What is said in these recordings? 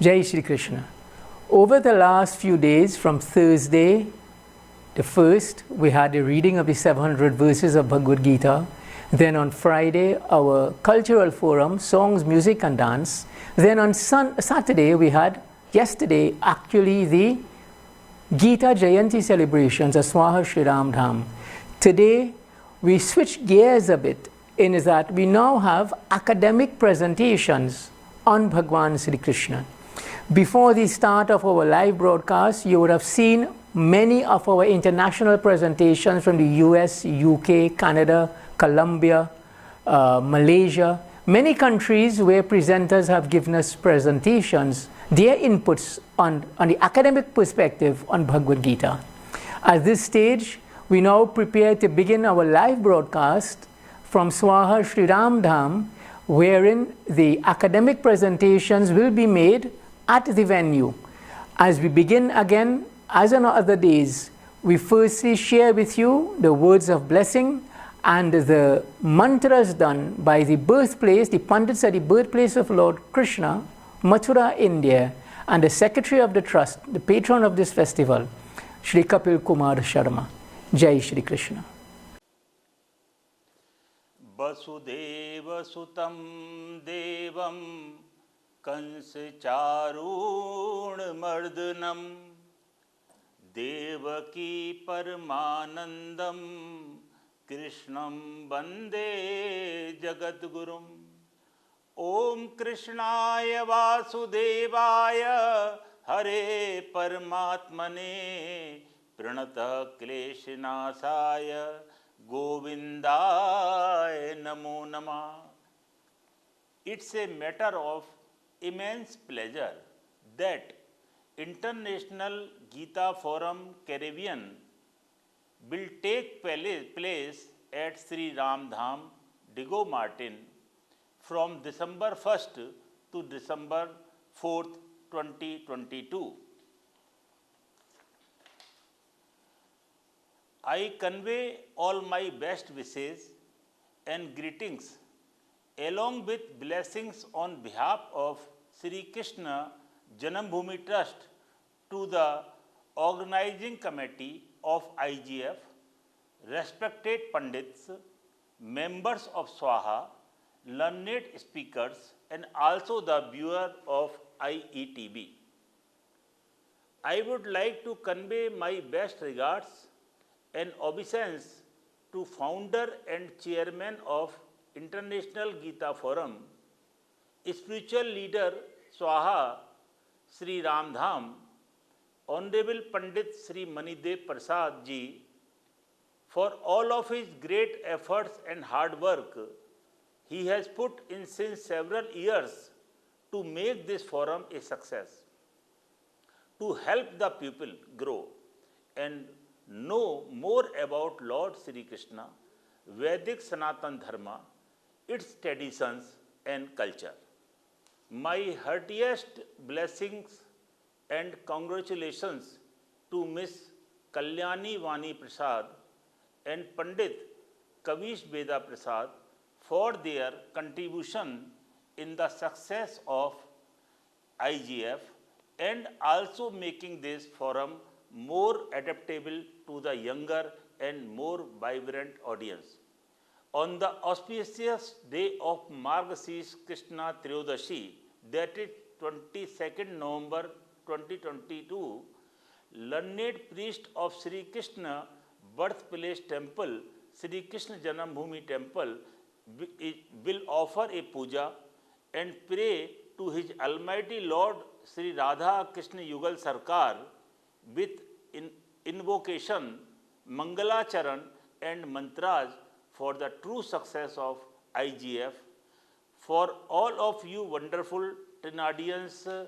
Jai Shri Krishna. Over the last few days, from Thursday, the 1st, we had a reading of the 700 verses of Bhagavad Gita. Then on Friday, our cultural forum, songs, music and dance. Then on Saturday, we had, yesterday, actually the Gita Jayanti celebrations at SWAHA Sri Raam Dhaam. Today, we switch gears a bit in that we now have academic presentations on Bhagwan Sri Krishna. Before the start of our live broadcast, you would have seen many of our international presentations from the US, UK, Canada, Colombia, Malaysia, many countries where presenters have given us presentations, their inputs on the academic perspective on Bhagavad Gita. At this stage, we now prepare to begin our live broadcast from SWAHA Sri Raam Dhaam, wherein the academic presentations will be made at the venue. As we begin again, as on other days, we firstly share with you the words of blessing and the mantras done by the birthplace, the Pandits at the birthplace of Lord Krishna, Mathura, India, and the Secretary of the Trust, the patron of this festival, Shri Kapil Kumar Sharma. Jai Shri Krishna. Vasudeva Sutam Devam Kans Charun Mardanam Devaki Paramanandam Krishnam Bande Jagadgurum. Om Krishnaya Vasudevaya Hare Paramatmane Pranata Kleshinasaya Govindaya Namo Namah. It's a matter of immense pleasure that International Gita Forum Caribbean will take place at Sri Raam Dhaam, Digo Martin from December 1st to December 4th, 2022. I convey all my best wishes and greetings along with blessings on behalf of Sri Krishna Janambhoomi Trust to the organizing committee of IGF, respected Pandits, members of SWAHA, learned speakers, and also the viewer of IETV. I would like to convey my best regards and obeisance to founder and chairman of International Gita Forum, spiritual leader SWAHA Sri Raam Dhaam, Honorable Pandit Sri Manidev Prasad Ji, for all of his great efforts and hard work he has put in since several years to make this forum a success, to help the people grow and know more about Lord Sri Krishna, Vedic Sanatan Dharma, its traditions and culture. My heartiest blessings and congratulations to Miss Kalyani Vani Prasad and Pandit Kavish Veda Prasad for their contribution in the success of IGF and also making this forum more adaptable to the younger and more vibrant audience. On the auspicious day of Margashira Krishna Triyodashi, that is 22nd November 2022, learned priest of Sri Krishna birthplace temple, Sri Krishna Janambhoomi temple, will offer a puja and pray to his Almighty Lord Sri Radha Krishna Yugal Sarkar with invocation, Mangalacharan and mantras for the true success of IGF. For all of you wonderful Trinidadians,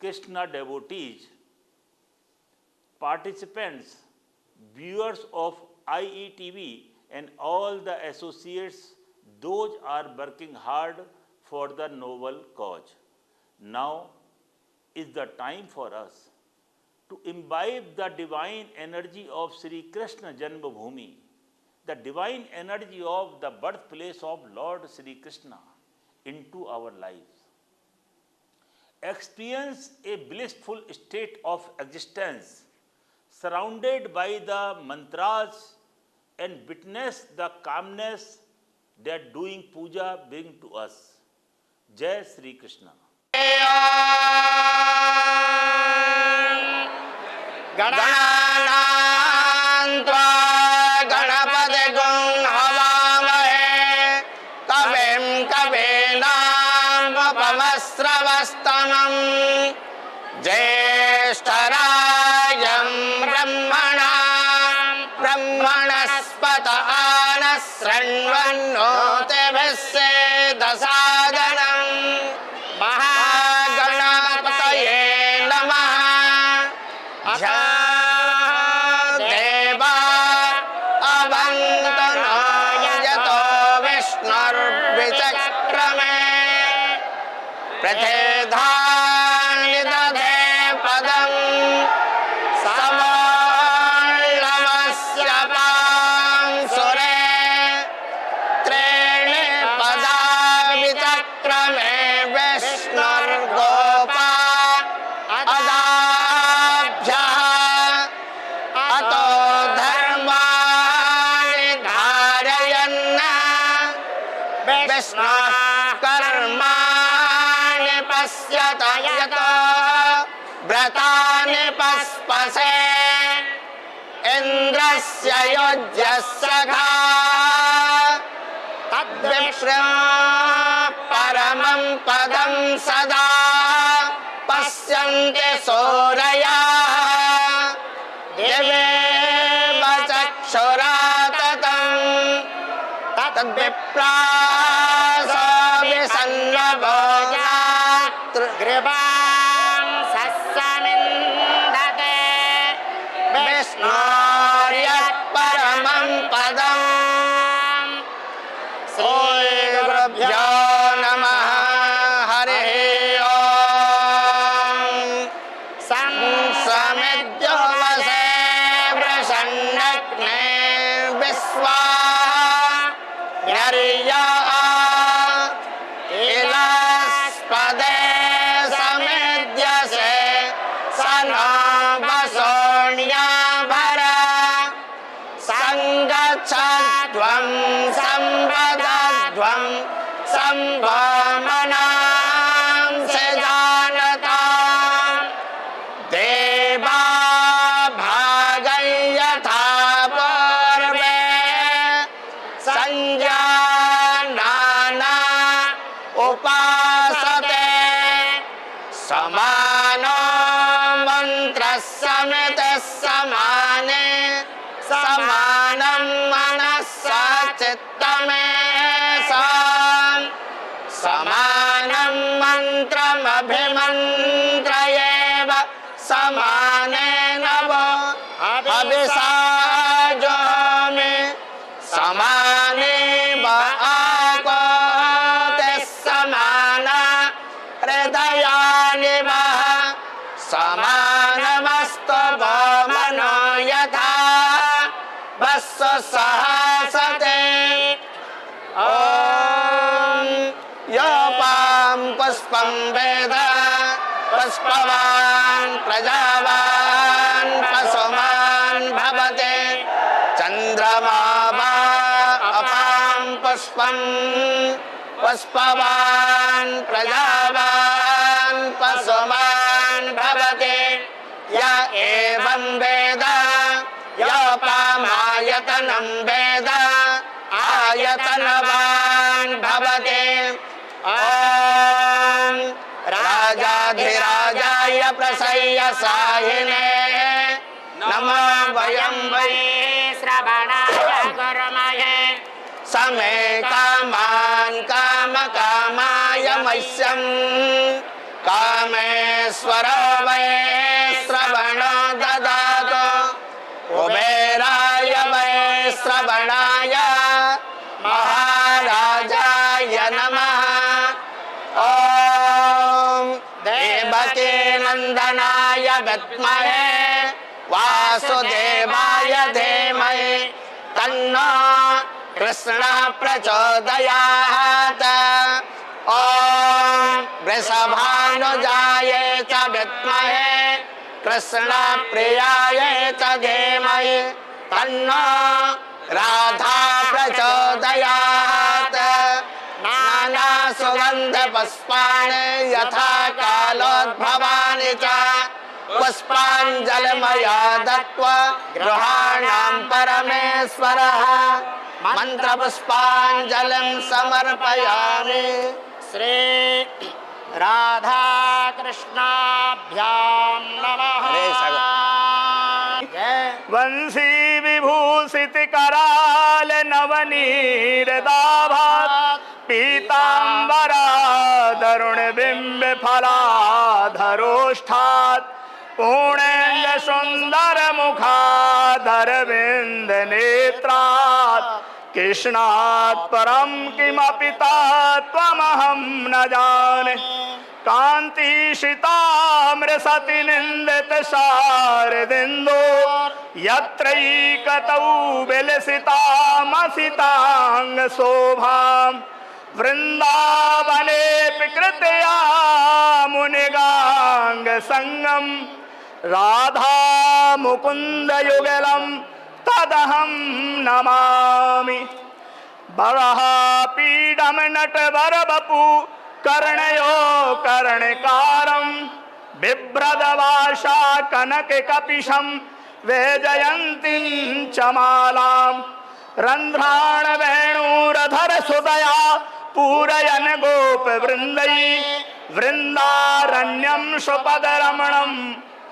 Krishna devotees, participants, viewers of IETV and all the associates, those are working hard for the noble cause. Now is the time for us to imbibe the divine energy of Sri Krishna Janmabhoomi, the divine energy of the birthplace of Lord Sri Krishna into our lives. experience a blissful state of existence, surrounded by the mantras, and witness the calmness that doing puja brings to us. Jai Sri Krishna. गणानां त्वा गणपतिगुं हवामहे कविं कवीनामुपमश्रवस्तमं ज्येष्ठराजं ब्रह्मणस्पत आनः शृण्वन्नोतिभिः सेदसादनं महागणपतये नमः। देवा अवन्तनो यतो विष्णुर्विचक्रमे प्रथिधानि दधे पदं समोल्लवस्य पांसुरे त्रीणि पदा विचक्रमे विष्णुर्गोपा अदाभ्यः अतो धर्माणि धारयन् विष्णुः कर्माणि पश्यत यतो व्रतानि पस्पसे इन्द्रस्य युज्यः सखा तद्विष्णुः परमं पदं सदा पश्यन्ति सूरयः दिवेव चक्षुरा ततं तद्विप्रासो विसन्नभोगातृगृहां सस्समिन्धते विष्णोर्यत्परमं पदम्। श्रीगुरुभ्यो नमः। हरिः ओम्। संसमिद्यो वसे वृषन्नग्ने विश्वा न्यर्या इलस्पदे समिद्यसे स नो वसोऽन्याभरा सङ्गच्छध्वं सम्पदध्वं सम्भोमनांसि जानताम् देवा भागं यथा पूर्वे संजानाना उपासते समानो मन्त्रः समितिः समाने समानं मनसा चित्तमेषाम् समानं मन्त्रमभिमन्त्रयेव समानेन वो अभिसाजोमि समाने आकोतिः समाना हृदयानि वः समानमस्तु वो मनो यथा वस्सु सहसते। ॐ योपां पुष्पं वेद पुष्पवान् प्रजावान् पशुमान् भवते चन्द्रमा वा अपां पुष्पं पुष्पवान् प्रजावान् पशुमान् भवते य एवं वेद योपामायतनं वेद आयतनवान् भवते। ॐ राजाधिराजाय प्रसय्यसायिने नमो वयं वै श्रवणाय गुरुमहे समे कामान् कामकामाय मह्यं कामेश्वरो वै श्रवणो ददातु कुबेराय वै श्रवणाय महाराजाय नमः। ॐ देवकी नन्दनाय विद्महे वासुदेवाय धीमहि तन्नो कृष्णः प्रचोदयात्। ॐ वृषभानुजाय च विद्महे कृष्णप्रियाय च धीमहि तन्नो राधा प्रचोदयात्। नानासुगन्धपुष्पाणि यथा कालोद्भवानि च पुष्पाञ्जलिमया दत्त्वा गृहाणां परमेश्वरः मन्त्रपुष्पाञ्जलिं समर्पयामि। श्री राधा कृष्णाभ्यां नमः। वंशी विभूषित कराल नवनीरदाभात् पीताम्बरा दरुण बिंब फलाधरोष्ठात् पूर्णेन्द्र सुंदर मुखाधर बिंद नेत्रात् कृष्णात् परं किमपि तत्त्वमहं न जाने। कान्तिशिताम्रसति निन्दित शारदिन्दो यत्रैकतौ विलसितामसिताङ्गशोभाम् वृन्दावनेऽपि कृतया मुनिगाङ्गसङ्गम् राधा मुकुन्दयुगलं तदहं नमामि। बरः पीडं नटवरवपु कर्णयो कर्णकारं बिभ्रदवाशा कनककपिशं वैजयन्तीं च मालां रन्ध्राण वेणुरधर सुदया पूरयन् गोपवृन्दै वृन्दारण्यं स्वपदरमणं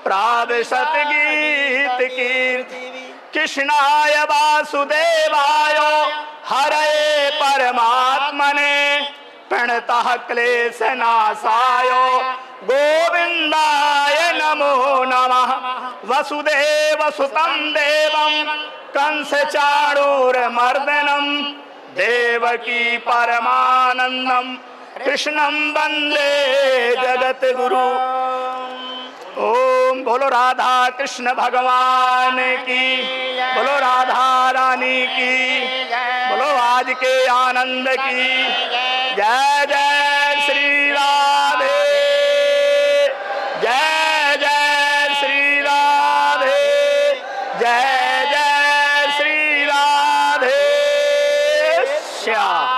प्राविशत् गीतकीर्ति। कृष्णाय वासुदेवाय हरये परमात्मने प्रणतः क्लेशनाशाय गोविन्दाय नमो नमः। वसुदेवसुतं देवं कंसचाणूरमर्दनं देवकी परमानन्दं कृष्णं वन्दे जगद्गुरु। ओम बोलो राधा कृष्ण भगवान की, बोलो राधा रानी की, बोलो आज के आनंद की। जय जय श्री राधे, जय जय श्री राधे, जय जय Shri Radhe Shyam.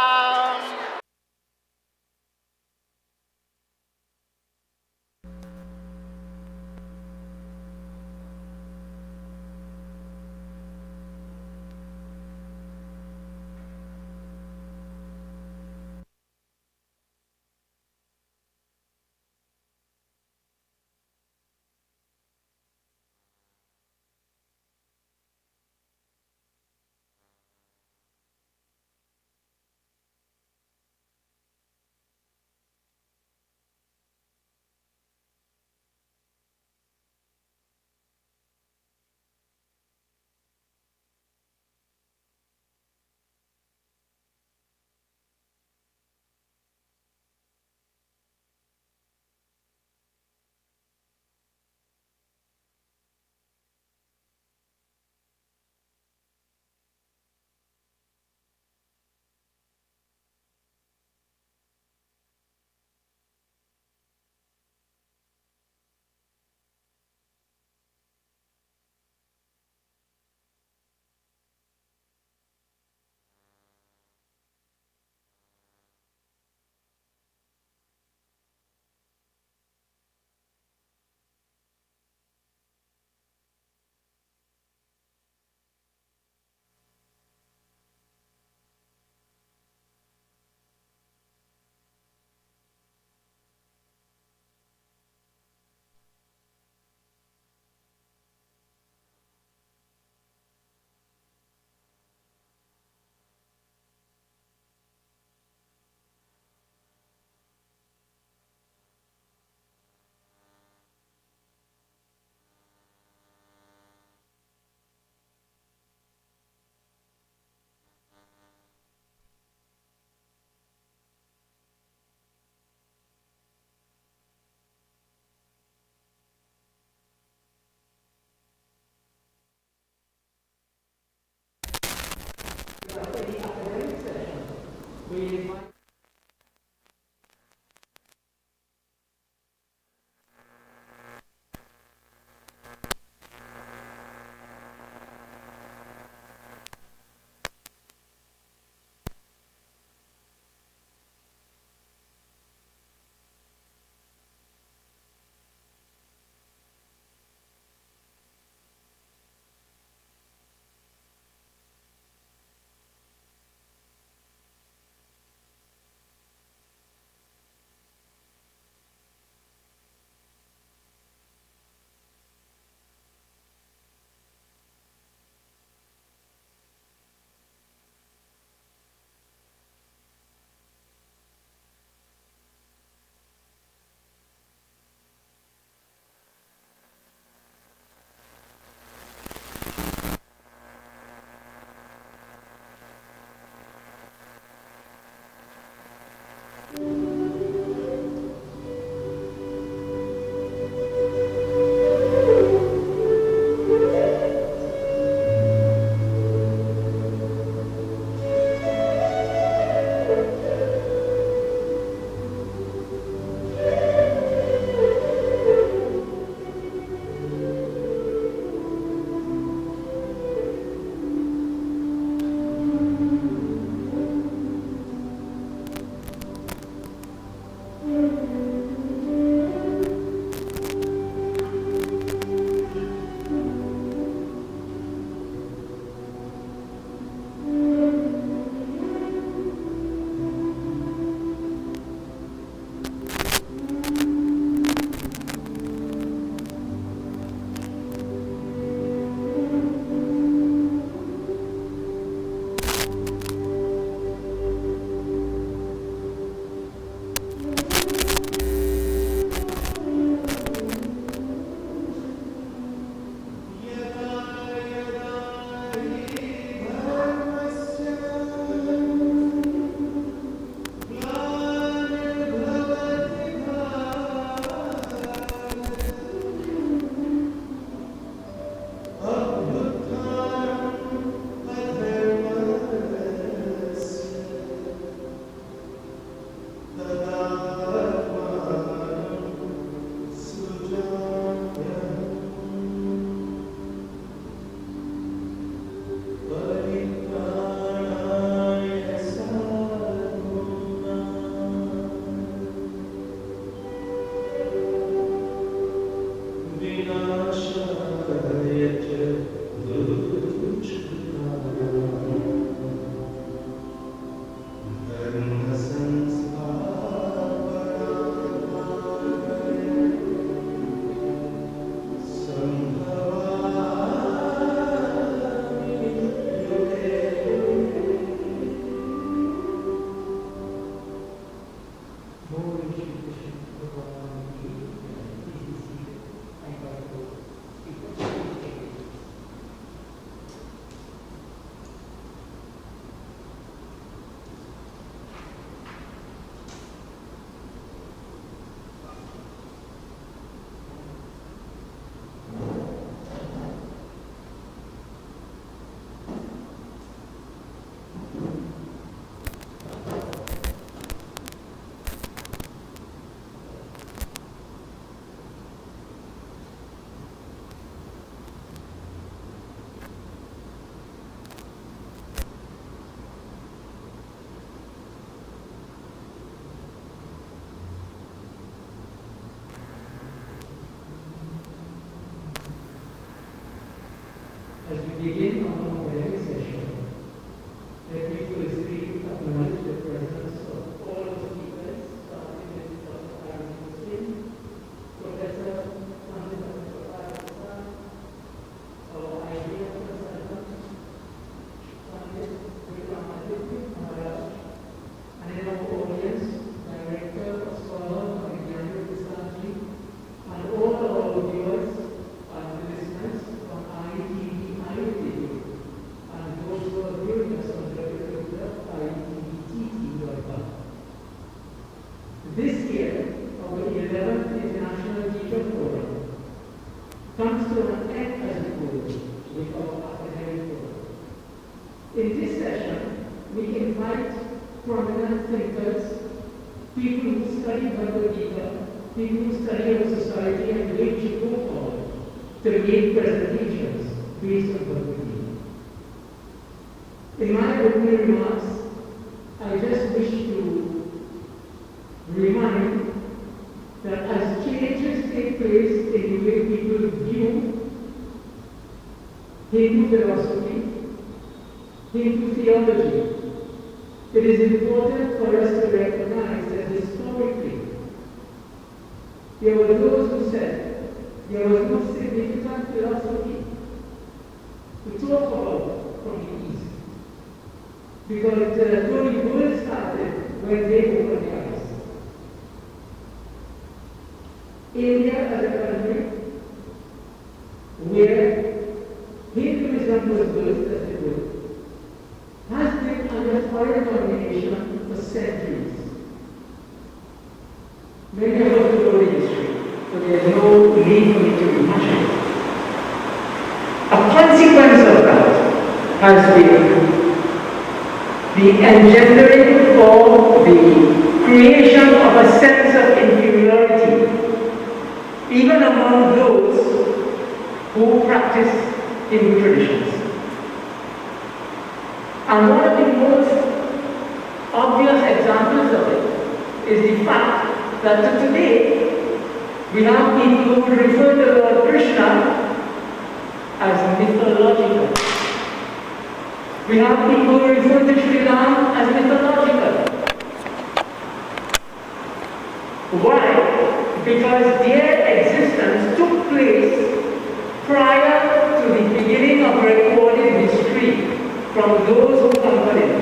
As we begin our Morning session, let me firstly acknowledge the presence of all the speakers, starting with Dr. Muslim, Professor our IGF consultant, and in our audience, Director of SWAHA, and all our viewers and listeners from ITV, and those who are viewing us on ITVTT.com. This year, our 11th International Teacher Forum comes to an end as we go with our academic forum. In this session, we invite prominent thinkers, people who study Bhagavad Gita, people who study our society and the way we go forward, to make presentations based on Bhagavad Gita. In my opening remarks, I just wish to remind that as changes take place in the way people view Hindu philosophy, Hindu theology, it is important for us to recognize that historically, there were those who said there was no significant philosophy to talk about from the East, because the Holy World started when they opened their eyes. India as a country where Hinduism was birthed as it were, has been under foreign domination for centuries. Many of us know the history, so there is no need for me to rehash it. A consequence of that has been the engendering or the creation of a sense of inferiority, even among those who practice Hindu traditions. And one of the most obvious examples of it is the fact that today we have people who refer to Lord Krishna as mythological. We have people who refer to Sri Raam as mythological. Why? Because their existence took place prior to the beginning of recorded history from those who accompanied.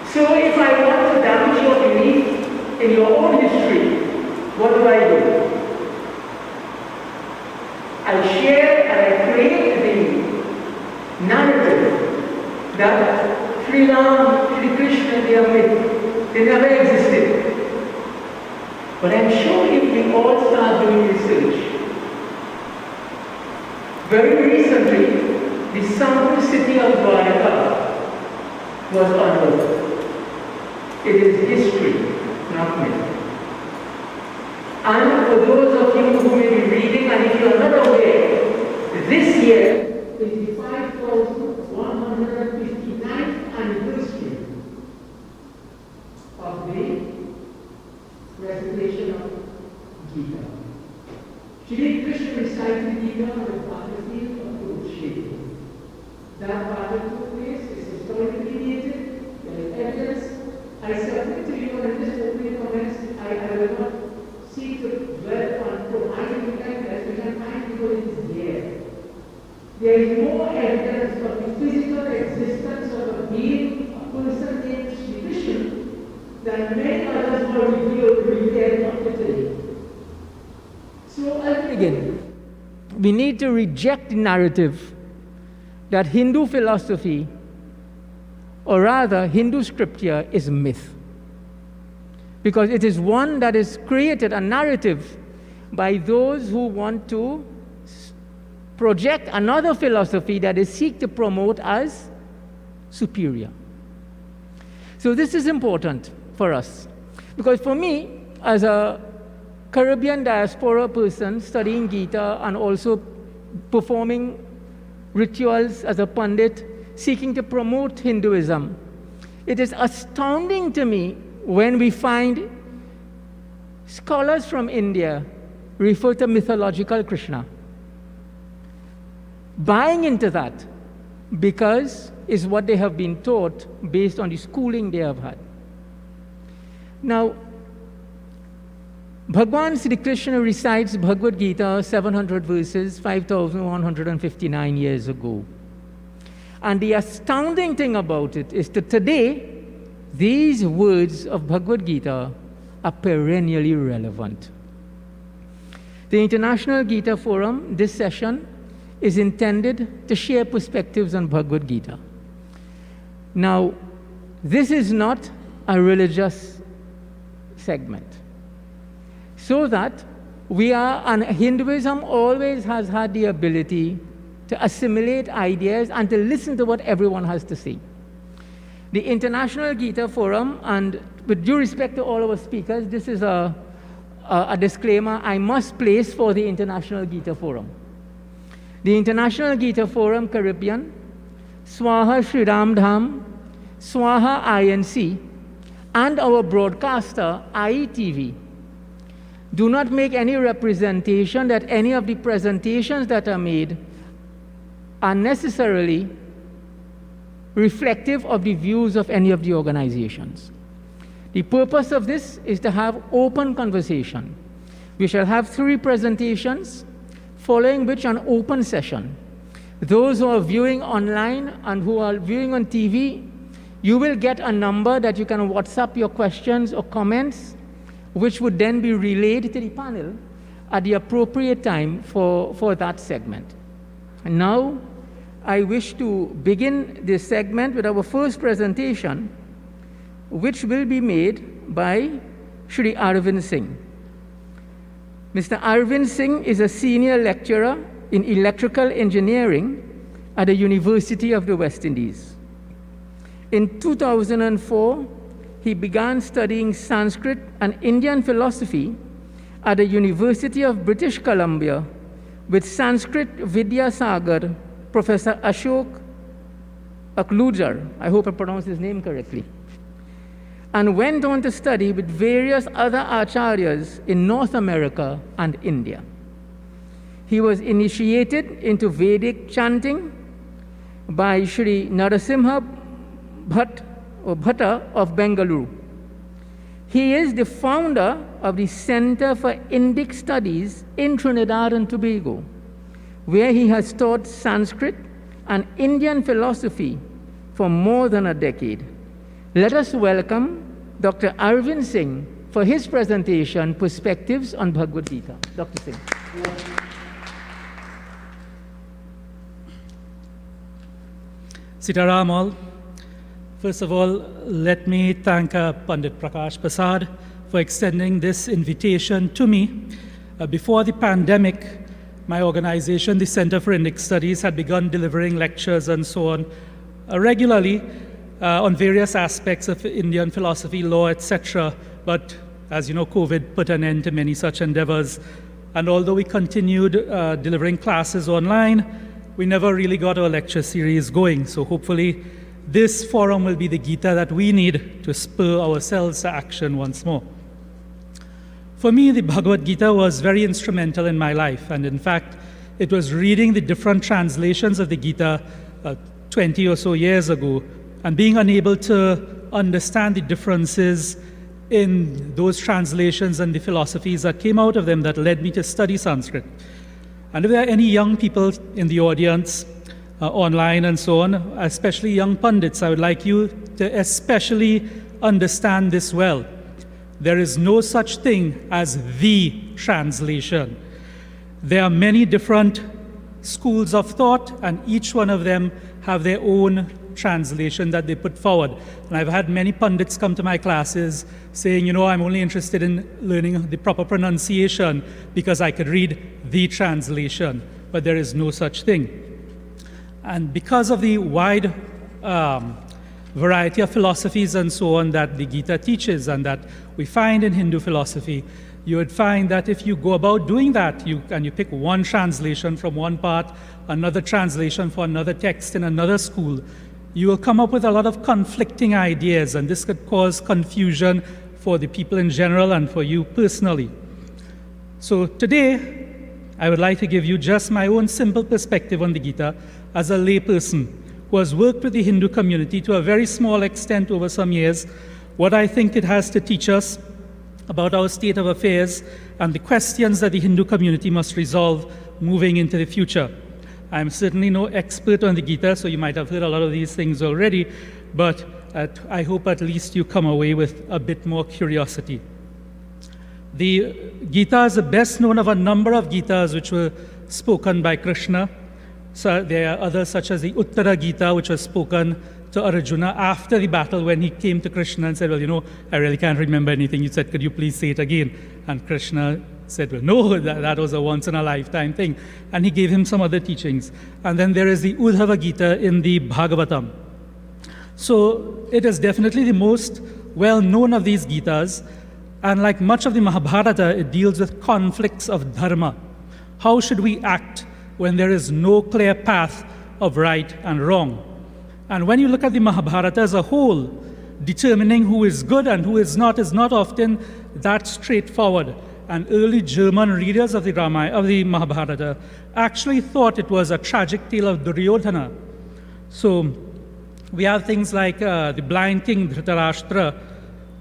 So if I want to damage your belief in your own history, what do? I share and I create the narrative that Sri Ram, Sri Krishna, they are myth. They never existed. But I'm sure if we all start doing research, very recently, the sample city of Dwarka was unearthed. It is history, not myth. And for those of you who may be reading, and if you are not aware, this year is the 5,159th anniversary of the recitation of Gita. Shri Krishna recited Gita on the battlefield of Kurukshetra. That battle took place, is historically dated, there is evidence. I submit to you in this opening comments, I will not seek to dwell on providing evidence, we can find people it is there. There is more evidence of the physical existence of a being, a person named Shri Krishna, than many others were revealed up to today. So again, we need to reject the narrative that Hindu philosophy, or rather Hindu scripture, is myth. Because it is one that is created, a narrative, by those who want to project another philosophy that they seek to promote as superior. So this is important for us. Because for me, as a Caribbean diaspora person studying Gita and also performing rituals as a Pandit, seeking to promote Hinduism, it is astounding to me when we find scholars from India refer to mythological Krishna. buying into that because it's what they have been taught based on the schooling they have had. Now, Bhagwan Sri Krishna recites Bhagavad Gita 700 verses 5,159 years ago. And the astounding thing about it is that today, these words of Bhagavad Gita are perennially relevant. The International Gita Forum, this session, is intended to share perspectives on Bhagavad Gita. Now, this is not a religious segment. So that and Hinduism always has had the ability to assimilate ideas and to listen to what everyone has to say. The International Gita Forum, and with due respect to all our speakers, this is a disclaimer I must place for the International Gita Forum. The International Gita Forum Caribbean, SWAHA Sri Raam Dhaam, SWAHA INC, and our broadcaster, IETV, do not make any representation that any of the presentations that are made are necessarily reflective of the views of any of the organizations. The purpose of this is to have open conversation. We shall have 3 presentations, following which an open session. Those who are viewing online and who are viewing on TV, you will get a number that you can WhatsApp your questions or comments, which would then be relayed to the panel at the appropriate time for that segment. And now, I wish to begin this segment with our first presentation, which will be made by Shri Arvind Singh. Mr. Arvind Singh is a senior lecturer in electrical engineering at the University of the West Indies. In 2004, he began studying Sanskrit and Indian philosophy at the University of British Columbia with Sanskrit Vidya Sagar, Professor Ashok Aklujar, I hope I pronounced his name correctly, and went on to study with various other acharyas in North America and India. He was initiated into Vedic chanting by Sri Narasimha Bhatta of Bengaluru. He is the founder of the Center for Indic Studies in Trinidad and Tobago, where he has taught Sanskrit and Indian philosophy for more than a decade. Let us welcome Dr. Arvind Singh for his presentation, Perspectives on Bhagavad Gita. Dr. Singh. Sitaram all. First of all, let me thank Pandit Prakash Prasad for extending this invitation to me. Before the pandemic, my organization, the Center for Indic Studies, had begun delivering lectures and so on regularly on various aspects of Indian philosophy, law, etc. But as you know, COVID put an end to many such endeavors. And although we continued delivering classes online, we never really got our lecture series going. So hopefully this forum will be the Gita that we need to spur ourselves to action once more. For me, the Bhagavad Gita was very instrumental in my life. And in fact, it was reading the different translations of the Gita 20 or so years ago and being unable to understand the differences in those translations and the philosophies that came out of them that led me to study Sanskrit. And if there are any young people in the audience, online and so on, especially young pundits, I would like you to especially understand this well. There is no such thing as the translation. There are many different schools of thought, and each one of them have their own translation that they put forward. And I've had many pundits come to my classes saying, you know, I'm only interested in learning the proper pronunciation because I could read the translation, but there is no such thing. And because of the wide variety of philosophies and so on that the Gita teaches and that we find in Hindu philosophy, you would find that if you go about doing that, you pick one translation from one part, another translation for another text in another school, you will come up with a lot of conflicting ideas, and this could cause confusion for the people in general and for you personally. So today, I would like to give you just my own simple perspective on the Gita as a layperson who has worked with the Hindu community to a very small extent over some years, what I think it has to teach us about our state of affairs and the questions that the Hindu community must resolve moving into the future. I'm certainly no expert on the Gita, so you might have heard a lot of these things already, but I hope at least you come away with a bit more curiosity. The Gita is the best known of a number of Gitas which were spoken by Krishna. So there are others such as the Uttara Gita, which was spoken to Arjuna after the battle when he came to Krishna and said, well, I really can't remember anything. You said, could you please say it again? And Krishna said, well, no, that was a once-in-a-lifetime thing. And he gave him some other teachings. And then there is the Uddhava Gita in the Bhagavatam. So it is definitely the most well-known of these Gitas. And like much of the Mahabharata, it deals with conflicts of dharma. How should we act when there is no clear path of right and wrong? And when you look at the Mahabharata as a whole, determining who is good and who is not often that straightforward. And early German readers of the Mahabharata actually thought it was a tragic tale of Duryodhana. So we have things like the blind king Dhritarashtra,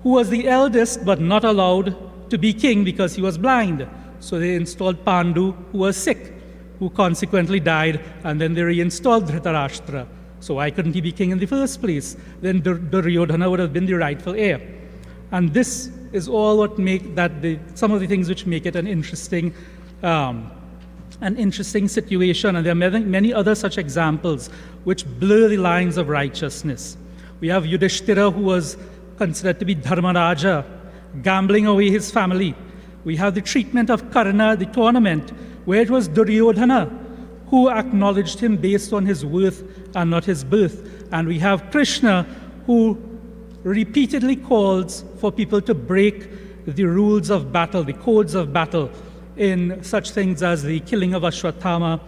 who was the eldest but not allowed to be king because he was blind. So they installed Pandu, who was sick, who consequently died, and then they reinstalled Dhritarashtra. So why couldn't he be king in the first place? Then Duryodhana would have been the rightful heir. And this is all what make that some of the things which make it an interesting situation. And there are many other such examples which blur the lines of righteousness. We have Yudhishthira, who was considered to be Dharmaraja, gambling away his family. We have the treatment of Karna, the tournament, where it was Duryodhana who acknowledged him based on his worth and not his birth. And we have Krishna, who repeatedly calls for people to break the rules of battle, the codes of battle, in such things as the killing of Ashwatthama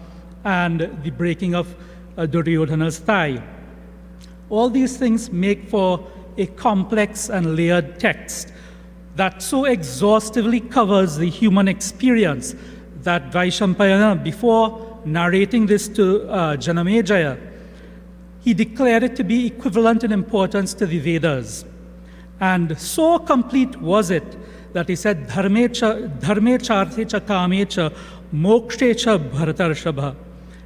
and the breaking of Duryodhana's thigh. All these things make for a complex and layered text that so exhaustively covers the human experience that Vaishampayana, before narrating this to Janamejaya, he declared it to be equivalent in importance to the Vedas. And so complete was it that he said, Dharme charte cha kame cha mokshe cha bharatarshabha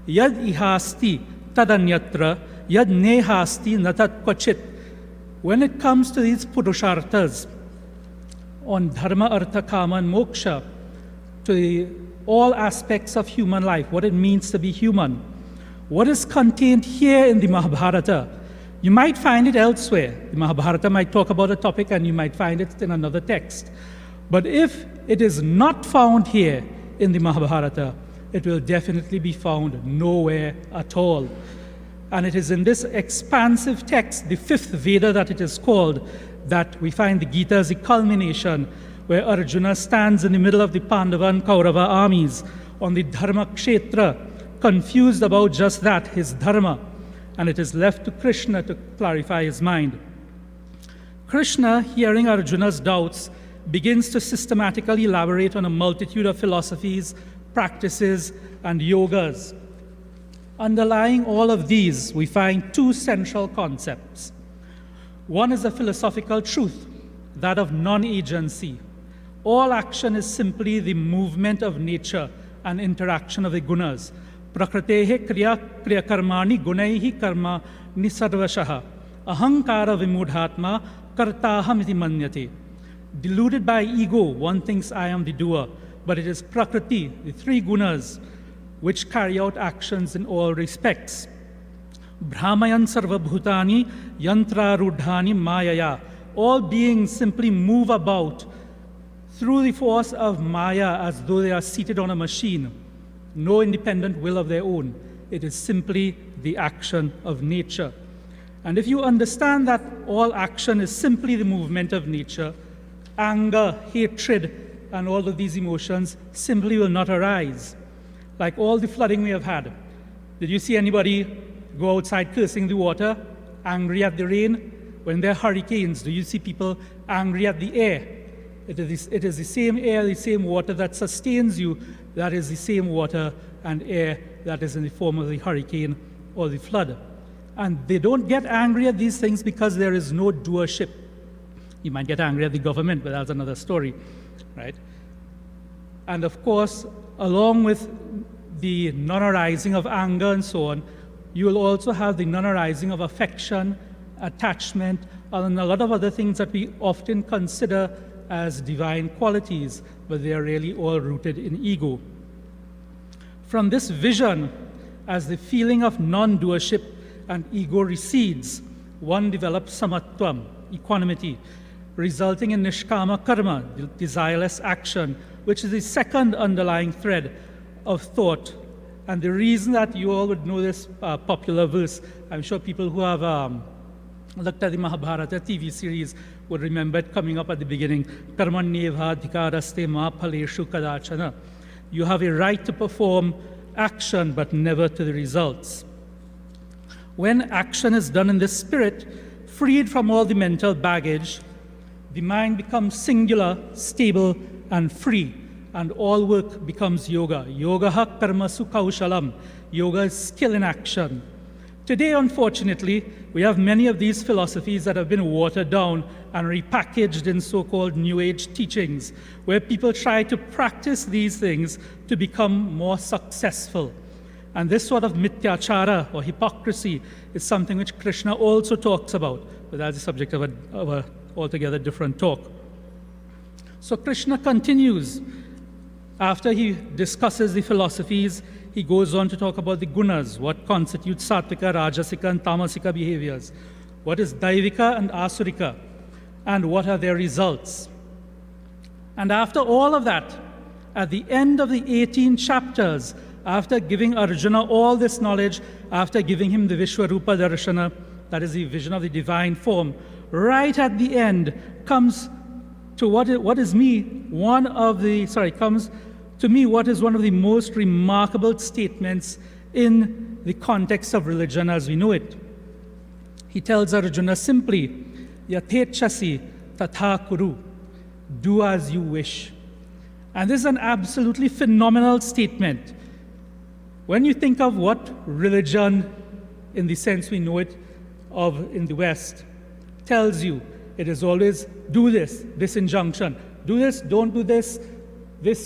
yad ihasti tadanyatra yad nehasti natat kvachit. When it comes to these purusharthas on dharma, artha, kama, and moksha, to all aspects of human life, what it means to be human, what is contained here in the Mahabharata, you might find it elsewhere. The Mahabharata might talk about a topic and you might find it in another text. But if it is not found here in the Mahabharata, it will definitely be found nowhere at all. And it is in this expansive text, the fifth Veda that it is called, that we find the Gita as a culmination, where Arjuna stands in the middle of the Pandava and Kaurava armies on the Dharma Kshetra, confused about just that, his dharma. And it is left to Krishna to clarify his mind. Krishna, hearing Arjuna's doubts, begins to systematically elaborate on a multitude of philosophies, practices, and yogas. Underlying all of these, we find two central concepts. One is a philosophical truth, that of non-agency. All action is simply the movement of nature and interaction of the gunas. Prakritehe kriya karmani gunaihi karma nisarvashaha. Ahankara vimudhatma kartaham iti manyate. Deluded by ego, one thinks I am the doer, but it is prakriti, the three gunas, which carry out actions in all respects. Brahmayan sarva bhutani yantra rudhani mayaya. All beings simply move about through the force of maya as though they are seated on a machine. No independent will of their own. It is simply the action of nature. And if you understand that all action is simply the movement of nature, anger, hatred, and all of these emotions simply will not arise. Like all the flooding we have had. Did you see anybody go outside cursing the water, angry at the rain? When there are hurricanes, do you see people angry at the air? It is the same air, the same water that sustains you that is the same water and air that is in the form of the hurricane or the flood. And they don't get angry at these things because there is no doership. You might get angry at the government, but that's another story, right? And of course, along with the non-arising of anger and so on, you will also have the non-arising of affection, attachment, and a lot of other things that we often consider as divine qualities, but they are really all rooted in ego. From this vision, as the feeling of non-doership and ego recedes, one develops samatvam, equanimity, resulting in nishkama karma, desireless action, which is the second underlying thread of thought. And the reason that you all would know this popular verse, I'm sure people who have looked at the Mahabharata TV series would remember it coming up at the beginning, karmanyeva dhikaraste ma phaleshu kadachana. You have a right to perform action, but never to the results. When action is done in this spirit, freed from all the mental baggage, the mind becomes singular, stable, and free, and all work becomes yoga. Yogaha karmasu kaushalam. Yoga is skill in action. Today, unfortunately, we have many of these philosophies that have been watered down and repackaged in so-called New Age teachings, where people try to practice these things to become more successful. And this sort of mityachara, or hypocrisy, is something which Krishna also talks about, but that's the subject of a altogether different talk. So Krishna continues. After he discusses the philosophies, he goes on to talk about the gunas, what constitutes sattvika, rajasika, and tamasika behaviors, what is daivika and asurika, and what are their results. And after all of that, at the end of the 18 chapters, after giving Arjuna all this knowledge, after giving him the Vishwarupa Darshana, that is the vision of the divine form, right at the end comes to what is one of the most remarkable statements in the context of religion as we know it. He tells Arjuna simply, Yatechasi tatha kuru, do as you wish. And this is an absolutely phenomenal statement. When you think of what religion, in the sense we know it of in the West, tells you, it is always do this injunction, do this, don't do this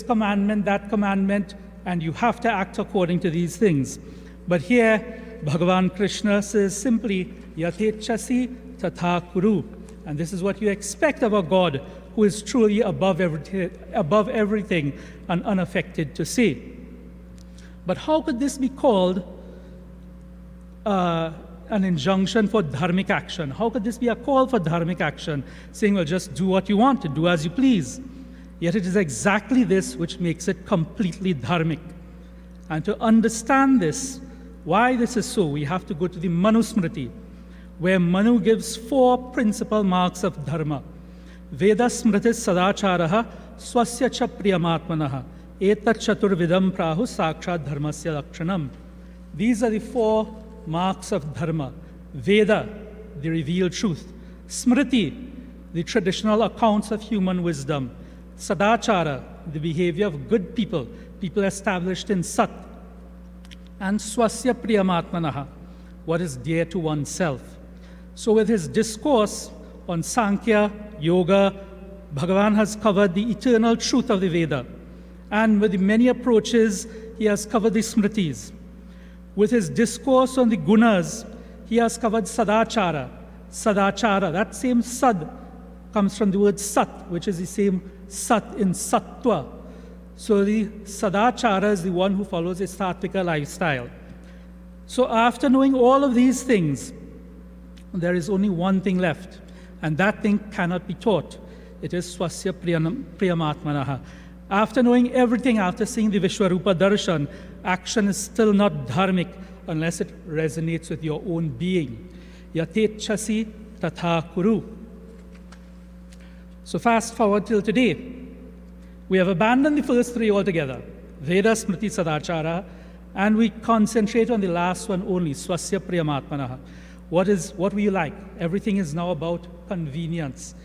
commandment, that commandment, and you have to act according to these things. But here, Bhagavan Krishna says simply, Yatechasi tatha kuru. And this is what you expect of a God who is truly above everything and unaffected to say. But how could this be called an injunction for dharmic action? How could this be a call for dharmic action, saying, well, just do what you want, to do as you please? Yet it is exactly this which makes it completely dharmic. And to understand this, why this is so, we have to go to the Manu Smriti, where Manu gives 4 principal marks of dharma. Veda smritis sadacharaha swasya cha priyamatmanaha etat chaturvidam prahu sakshat dharmasya lakshanam. These are the 4 marks of dharma. Veda, the revealed truth. Smriti, the traditional accounts of human wisdom. Sadachara, the behavior of good people, people established in Sat. And Swasya Priyamatmanaha, what is dear to oneself. So with his discourse on Sankhya, Yoga, Bhagavan has covered the eternal truth of the Veda. And with the many approaches, he has covered the Smritis. With his discourse on the Gunas, he has covered Sadachara. Sadachara, that same Sad comes from the word Sat, which is the same Sat in Sattva. So the Sadachara is the one who follows a Sattvika lifestyle. So after knowing all of these things, there is only one thing left, and that thing cannot be taught. It is Swasya Priyamatmanaha. After knowing everything, after seeing the Vishwarupa Darshan, action is still not dharmic unless it resonates with your own being. Yatechasi tatha kuru. So fast forward till today. We have abandoned the first 3 altogether, Veda, Smriti, Sadachara, and we concentrate on the last one only, Swasya Priyamatmanaha. What will you like? Everything is now about convenience.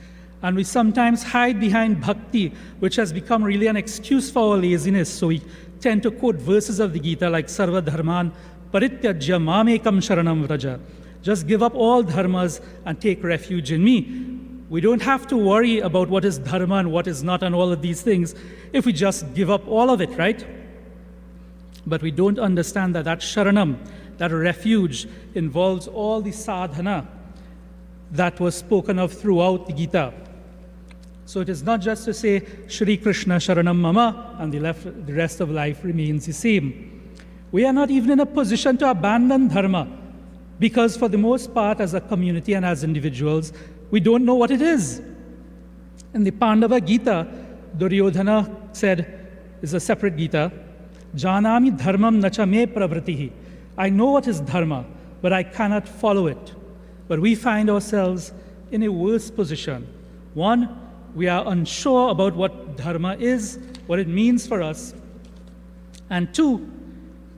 And we sometimes hide behind bhakti, which has become really an excuse for our laziness. So we tend to quote verses of the Gita like Sarva Dharman Parityajya Mamekam Sharanam Vraja. Just give up all dharmas and take refuge in me. We don't have to worry about what is dharma and what is not and all of these things if we just give up all of it, right? But we don't understand that that sharanam, that refuge, involves all the sadhana that was spoken of throughout the Gita. So it is not just to say, Shri Krishna Sharanam Mama, and the rest of life remains the same. We are not even in a position to abandon dharma, because for the most part, as a community and as individuals, we don't know what it is. In the Pandava Gita, Duryodhana said, is a separate Gita, Janami dharmam nacha me pravritihi. I know what is dharma, but I cannot follow it. But we find ourselves in a worse position. One, we are unsure about what dharma is, what it means for us. And two,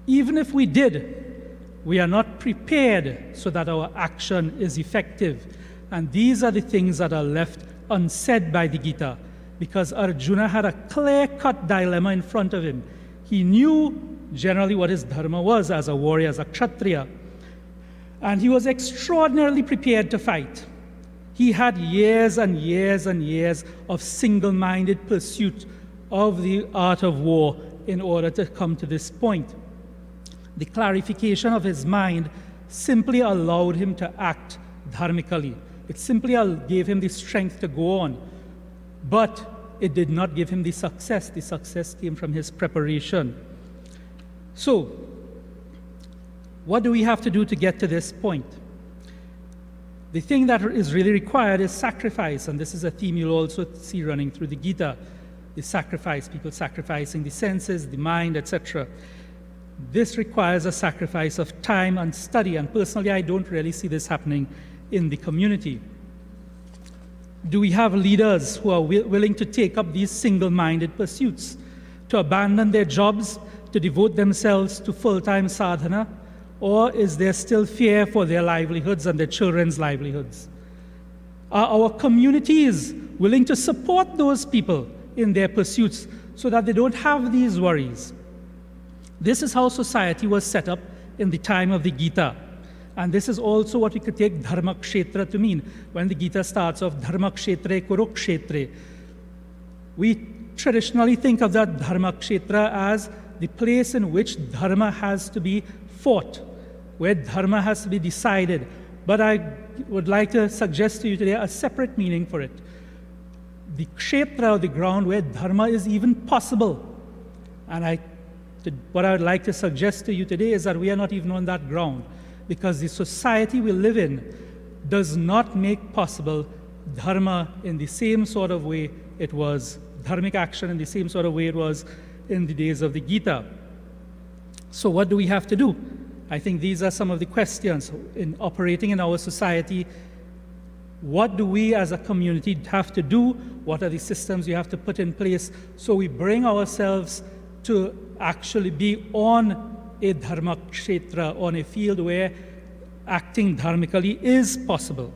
even if we did, we are not prepared so that our action is effective. And these are the things that are left unsaid by the Gita, because Arjuna had a clear-cut dilemma in front of him. He knew generally what his dharma was as a warrior, as a kshatriya, and he was extraordinarily prepared to fight. He had years and years and years of single-minded pursuit of the art of war in order to come to this point. The clarification of his mind simply allowed him to act dharmically. It simply gave him the strength to go on. But it did not give him the success. The success came from his preparation. So, what do we have to do to get to this point? The thing that is really required is sacrifice, and this is a theme you'll also see running through the Gita, the sacrifice, people sacrificing the senses, the mind, etc. This requires a sacrifice of time and study, and personally I don't really see this happening in the community. Do we have leaders who are willing to take up these single-minded pursuits, to abandon their jobs, to devote themselves to full-time sadhana, or is there still fear for their livelihoods and their children's livelihoods? Are our communities willing to support those people in their pursuits so that they don't have these worries? This is how society was set up in the time of the Gita. And this is also what we could take dharma kshetra to mean. When the Gita starts off, dharma kshetre kurukshetre, we traditionally think of that dharma kshetra as the place in which dharma has to be fought, where dharma has to be decided. But I would like to suggest to you today a separate meaning for it. The kshetra, or the ground where dharma is even possible. And what I would like to suggest to you today is that we are not even on that ground, because the society we live in does not make possible dharma in the same sort of way it was, dharmic action in the same sort of way it was in the days of the Gita. So what do we have to do? I think these are some of the questions in operating in our society. What do we as a community have to do? What are the systems we have to put in place so we bring ourselves to actually be on a dharma kshetra, on a field where acting dharmically is possible?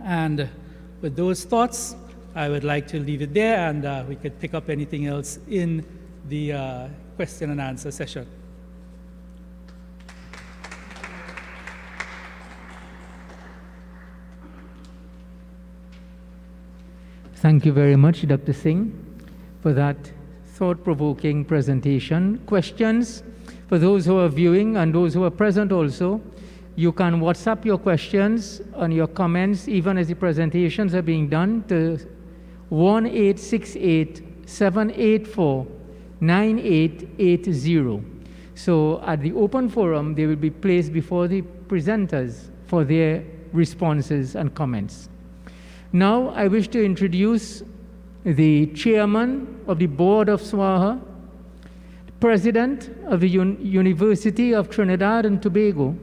And with those thoughts, I would like to leave it there, and we could pick up anything else in the question and answer session. Thank you very much, Dr. Singh, for that thought-provoking presentation. Questions for those who are viewing and those who are present also. You can WhatsApp your questions and your comments even as the presentations are being done to 1-868-784-9880. So at the open forum, they will be placed before the presenters for their responses and comments. Now I wish to introduce the chairman of the board of SWAHA, the president of the University of Trinidad and Tobago,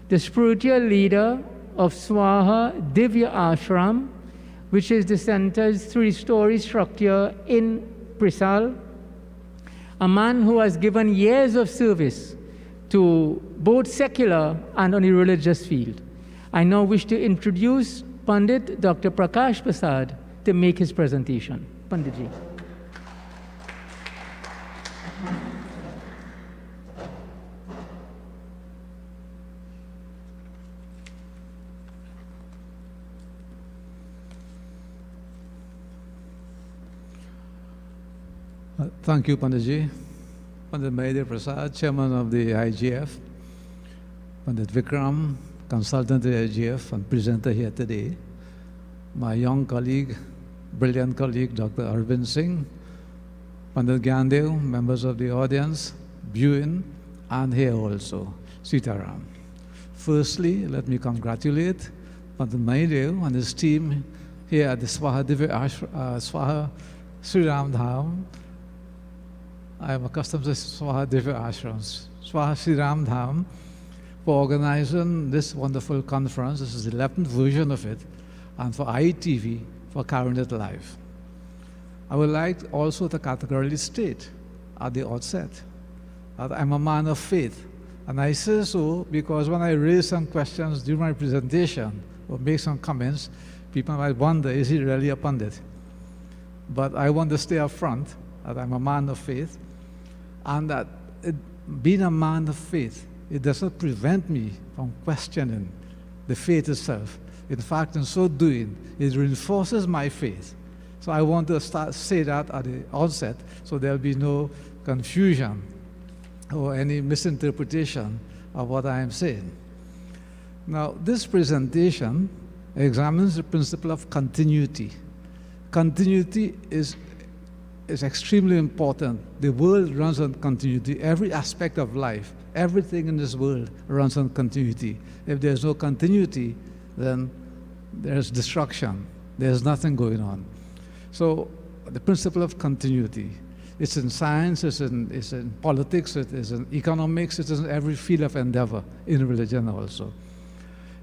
the spiritual leader of SWAHA Divya Ashram, which is the center's 3-story structure in Prisal, a man who has given years of service to both secular and on the religious field. I now wish to introduce Pandit Dr. Prakash Prasad to make his presentation. Panditji. Thank you, Panditji. Pandit Mahideo Prasad, Chairman of the IGF. Pandit Vikram, Consultant to the IGF and presenter here today. My young colleague, brilliant colleague, Dr. Arvind Singh. Pandit Gyandev, members of the audience, viewing, and here also, Sitaram. Firstly, let me congratulate Pandit Mahideo and his team here at the SWAHA Sri Ram Dhaam. I am accustomed to SWAHA Divya Ashrams. SWAHA Sri Ram Dhaam for organizing this wonderful conference. This is the 11th version of it, and for ITV for carrying it live. I would like also to categorically state at the outset that I'm a man of faith. And I say so because when I raise some questions during my presentation or make some comments, people might wonder, is he really a pundit? But I want to stay up front that I'm a man of faith, and that being a man of faith, it does not prevent me from questioning the faith itself. In fact, in so doing, it reinforces my faith. So I want to say that at the outset so there'll be no confusion or any misinterpretation of what I am saying. Now, this presentation examines the principle of continuity. Continuity is extremely important. The world runs on continuity. Every aspect of life, everything in this world runs on continuity. If there's no continuity, then there's destruction. There's nothing going on. So the principle of continuity, it's in science, it's in politics, it is in economics, it is in every field of endeavor, in religion also.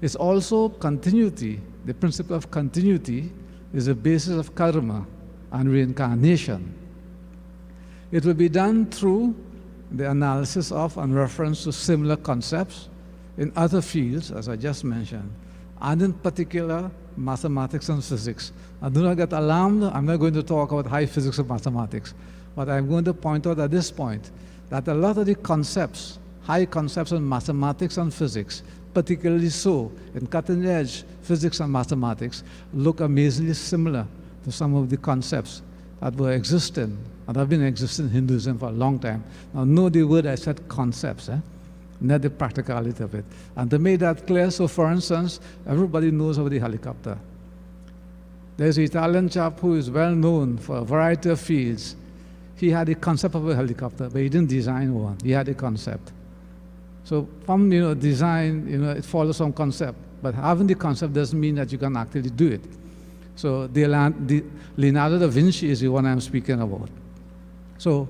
It's also continuity. The principle of continuity is the basis of karma and reincarnation. It will be done through the analysis of and reference to similar concepts in other fields, as I just mentioned, and in particular, mathematics and physics. And do not get alarmed, I'm not going to talk about high physics or mathematics, but I'm going to point out at this point that a lot of the concepts, high concepts in mathematics and physics, particularly so in cutting-edge physics and mathematics, look amazingly similar to some of the concepts that were existing and have been existing in Hinduism for a long time. Now, note the word I said, concepts, not the practicality of it. And to make that clear, so for instance, everybody knows about the helicopter. There's an Italian chap who is well known for a variety of fields. He had a concept of a helicopter, but he didn't design one. He had a concept. So from design, it follows some concept. But having the concept doesn't mean that you can actually do it. So Leonardo da Vinci is the one I'm speaking about. So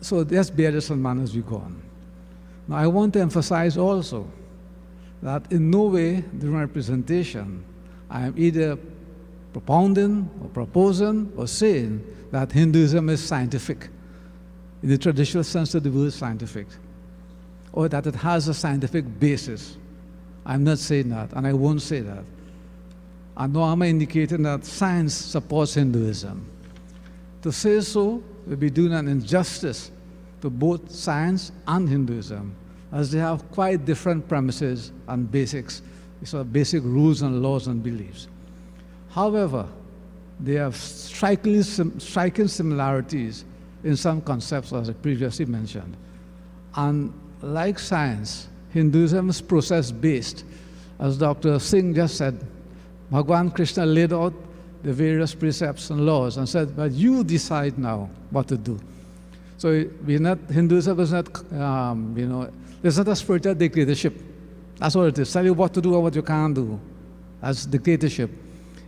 let's bear this in mind as we go on. Now, I want to emphasize also that in no way during my presentation I am either propounding or proposing or saying that Hinduism is scientific in the traditional sense of the word scientific, or that it has a scientific basis. I'm not saying that, and I won't say that. And nor am I indicating that science supports Hinduism. To say so would be doing an injustice to both science and Hinduism, as they have quite different premises and basics, sort of basic rules and laws and beliefs. However, they have striking similarities in some concepts, as I previously mentioned. And like science, Hinduism is process-based. As Dr. Singh just said, Bhagwan Krishna laid out the various precepts and laws and said, but you decide now what to do. So Hinduism is not, there's not a spiritual dictatorship. That's what it is. Tell you what to do and what you can't do. That's dictatorship.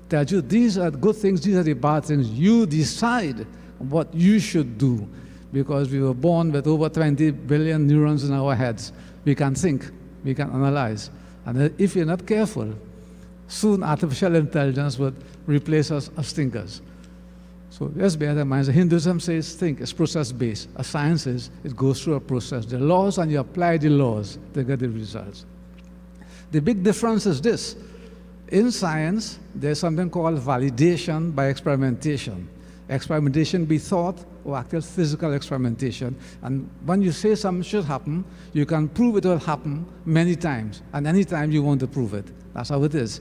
Tell you these are good things, these are the bad things. You decide what you should do, because we were born with over 20 billion neurons in our heads. We can think, we can analyze. And if you're not careful, soon artificial intelligence would replace us as thinkers. So let's bear in mind, Hinduism says think, it's process-based. As science is, it goes through a process. The laws, and you apply the laws to get the results. The big difference is this. In science, there's something called validation by experimentation. Experimentation be thought or actual physical experimentation. And when you say something should happen, you can prove it will happen many times, and any time you want to prove it. That's how it is.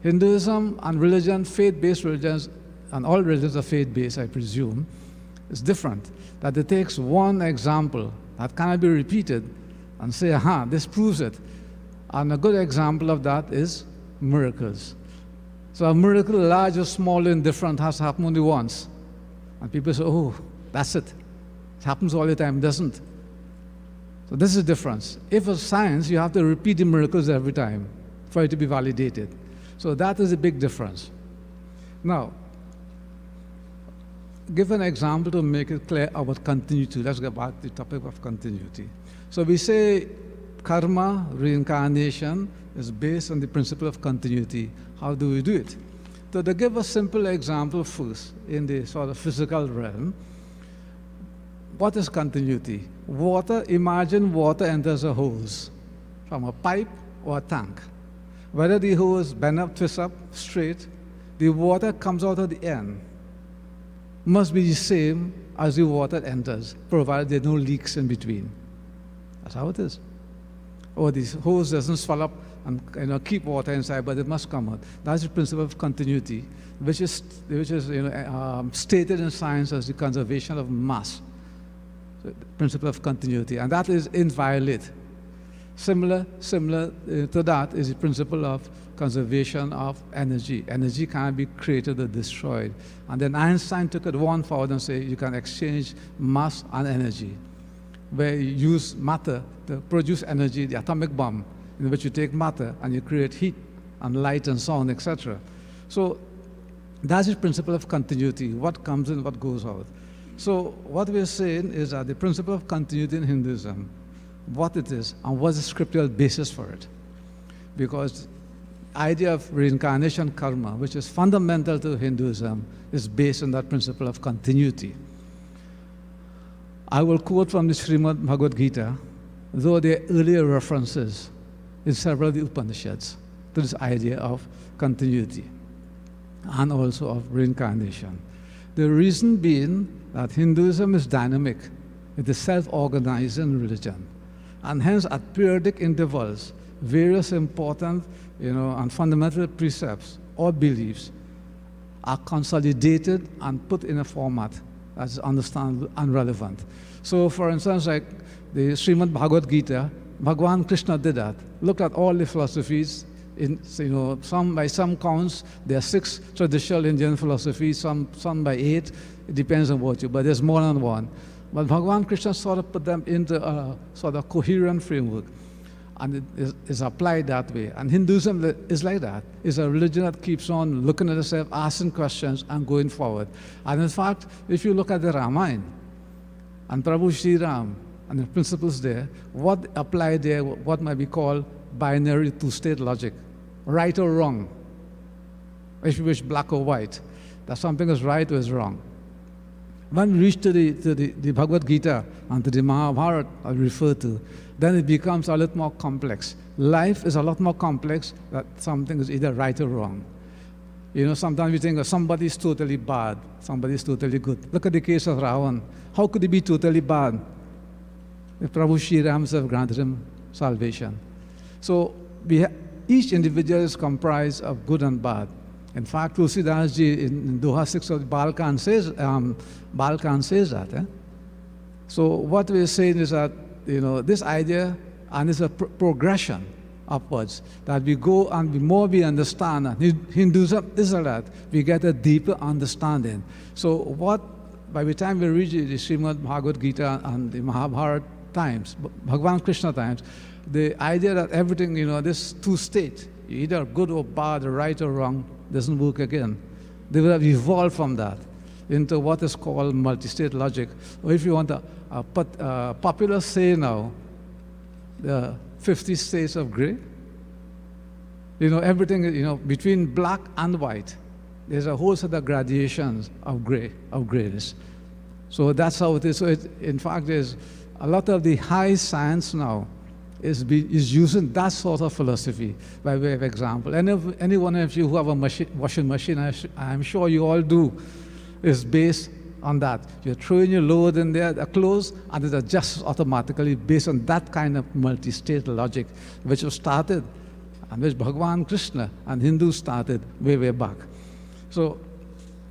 Hinduism and religion, faith-based religions, and all religions are faith-based, I presume, It's different. That it takes one example that cannot be repeated and say, aha, this proves it. And a good example of that is miracles. So a miracle, large or small, indifferent, has to happen only once. And people say, oh, that's it. It happens all the time. It doesn't. So this is the difference. If it's science, you have to repeat the miracles every time for it to be validated. So that is a big difference. Now, give an example to make it clear about continuity. Let's get back to the topic of continuity. So we say karma, reincarnation, is based on the principle of continuity. How do we do it? So to give a simple example first, in the sort of physical realm, what is continuity? Water, imagine water enters a hose from a pipe or a tank. Whether the hose bend up, twist up, straight, the water comes out at the end must be the same as the water enters, provided there are no leaks in between. That's how it is. Or the hose doesn't swell up and keep water inside, but it must come out. That's the principle of continuity, which is stated in science as the conservation of mass. So the principle of continuity, and that is inviolate. Similar to that is the principle of conservation of energy. Energy can't be created or destroyed. And then Einstein took it one forward and said you can exchange mass and energy, where you use matter to produce energy, the atomic bomb, in which you take matter and you create heat and light and sound, etc. So that's the principle of continuity, what comes in, what goes out. So what we're saying is that the principle of continuity in Hinduism, what it is and what's the scriptural basis for it. Because the idea of reincarnation karma, which is fundamental to Hinduism, is based on that principle of continuity. I will quote from the Srimad Bhagavad Gita, though there are earlier references in several of the Upanishads to this idea of continuity and also of reincarnation. The reason being that Hinduism is dynamic, it is self-organizing religion, and hence at periodic intervals, various important and fundamental precepts or beliefs are consolidated and put in a format that is understandable and relevant. So for instance, like the Srimad Bhagavad Gita, Bhagavan Krishna did that. Looked at all the philosophies. By some counts, there are 6 traditional Indian philosophies, some by 8. It depends on what but there's more than one. But Bhagavan Krishna sort of put them into a sort of coherent framework, and it is applied that way. And Hinduism is like that. It's a religion that keeps on looking at itself, asking questions, and going forward. And in fact, if you look at the Ramayana and Prabhu Shri Raam and the principles there, what applied there, what might be called binary two-state logic, right or wrong, if you wish, black or white, that something is right or is wrong. When we reach to the Bhagavad Gita and to the Mahabharata I refer to, then it becomes a lot more complex. Life is a lot more complex, that something is either right or wrong. Sometimes we think somebody is totally bad, somebody is totally good. Look at the case of Ravan. How could he be totally bad if Prabhu Shri Ram have granted him salvation? So each individual is comprised of good and bad. In fact, Tulsidas ji in Doha 6 of Balkan says that. So what we're saying is that this idea, and it's a progression upwards, that we go and the more we understand, and Hinduism is that, we get a deeper understanding. So by the time we reach the Srimad Bhagavad Gita and the Mahabharata times, Bhagavan Krishna times, the idea that everything, this two-state, either good or bad, right or wrong, doesn't work again. They will have evolved from that into what is called multi-state logic. Or if you want a popular say now, the 50 states of gray. Everything, between black and white, there's a whole set of gradations of grayness. So that's how it is. So in fact, there's a lot of the high science now is using that sort of philosophy by way of example. Any one of you who have a washing machine, I'm sure you all do, is based on that. You're throwing your load in there, the clothes, and it adjusts automatically based on that kind of multi-state logic, which was started, and which Bhagavan Krishna and Hindus started way back. So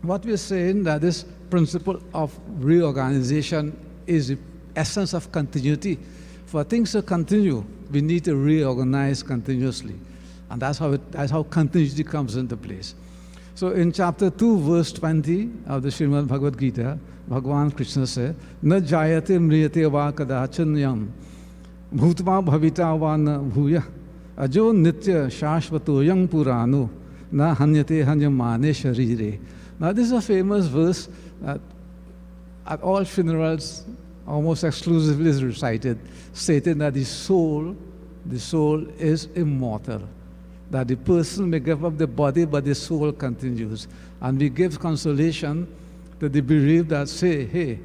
what we're saying that this principle of reorganization is the essence of continuity. For things to continue, we need to reorganize continuously. And that's how continuity comes into place. So in chapter 2, verse 20 of the Srimad Bhagavad Gita, Bhagavan Krishna says, Na jayate mriyate va kadachanyam bhutva bhavita va na bhuya ajo nitya shashvato yang purano na hanyate hanyamane sharire. Now this is a famous verse that at all funerals almost exclusively is recited, stating that the soul is immortal. That the person may give up the body, but the soul continues. And we give consolation to the bereaved that say, hey,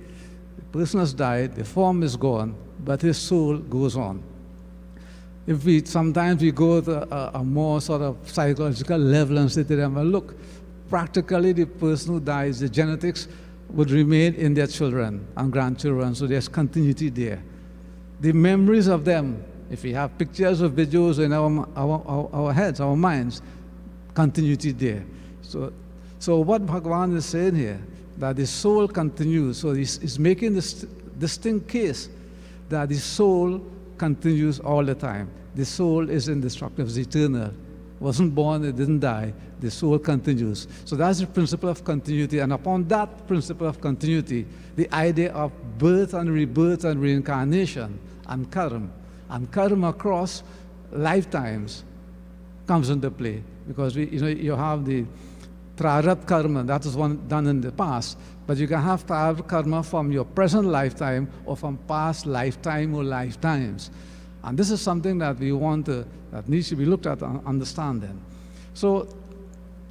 the person has died, the form is gone, but his soul goes on. Sometimes we go to a more sort of psychological level and say to them, well, look, practically the person who dies, the genetics would remain in their children and grandchildren, so there's continuity there. The memories of them, if we have pictures or videos in our heads, our minds, continuity there. So what Bhagavan is saying here, that the soul continues. So he's making this distinct case that the soul continues all the time. The soul is indestructible, it's eternal. Wasn't born, it didn't die. The soul continues. So that's the principle of continuity. And upon that principle of continuity, the idea of birth and rebirth and reincarnation and karma across lifetimes comes into play. Because you have the prarabdha karma, that is one done in the past, but you can have prarabdha karma from your present lifetime or from past lifetime or lifetimes. And this is something that that needs to be looked at and understanding. So,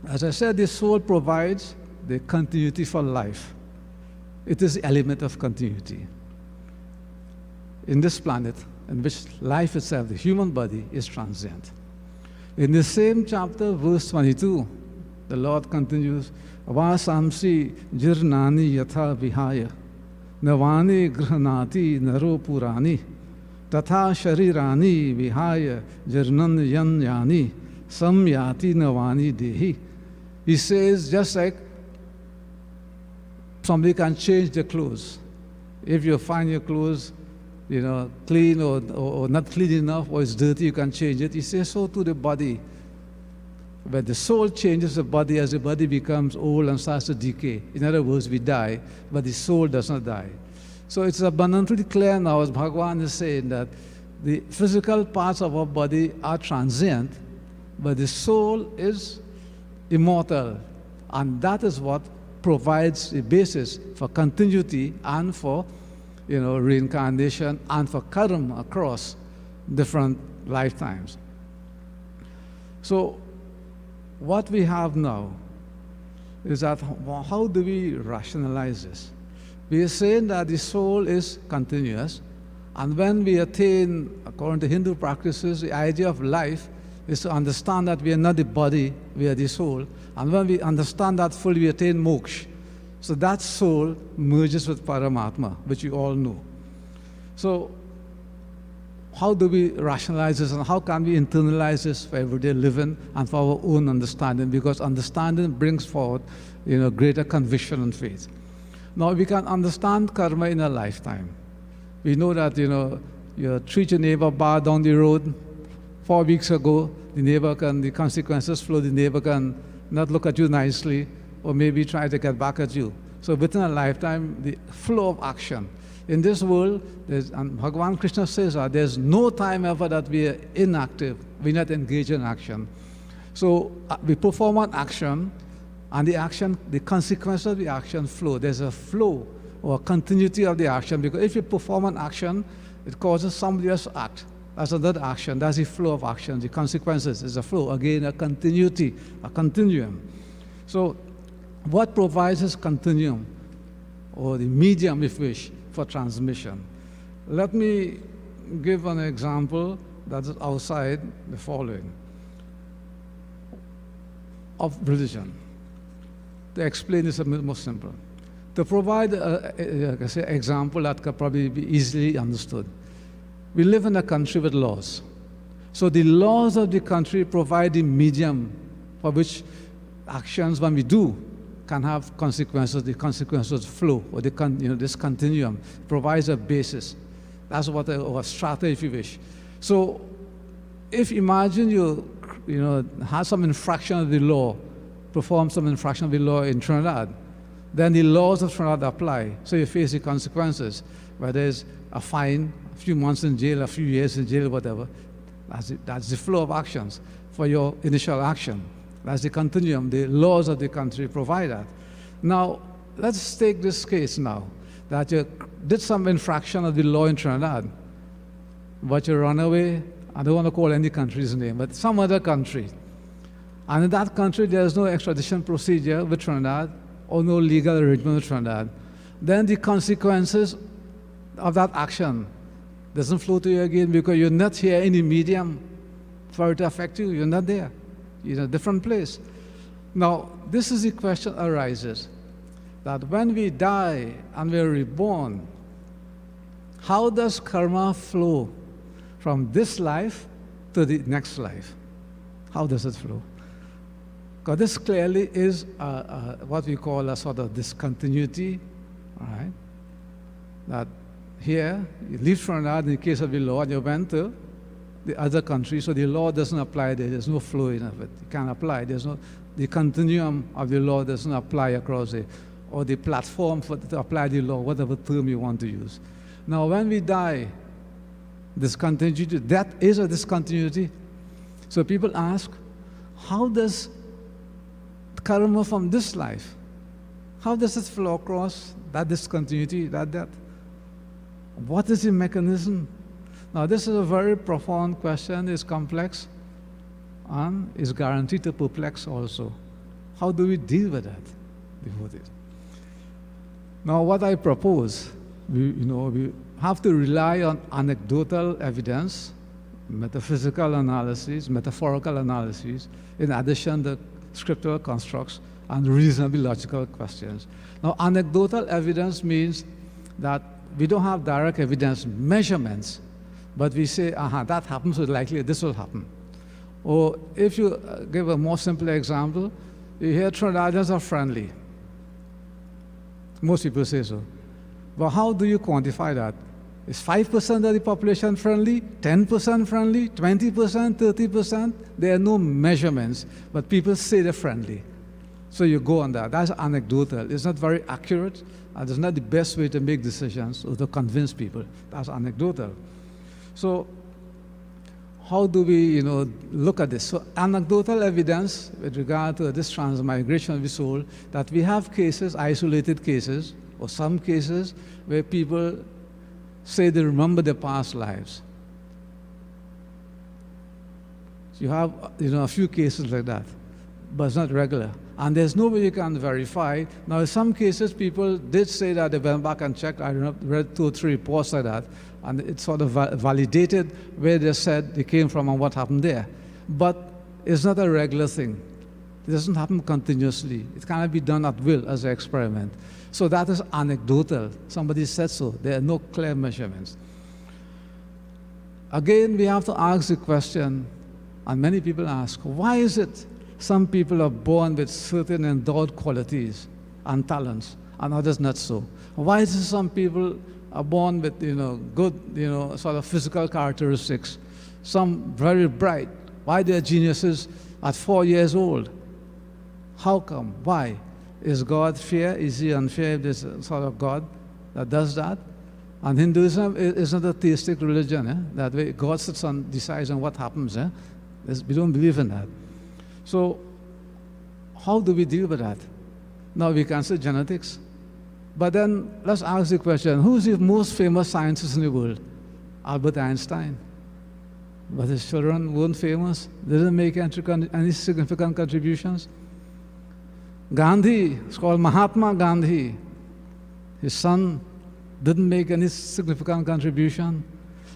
as I said, the soul provides the continuity for life. It is the element of continuity in this planet, in which life itself, the human body, is transient. In the same chapter, verse 22, the Lord continues, Vasamsi jirnani yatha vihaya, navani grhanati naro purani, tatha sharirani vihaya jirnan yanyani, samyati navani dehi. He says, just like somebody can change their clothes. If you find your clothes clean or not clean enough, or it's dirty, you can change it. He says so to the body. But the soul changes the body as the body becomes old and starts to decay. In other words, we die, but the soul does not die. So it's abundantly clear now, as Bhagavan is saying, that the physical parts of our body are transient, but the soul is immortal. And that is what provides the basis for continuity and for reincarnation and for karma across different lifetimes. So what we have now is that how do we rationalize this? We are saying that the soul is continuous, and when we attain, according to Hindu practices, the idea of life is to understand that we are not the body, we are the soul, and when we understand that fully, we attain moksha. So that soul merges with Paramatma, which you all know. So how do we rationalize this, and how can we internalize this for everyday living and for our own understanding? Because understanding brings forward greater conviction and faith. Now we can understand karma in a lifetime. We know that you treat your neighbor bad down the road. 4 weeks ago, the consequences flow, the neighbor can not look at you nicely, or maybe try to get back at you. So within a lifetime, the flow of action. In this world, and Bhagavan Krishna says that there's no time ever that we are inactive, we're not engaged in action. So we perform an action, and the consequence of the action flow. There's a flow or continuity of the action, because if you perform an action, it causes somebody else to act. That's another action. That's the flow of action. The consequences is a flow. Again, a continuity, a continuum. So what provides this continuum, or the medium, if you wish, for transmission? Let me give an example that is outside the following of religion. To explain this a bit more simple. To provide an example that can probably be easily understood. We live in a country with laws. So the laws of the country provide the medium for which actions, when we do, can have consequences. The consequences flow, or this continuum provides a basis. That's what a strata, if you wish. So, if imagine you have some infraction of the law, perform some infraction of the law in Trinidad, then the laws of Trinidad apply. So you face the consequences, whether it's a fine, a few months in jail, a few years in jail, whatever. That's the flow of actions for your initial action. That's the continuum. The laws of the country provide that. Now, let's take this case now, that you did some infraction of the law in Trinidad, but you run away. I don't want to call any country's name, but some other country. And in that country, there's no extradition procedure with Trinidad or no legal arrangement with Trinidad. Then the consequences of that action doesn't flow to you again because you're not here in the medium for it to affect you. You're not there. You're in a different place. Now, this is the question arises, that when we die and we're reborn, how does karma flow from this life to the next life? How does it flow? Because this clearly is what we call a sort of discontinuity, all right? That here, you leave Trinidad in the case of the law, and you went to the other country, so the law doesn't apply there. There's no flow in of it. You can't apply. The continuum of the law doesn't apply across it, or the platform to apply the law, whatever term you want to use. Now, when we die, discontinuity, that is a discontinuity. So people ask, how does karma from this life, how does it flow across that discontinuity, that death? What is the mechanism? Now, this is a very profound question. It's complex and is guaranteed to perplex also. How do we deal with that? Now, what I propose, we have to rely on anecdotal evidence, metaphysical analysis, metaphorical analysis, in addition to scriptural constructs and reasonably logical questions. Now, anecdotal evidence means that we don't have direct evidence measurements, but we say, that happens, so likely this will happen. Or if you give a more simple example, you hear Trinidadians are friendly. Most people say so. But how do you quantify that? Is 5% of the population friendly, 10% friendly, 20%, 30%? There are no measurements, but people say they're friendly. So you go on that. That's anecdotal. It's not very accurate, and it's not the best way to make decisions or to convince people. That's anecdotal. So how do we, look at this? So anecdotal evidence with regard to this transmigration of the soul, that we have cases, isolated cases, or some cases where people say they remember their past lives. You have, a few cases like that, but it's not regular. And there's no way you can verify. Now, in some cases, people did say that they went back and checked. I read 2 or 3 reports like that, and it sort of validated where they said they came from and what happened there. But it's not a regular thing. It doesn't happen continuously. It cannot be done at will as an experiment. So that is anecdotal. Somebody said so. There are no clear measurements. Again, we have to ask the question, and many people ask, why is it some people are born with certain endowed qualities and talents, and others not so? Why is it some people are born with, good, sort of physical characteristics, some very bright? Why they are geniuses at 4 years old? How come? Why? Is God fair? Is he unfair if there's a sort of God that does that? And Hinduism is not a theistic religion. That way God sits and decides on what happens. We don't believe in that. So how do we deal with that? Now we can say genetics. But then let's ask the question, who's the most famous scientist in the world? Albert Einstein. But his children weren't famous. They didn't make any significant contributions. Gandhi, it's called Mahatma Gandhi. His son didn't make any significant contribution.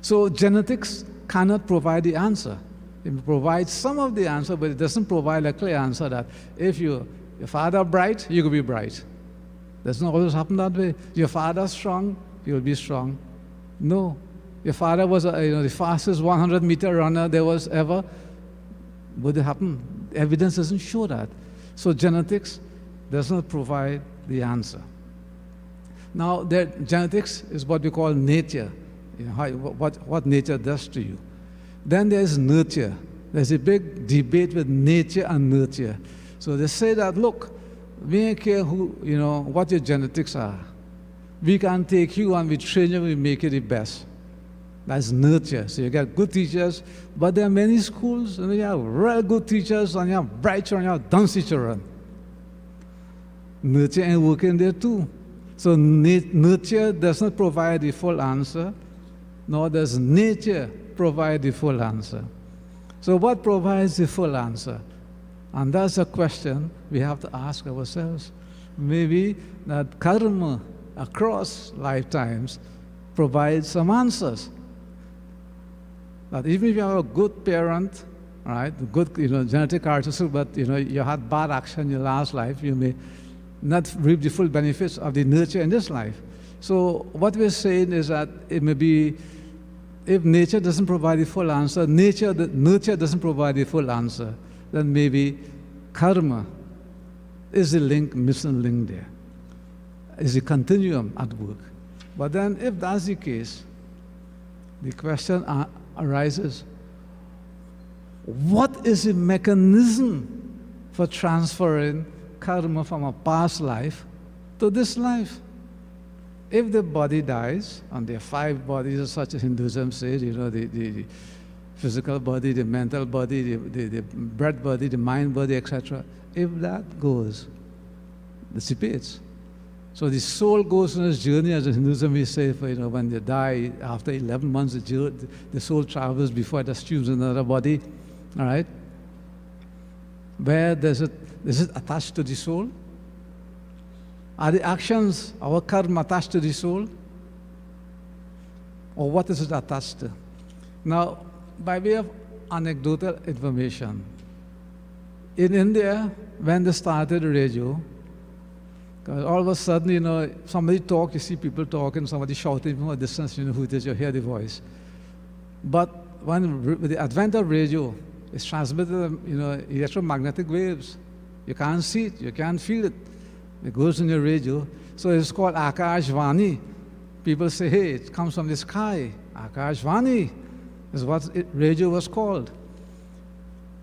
So genetics cannot provide the answer. It provides some of the answer, but it doesn't provide a clear answer that if your father bright, you could be bright. Doesn't always happen that way. Your father strong, you'll be strong. No. Your father was the fastest 100-meter runner there was ever. Would it happen? Evidence doesn't show that. So genetics does not provide the answer. Now, genetics is what we call nature, what nature does to you. Then there's nurture. There's a big debate with nature and nurture. So they say that, look, we don't care what your genetics are. We can take you and we train you and we make you the best. That's nurture. So you get good teachers, but there are many schools, and you have real good teachers, and you have bright children, and you have dunce children. Nurture ain't working there too. So nurture does not provide the full answer, nor does nature provide the full answer. So what provides the full answer? And that's a question we have to ask ourselves. Maybe that karma across lifetimes provides some answers. That even if you have a good parent, right, good genetic characteristic, but you had bad action in your last life, you may not reap the full benefits of the nurture in this life. So what we're saying is that it may be, if nature doesn't provide the full answer, nurture doesn't provide the full answer, then maybe karma is the missing link there, is the continuum at work. But then if that's the case, the question arises, what is the mechanism for transferring karma from a past life to this life? If the body dies, and there are 5 bodies, such as Hinduism says, the physical body, the mental body, the breath body, the mind body, etc. If that goes, dissipates. So the soul goes on its journey, as in Hinduism we say, when they die, after 11 months, the soul travels before it assumes another body, all right? Where is it attached to the soul? Are the actions, our karma, attached to the soul? Or what is it attached to? Now, by way of anecdotal information, in India, when they started radio, all of a sudden, somebody talk, you see people talking, somebody shouting from a distance, who it is, you hear the voice. But with the advent of radio, it's transmitted, electromagnetic waves. You can't see it, you can't feel it. It goes in your radio. So it's called Akashvani. People say, hey, it comes from the sky. Akashvani is what radio was called.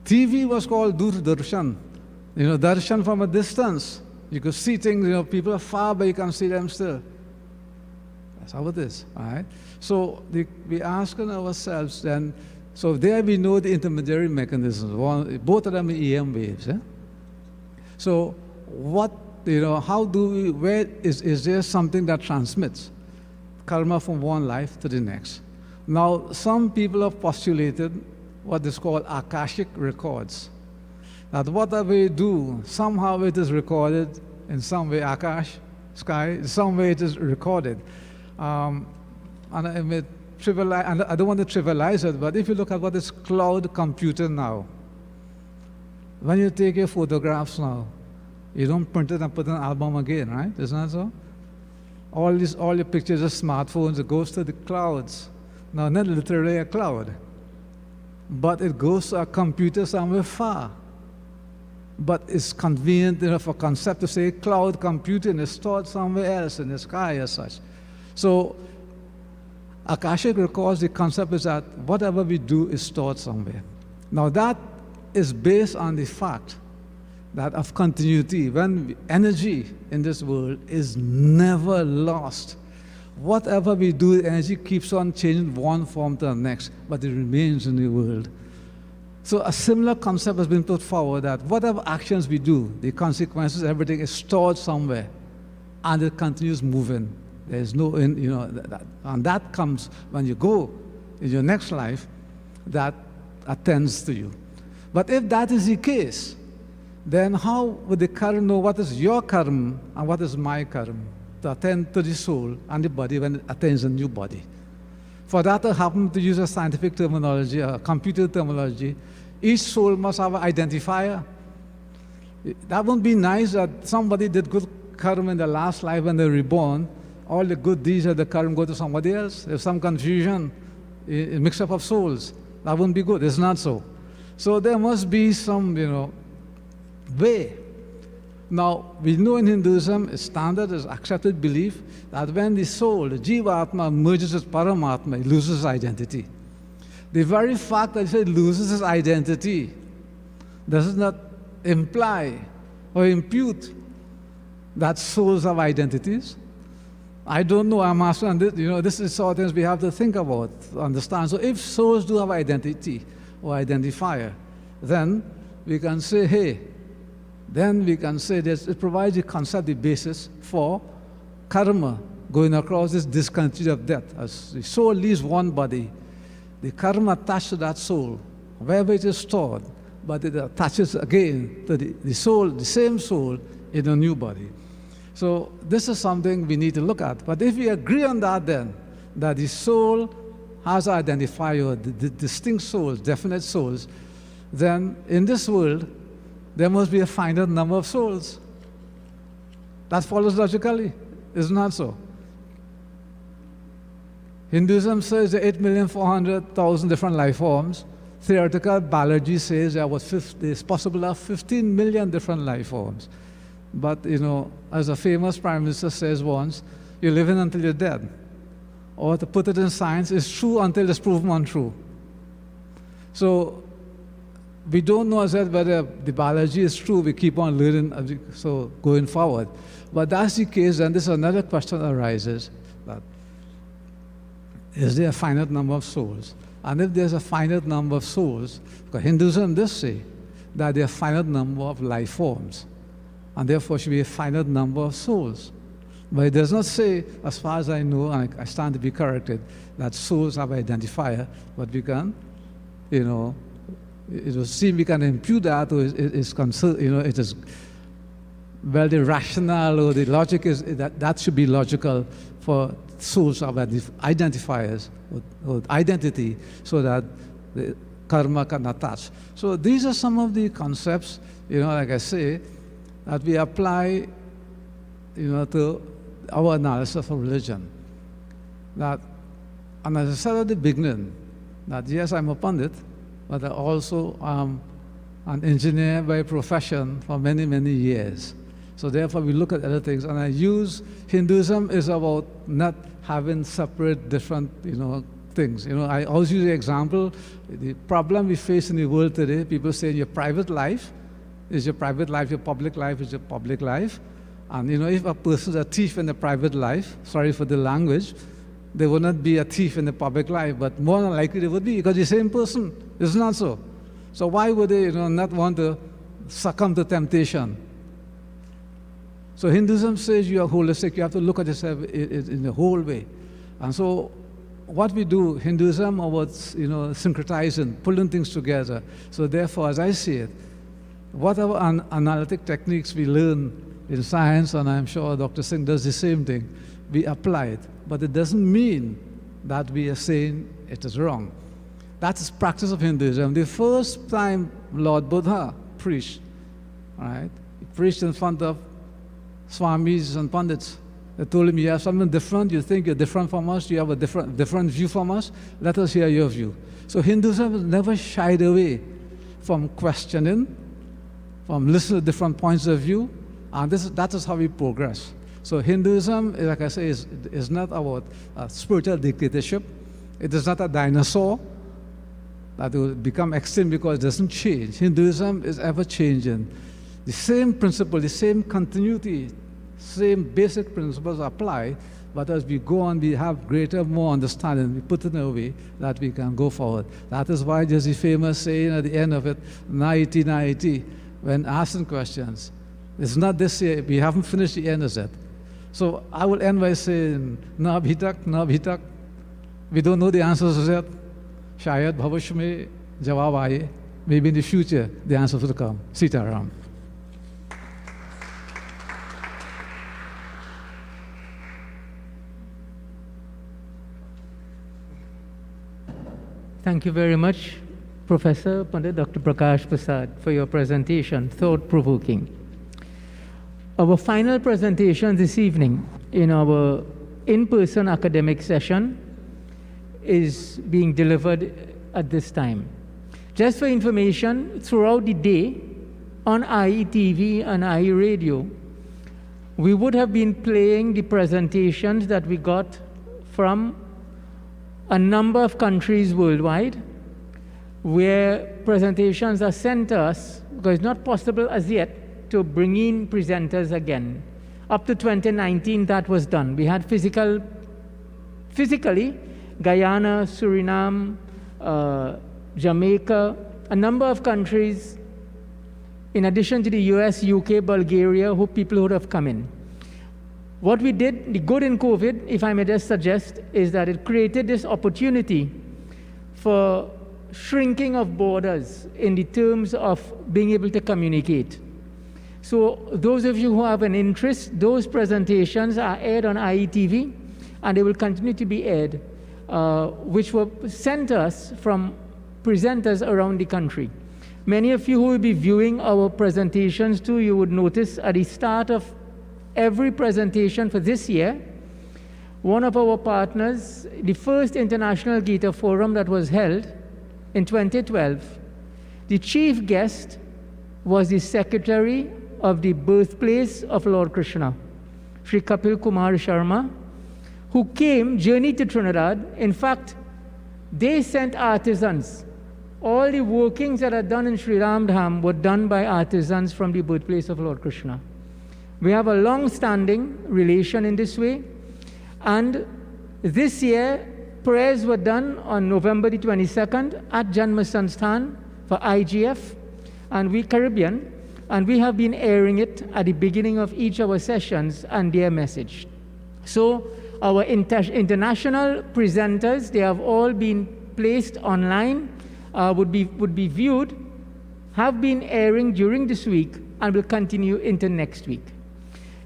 TV was called Doordarshan. Darshan from a distance. You could see things, people are far, but you can see them still. That's how it is, all right? So we asking ourselves then, so there we know the intermediary mechanisms. Both of them are EM waves. So what, how do we, is there something that transmits karma from one life to the next? Now, some people have postulated what is called Akashic records. That whatever we do, somehow it is recorded in some way, Akash, sky, in some way it is recorded. And I don't want to trivialize it, but if you look at what is cloud computing now, when you take your photographs now, you don't print it and put it in an album again, right? Isn't that so? All your pictures are smartphones, it goes to the clouds. Now, not literally a cloud, but it goes to a computer somewhere far. But it's convenient for concept to say cloud computing is stored somewhere else in the sky as such. So, Akashic records, the concept is that whatever we do is stored somewhere. Now, that is based on the fact that of continuity, when energy in this world is never lost. Whatever we do, energy keeps on changing one form to the next, but it remains in the world. So a similar concept has been put forward that whatever actions we do, the consequences, everything is stored somewhere, and it continues moving. There is no, and that comes when you go in your next life, that attends to you. But if that is the case, then how would the karma know what is your karma and what is my karma to attend to the soul and the body when it attains a new body? For that to happen, to use a scientific terminology, a computer terminology, each soul must have an identifier. That wouldn't be nice that somebody did good karma in the last life when they're reborn. All the good deeds of the karma go to somebody else. There's some confusion, a mix-up of souls. That wouldn't be good. It's not so. So there must be some, way Now, we know in Hinduism, it's standard, is accepted belief that when the soul, the Jivatma, merges with Paramatma, it loses identity. The very fact that it loses its identity does not imply or impute that souls have identities. I don't know, I'm asking this, this is sort of things we have to think about, understand. So if souls do have identity or identifier, then we can say, hey, then we can say this, it provides a concept, the basis for karma going across this discontinuity of death. As the soul leaves one body, the karma attached to that soul, wherever it is stored, but it attaches again to the soul, the same soul in a new body. So this is something we need to look at. But if we agree on that then, that the soul has identifier, the distinct souls, definite souls, then in this world, there must be a finite number of souls. That follows logically, is not so. Hinduism says there are 8,400,000 different life forms. Theoretical biology says there is possible to have 15 million different life forms. But, as a famous prime minister says once, you're living until you're dead. Or to put it in science, it's true until it's proven untrue. So we don't know as yet whether the biology is true. We keep on learning, so going forward. But that's the case, and this another question arises, that is there a finite number of souls? And if there's a finite number of souls, because Hinduism does say that there are a finite number of life forms, and therefore should be a finite number of souls. But it does not say, as far as I know, and I stand to be corrected, that souls have identifier, but we can, it will seem we can impute that, or it is concerned, it is, well, the rationale or the logic is that should be logical for souls of identifiers or identity, so that the karma can attach. So these are some of the concepts, like I say, that we apply, to our analysis of religion. That, and as I said at the beginning, that yes, I'm a pundit, but I also am an engineer by profession for many, many years. So therefore we look at other things, and I use Hinduism is about not having separate different, things. I always use the example, the problem we face in the world today, people say your private life is your private life, your public life is your public life. And if a person is a thief in the private life, sorry for the language, they would not be a thief in the public life, but more than likely they would be, because the same person is not so. So why would they not want to succumb to temptation? So Hinduism says you are holistic, you have to look at yourself in the whole way. And so what we do, Hinduism, about syncretizing, pulling things together. So therefore, as I see it, whatever analytic techniques we learn in science, and I'm sure Dr. Singh does the same thing, we apply it. But it doesn't mean that we are saying it is wrong. That's the practice of Hinduism. The first time Lord Buddha preached, right? He preached in front of Swamis and Pandits. They told him, you have something different, you think you're different from us, you have a different view from us, let us hear your view. So Hinduism has never shied away from questioning, from listening to different points of view, and that is how we progress. So Hinduism, like I say, is not about spiritual dictatorship. It is not a dinosaur that will become extinct because it doesn't change. Hinduism is ever changing. The same principle, the same continuity, same basic principles apply, but as we go on, we have more understanding. We put it in a way that we can go forward. That is why there's the famous saying at the end of it, naiti, naiti, when asking questions. It's not this year, we haven't finished the end of it. So I will end by saying, na abhi tak. We don't know the answers to that. Shayad bhavish mein jawab aaye. Maybe in the future, the answers will come. Sita Raam. Thank you very much, Professor Pandit Dr. Prakash Prasad, for your presentation, thought-provoking. Our final presentation this evening in our in-person academic session is being delivered at this time. Just for information, throughout the day, on IETV and iRadio, we would have been playing the presentations that we got from a number of countries worldwide, where presentations are sent to us, because it's not possible as yet to bring in presenters again. Up to 2019, that was done. We had physically, Guyana, Suriname, Jamaica, a number of countries, in addition to the US, UK, Bulgaria, who people would have come in. What we did, the good in COVID, if I may just suggest, is that it created this opportunity for shrinking of borders in the terms of being able to communicate. So those of you who have an interest, those presentations are aired on IETV, and they will continue to be aired, which were sent to us from presenters around the country. Many of you who will be viewing our presentations too, you would notice at the start of every presentation for this year, one of our partners, the first International Gita Forum that was held in 2012, the chief guest was the secretary of the birthplace of Lord Krishna, Sri Kapil Kumar Sharma, who journeyed to Trinidad. In fact, they sent artisans. All the workings that are done in Sri Raam Dhaam were done by artisans from the birthplace of Lord Krishna. We have a long-standing relation in this way, and this year, prayers were done on November the 22nd at Janma Sansthan for IGF and we Caribbean, and we have been airing it at the beginning of each of our sessions and their message. So our international presenters, they have all been placed online, would be viewed, have been airing during this week, and will continue into next week.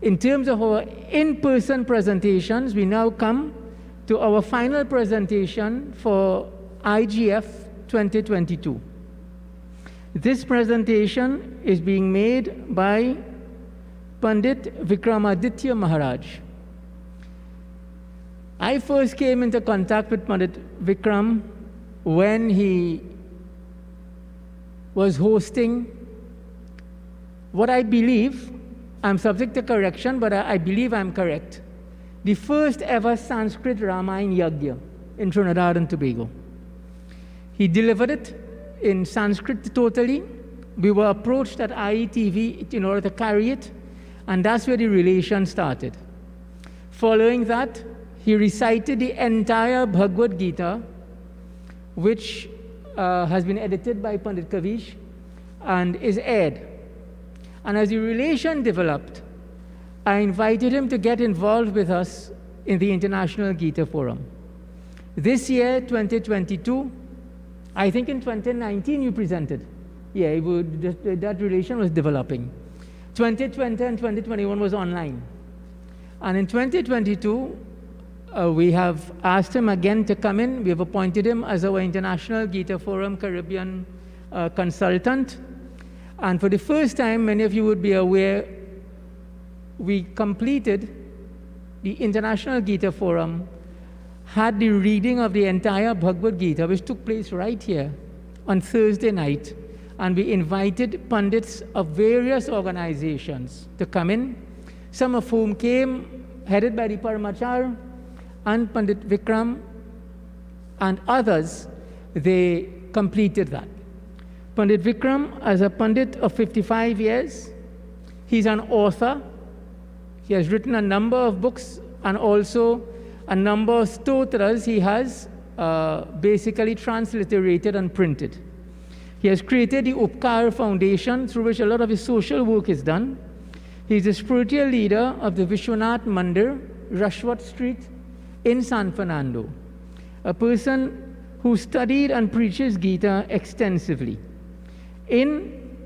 In terms of our in-person presentations, we now come to our final presentation for IGF 2022. This presentation is being made by Pandit Vikramaditya Maharaj. I first came into contact with Pandit Vikram when he was hosting what I believe, I'm subject to correction, but I believe I'm correct, the first ever Sanskrit Ramayana Yagya in Trinidad and Tobago. He delivered it in Sanskrit totally. We were approached at IETV in order to carry it, and that's where the relation started. Following that, he recited the entire Bhagavad Gita, which has been edited by Pandit Kavish and is aired. And as the relation developed, I invited him to get involved with us in the International Gita Forum. This year, 2022, I think in 2019 you presented. Yeah, that relation was developing. 2020 and 2021 was online. And in 2022, we have asked him again to come in. We have appointed him as our International Gita Forum Caribbean consultant. And for the first time, many of you would be aware, we completed the International Gita Forum, had the reading of the entire Bhagavad Gita, which took place right here on Thursday night. And we invited pundits of various organizations to come in, some of whom came headed by the Paramachar and Pandit Vikram, and others, they completed that. Pandit Vikram, as a Pandit of 55 years, he's an author. He has written a number of books and also a number of stotras he has basically transliterated and printed. He has created the Upkar Foundation, through which a lot of his social work is done. He's the spiritual leader of the Vishwanath Mandir, Rashwat Street in San Fernando, a person who studied and preaches Gita extensively. In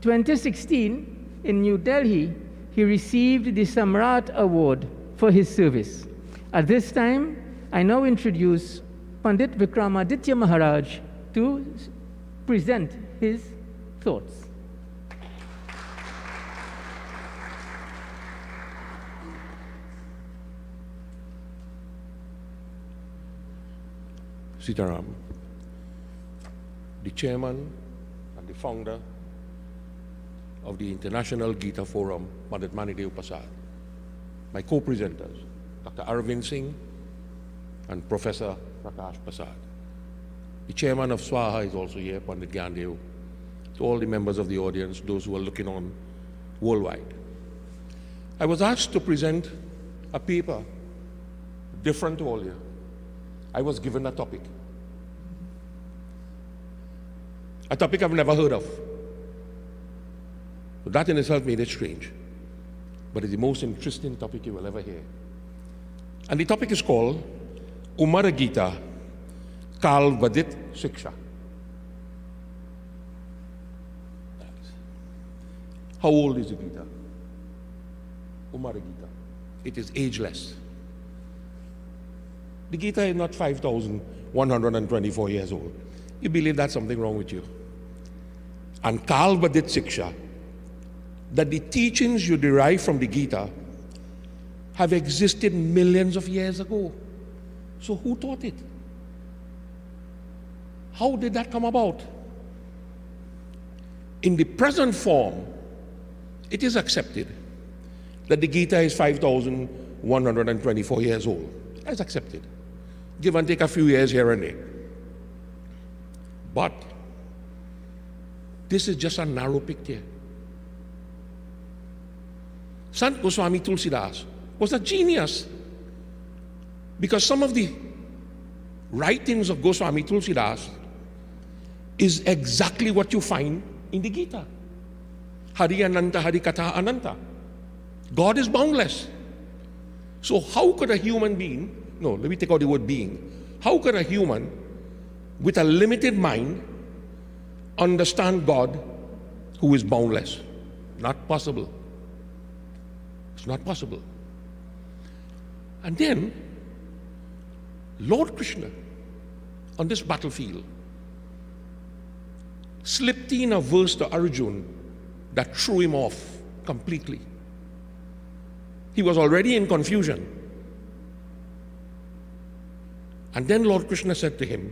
2016, in New Delhi, he received the Samrat Award for his service. At this time, I now introduce Pandit Vikramaditya Maharaj to present his thoughts. Sitaram, the chairman and the founder of the International Gita Forum, Pandit Manidev Prasad. My co-presenters, Dr. Arvind Singh and Professor Prakash Prasad. The chairman of SWAHA is also here, Pandit Gyandev. To all the members of the audience, those who are looking on worldwide. I was asked to present a paper different to all you. I was given a topic I've never heard of. So that in itself made it strange. But it's the most interesting topic you will ever hear. And the topic is called Umar Gita Kal Vadit Shiksha. How old is the Gita? Umar Gita. It is ageless. The Gita is not 5,124 years old. You believe that's something wrong with you. And Kal Vadit Shiksha, that the teachings you derive from the Gita have existed millions of years ago. So who taught it? How did that come about? In the present form, it is accepted that the Gita is 5,124 years old. That's accepted. Give and take a few years here and there. But this is just a narrow picture. Sant Goswami Tulsidas was a genius, because some of the writings of Goswami Tulsidas is exactly what you find in the Gita. Hari Ananta, Hari Katha Ananta. God is boundless. So how could a human being, no, let me take out the word being. How could a human with a limited mind understand God who is boundless? Not possible. It's not possible. And then, Lord Krishna, on this battlefield, slipped in a verse to Arjuna that threw him off completely. He was already in confusion. And then Lord Krishna said to him,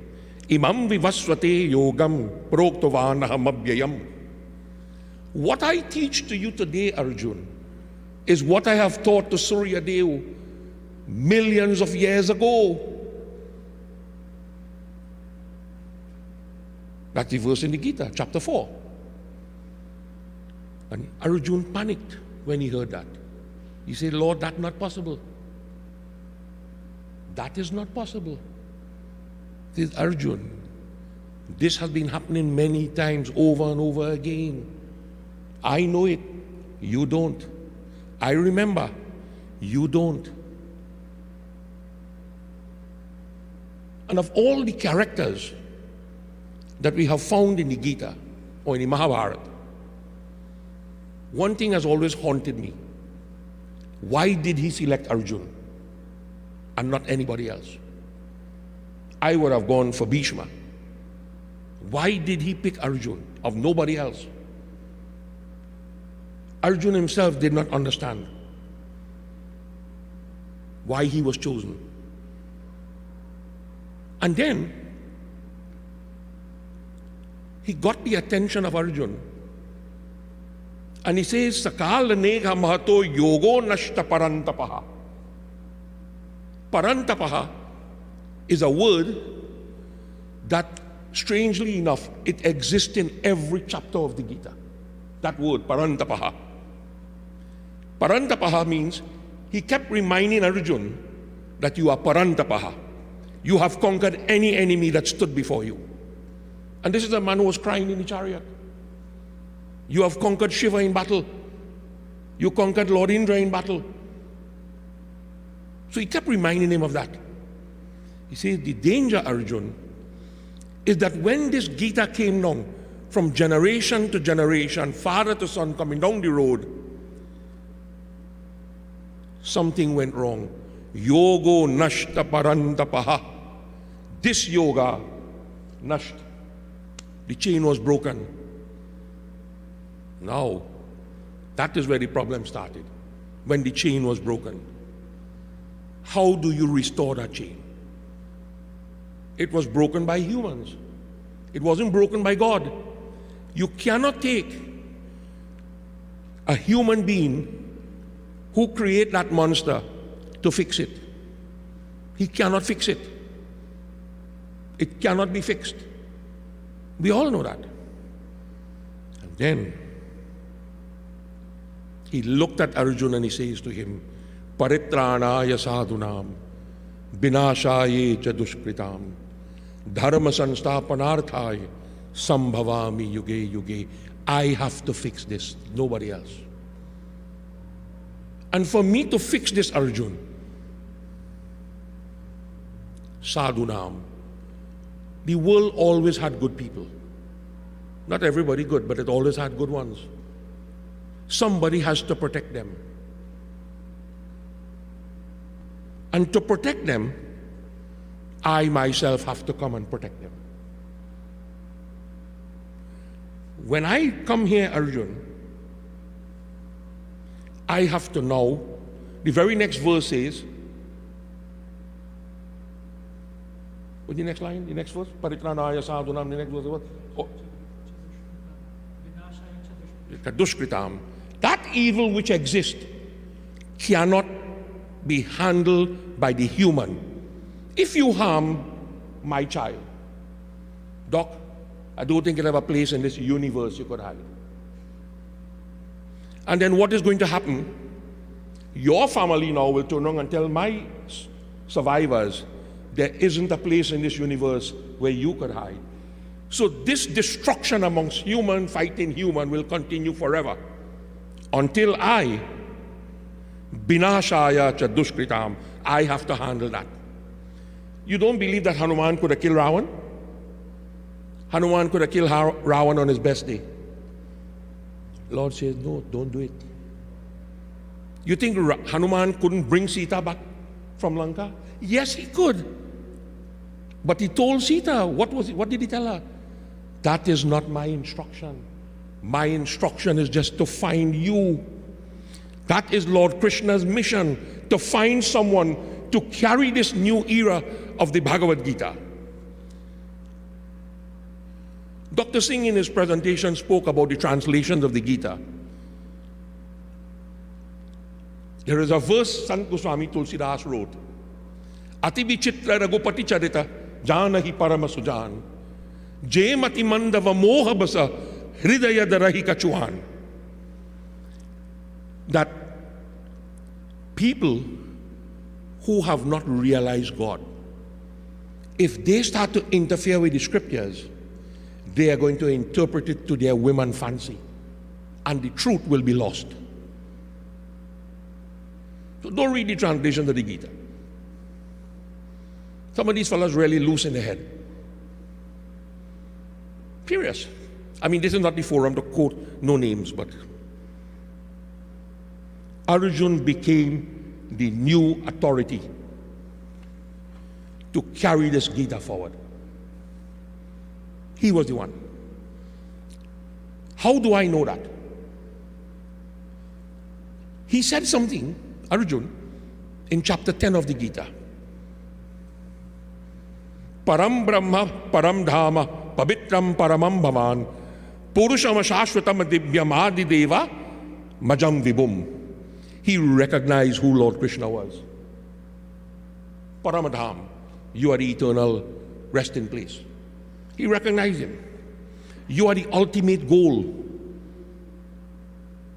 Imam vivasvate yogam proktavanaham abhyayam. What I teach to you today, Arjuna, is what I have taught to Surya Dev millions of years ago. That's the verse in the Gita, chapter 4. And Arjuna panicked when he heard that. He said, Lord, that's not possible. That is not possible. He said, Arjuna, this has been happening many times over and over again. I know it. You don't. I remember. You don't. And of all the characters that we have found in the Gita or in the Mahabharata, one thing has always haunted me. Why did he select Arjuna and not anybody else? I would have gone for Bhishma. Why did he pick Arjuna of nobody else? Arjuna himself did not understand why he was chosen. And then he got the attention of Arjuna. And he says, Sakal negha mahato yogo nashta parantapaha. Parantapaha is a word that, strangely enough, it exists in every chapter of the Gita. That word, parantapaha. Parantapaha means he kept reminding Arjuna that you are parantapaha. You have conquered any enemy that stood before you. And this is a man who was crying in the chariot. You have conquered Shiva in battle. You conquered Lord Indra in battle. So he kept reminding him of that. He says, the danger, Arjuna, is that when this Gita came down from generation to generation, father to son coming down the road, something went wrong. Yogo nashta parantapaha. This yoga, nasht. The chain was broken. Now, that is where the problem started, when the chain was broken. How do you restore that chain? It was broken by humans. It wasn't broken by God. You cannot take a human being who create that monster to fix it. He cannot fix it. It cannot be fixed. We all know that. And then he looked at Arjuna and he says to him, Paritranaya sadhunam, vinashaye cha dushkritam, dharma sansthapanarthaya, sambhavami yuge yuge. I have to fix this, nobody else. And for me to fix this, Arjun, sadhunam, the world always had good people. Not everybody good, but it always had good ones. Somebody has to protect them. And to protect them, I myself have to come and protect them. When I come here, Arjun, I have to know, the very next verse says, what's the next line? The next verse? Paritranaya sadhunam, the next verse. Oh. Dushkritam. That evil which exists cannot be handled by the human. If you harm my child, Doc, I don't think you'll have a place in this universe you could hide. And then what is going to happen? Your family now will turn around and tell my survivors, there isn't a place in this universe where you could hide. So this destruction amongst human fighting human will continue forever until I, Binashaya cha dushkritam, I have to handle that. You don't believe that Hanuman could have killed Ravan? Hanuman could have killed Ravan on his best day. Lord says, no, don't do it. You think Hanuman couldn't bring Sita back from Lanka? Yes, he could. But he told Sita, what did he tell her? That is not my instruction. My instruction is just to find you. That is Lord Krishna's mission, to find someone to carry this new era of the Bhagavad Gita. Dr. Singh in his presentation spoke about the translations of the Gita. There is a verse Sant Goswami Tulsidas wrote, Ati vichitra ragupati charita janahi parama sujan jemati mandava moha basa hridaya darahi kachuan. That people who have not realized God, if they start to interfere with the scriptures, they are going to interpret it to their women fancy, and the truth will be lost. So don't read the translations of the Gita. Some of these fellows really loose in the head. Serious. I mean, this is not the forum to quote no names, but Arjun became the new authority to carry this Gita forward. He was the one. How do I know that? He said something, Arjun, in chapter 10 of the Gita. Param Brahma, Param Dhama, Pavitram Paramam Bhavan, Purusham Shashvatam Divyam Adi Deva, Majam Vibhum. He recognized who Lord Krishna was. Paramadham, you are the eternal resting place. He recognized him. You are the ultimate goal.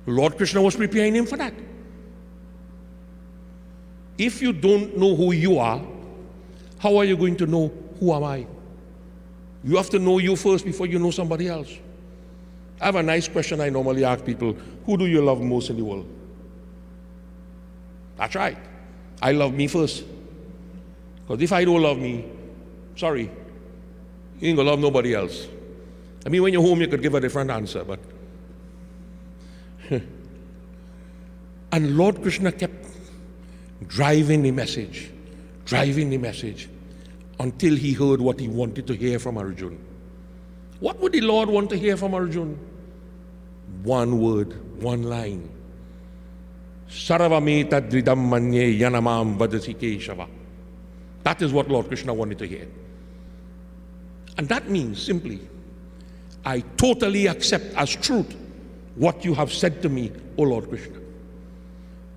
Lord Krishna was preparing him for that. If you don't know who you are, how are you going to know who am I? You have to know you first before you know somebody else. I have a nice question I normally ask people. Who do you love most in the world? That's right. I love me first. Because if I don't love me, sorry, you ain't gonna love nobody else. I mean, when you're home, you could give a different answer, but. And Lord Krishna kept driving the message, until he heard what he wanted to hear from Arjun. What would the Lord want to hear from Arjun? One word, one line. Saravameta dridam manye yanamam vadasi keshava. That is what Lord Krishna wanted to hear. And that means simply, I totally accept as truth what you have said to me, O Lord Krishna.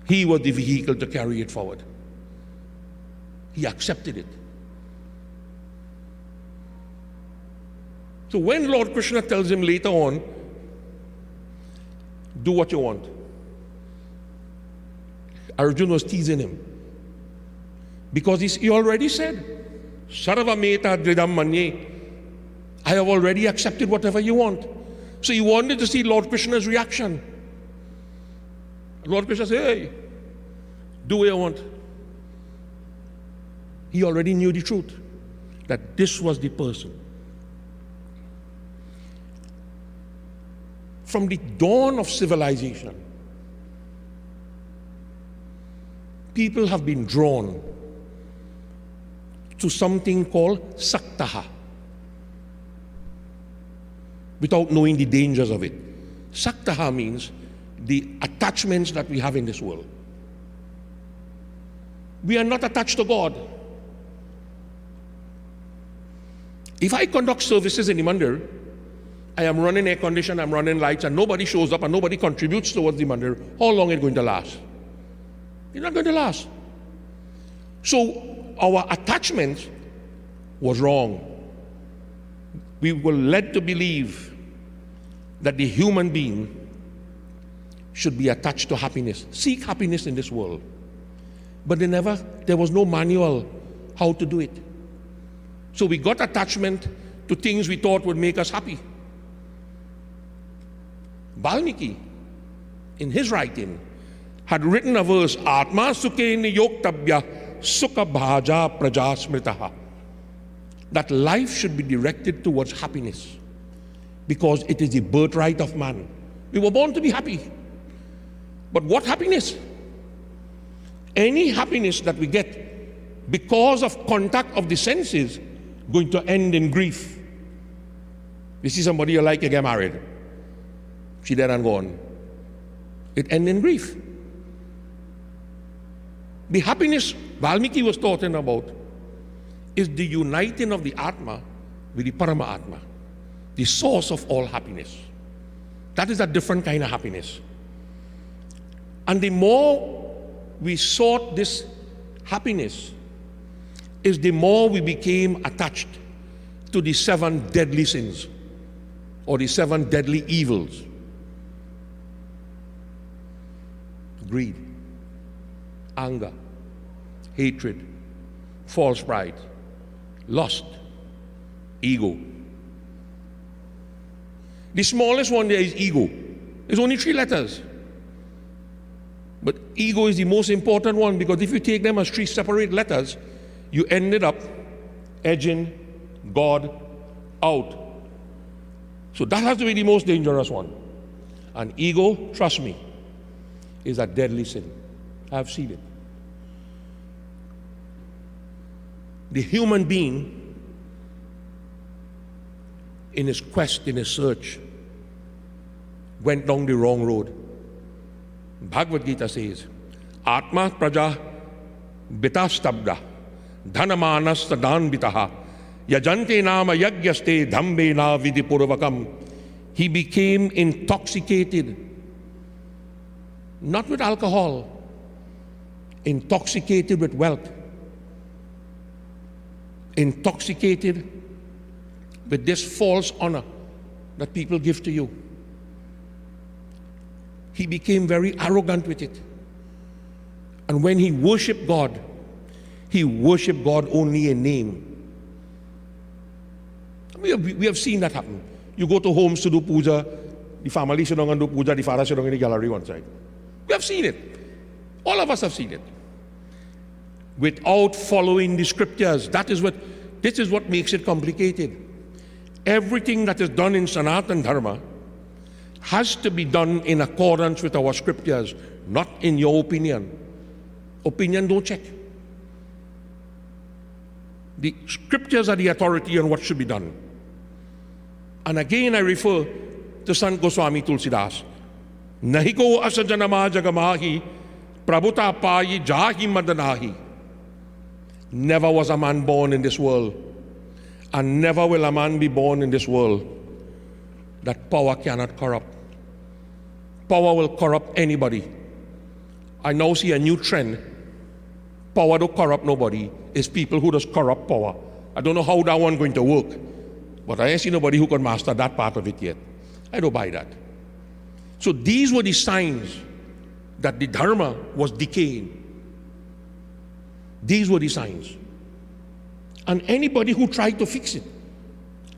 He was the vehicle to carry it forward. He accepted it. So when Lord Krishna tells him later on, do what you want, Arjuna was teasing him. Because he already said, Sarva meta dridam manye. I have already accepted whatever you want. So he wanted to see Lord Krishna's reaction. Lord Krishna said, hey, do what you want. He already knew the truth, that this was the person. From the dawn of civilization, people have been drawn to something called saktaha, without knowing the dangers of it. Saktaha means the attachments that we have in this world. We are not attached to God. If I conduct services in the mandir, I am running air condition, I'm running lights, and nobody shows up and nobody contributes towards the mandir, how long is it going to last? It's not going to last. So our attachment was wrong. We were led to believe that the human being should be attached to happiness. Seek happiness in this world. But there was no manual how to do it. So we got attachment to things we thought would make us happy. Valmiki, in his writing, had written a verse, Atma sukhe niyoktabhya sukha bhaja prajasmritaha, that life should be directed towards happiness because it is the birthright of man. We were born to be happy. But what happiness? Any happiness that we get because of contact of the senses going to end in grief. You see somebody you like, you get married. She dead and gone. It ends in grief. The happiness Valmiki was talking about is the uniting of the Atma with the Parama Atma, the source of all happiness. That is a different kind of happiness. And the more we sought this happiness, is the more we became attached to the 7 deadly sins or the 7 deadly evils. Greed, anger, hatred, false pride, lust, ego. The smallest one there is ego. It's only 3 letters. But ego is the most important one, because if you take them as 3 separate letters, you ended up edging God out. So that has to be the most dangerous one. And ego, trust me, is a deadly sin. I've seen it. The human being, in his quest, in his search, went down the wrong road. Bhagavad Gita says, Atma praja bitastabda dhanamanas sadan bitaha yajante nama yagyaste dhambena vidipurvakam. He became intoxicated, not with alcohol, intoxicated with wealth, intoxicated with this false honor that people give to you. He became very arrogant with it. And when he worshiped God only in name. We have seen that happen. You go to homes to do puja, the family sit down and do puja, the father sit down in the gallery one side. We have seen it. All of us have seen it. Without following the scriptures. This is what makes it complicated. Everything that is done in Sanatana Dharma has to be done in accordance with our scriptures, not in your opinion. Opinion don't check. The scriptures are the authority on what should be done. And again I refer to Sant Goswami Tulsidas. Nahiko asajanama jagamahi prabhuta payi jahi madanahi. Never was a man born in this world, and never will a man be born in this world that power cannot corrupt. Power will corrupt anybody. I now see a new trend. Power don't corrupt nobody. It's people who just corrupt power. I don't know how that one going to work, but I ain't see nobody who can master that part of it yet. I don't buy that. So these were the signs that the Dharma was decaying. These were the signs. And anybody who tried to fix it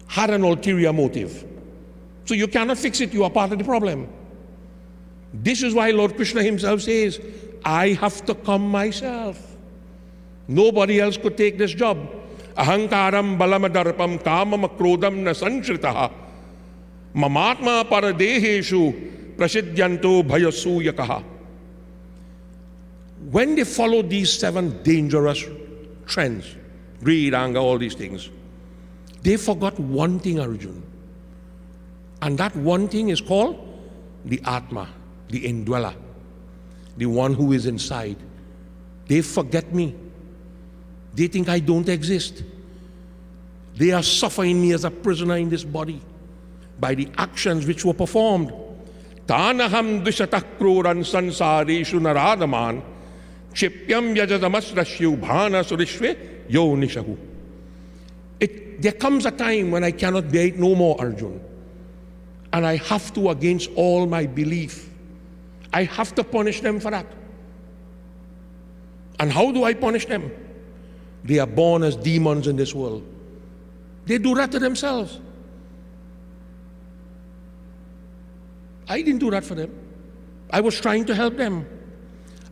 had an ulterior motive. So you cannot fix it, you are part of the problem. This is why Lord Krishna himself says, I have to come myself. Nobody else could take this job. Ahankaram balamadarpam kamam akrodam na sanshritaha mamatma paradeheshu prasidyanto bhayasuyakaha. When they follow these 7 dangerous trends, greed, anger, all these things, they forgot one thing, Arjun. And that one thing is called the Atma, the indweller, the one who is inside. They forget me. They think I don't exist. They are suffering me as a prisoner in this body by the actions which were performed. Tanaham dushatah kruran sansareshu naradaman chipyam yajadamasrashyu bhana surishve yonishahu. There comes a time when I cannot bear it no more, Arjun. And I have to, against all my belief, I have to punish them for that. And how do I punish them? They are born as demons in this world. They do that to themselves. I didn't do that for them. I was trying to help them.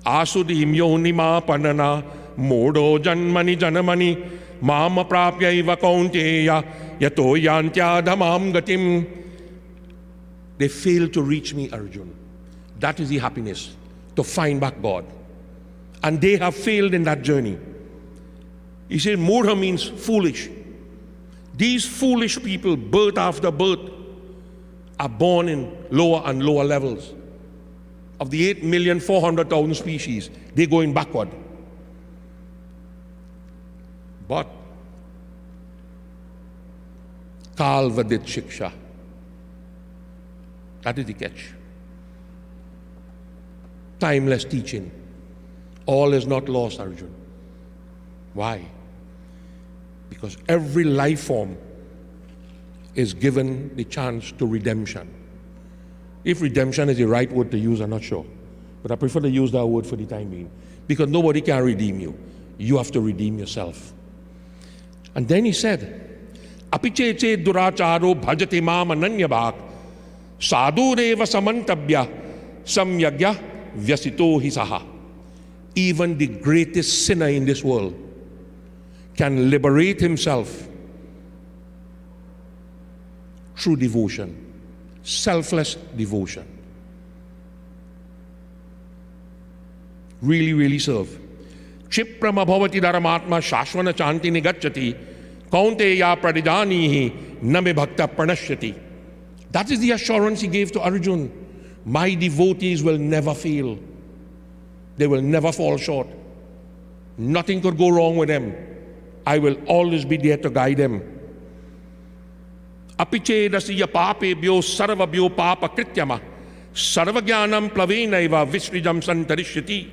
Asudim yonima panana modo janmani janamani mama prapya iva kaunteya yato yantya dhamam gatim. They failed to reach me, Arjun. That is the happiness, to find back God. And they have failed in that journey. He said, Mudha means foolish. These foolish people, birth after birth, are born in lower and lower levels. Of the 8,400,000 species, they're going backward. But Kalvadit Shiksha, that is the catch. Timeless teaching. All is not lost, Arjun. Why? Because every life form is given the chance to redemption. If redemption is the right word to use, I'm not sure. But I prefer to use that word for the time being. Because nobody can redeem you. You have to redeem yourself. And then he said, Apicheche duracharo bhajati mam ananyabhak sadhureva samantabhya samyagya vyasito hisaha. Even the greatest sinner in this world can liberate himself through devotion, selfless devotion. Really, really serve. Chiprama bhavati dharamatma shashvana chanti nigacchati kaunteya pradijanihi name bhakta pranashyati. That is the assurance he gave to Arjun. My devotees will never fail. They will never fall short. Nothing could go wrong with them. I will always be there to guide them. Apiche dasya papebhyo sarvabhyo papa krityama sarvagyanam plavenaiva visrijam santarishyati.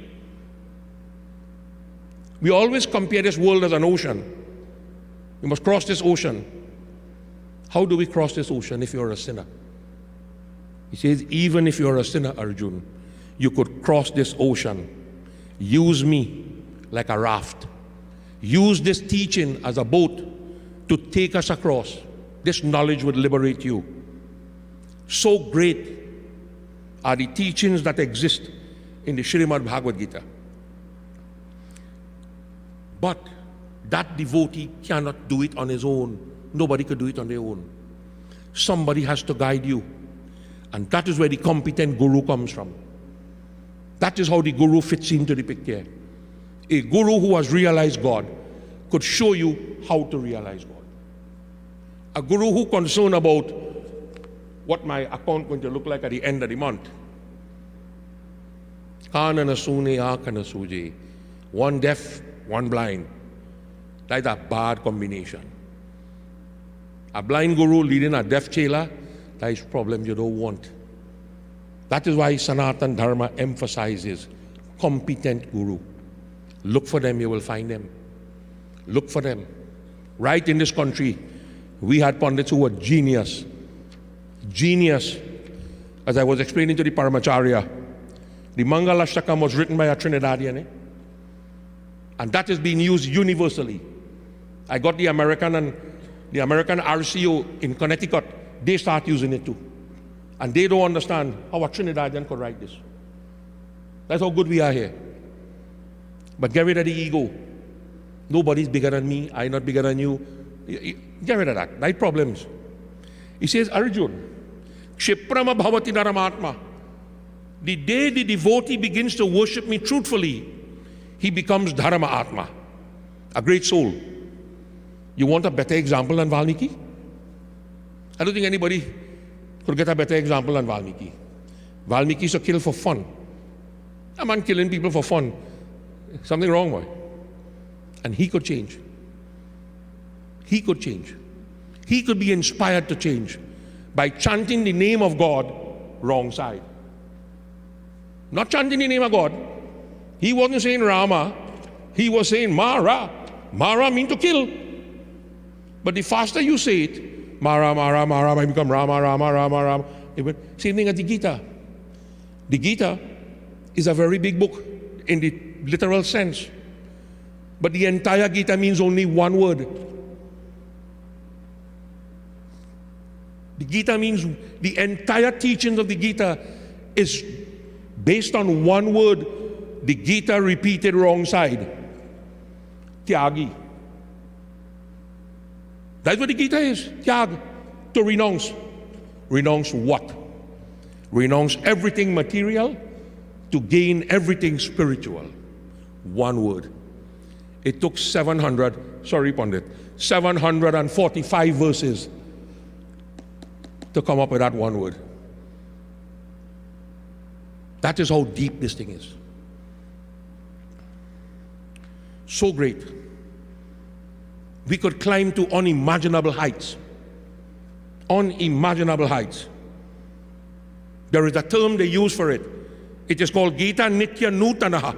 We always compare this world as an ocean. You must cross this ocean. How do we cross this ocean if you're a sinner? He says, even if you're a sinner, Arjun, you could cross this ocean. Use me like a raft. Use this teaching as a boat to take us across. This knowledge would liberate you. So great are the teachings that exist in the Srimad Bhagavad Gita. But that devotee cannot do it on his own. Nobody could do it on their own. Somebody has to guide you. And that is where the competent guru comes from. That is how the guru fits into the picture. A guru who has realized God could show you how to realize God. A guru who concerned about what my account going to look like at the end of the month. Kanana sune akana suje. One deaf, one blind. That's a bad combination. A blind guru leading a deaf chela, That is problem you don't want. That is why Sanatan Dharma emphasizes competent guru. Look for them, you will find them. Look for them. Right in this country, we had pundits who were genius. Genius. As I was explaining to the Paramacharya, the Mangalastakam was written by a Trinidadian, and that is being used universally. I got the American RCO in Connecticut, they start using it too. And they don't understand how a Trinidadian could write this. That's how good we are here. But get rid of the ego. Nobody's bigger than me, I'm not bigger than you. Get rid of that. Right problems. He says, Arjun, Kshiprama bhavati naramatma. The day the devotee begins to worship me truthfully, he becomes Dharma Atma, a great soul. You want a better example than Valmiki? I don't think anybody could get a better example than Valmiki. Valmiki used to kill for fun. A man killing people for fun, something wrong, boy. And he could change. He could change. He could be inspired to change by chanting the name of God wrong side. Not chanting the name of God. He wasn't saying Rama, he was saying Mara. Mara means to kill. But the faster you say it, Mara, Mara, Mara, I become Rama, Rama, Rama, Rama. Same thing as the Gita. The Gita is a very big book in the literal sense. But the entire Gita means only one word. The Gita means the entire teachings of the Gita is based on one word. The Gita repeated wrong side. Tyagi. That's what the Gita is. Tyag. To renounce. Renounce what? Renounce everything material to gain everything spiritual. One word. It took 745 verses to come up with that one word. That is how deep this thing is. So great. We could climb to unimaginable heights. Unimaginable heights. There is a term they use for it. It is called Gita Nitya Nutanaha.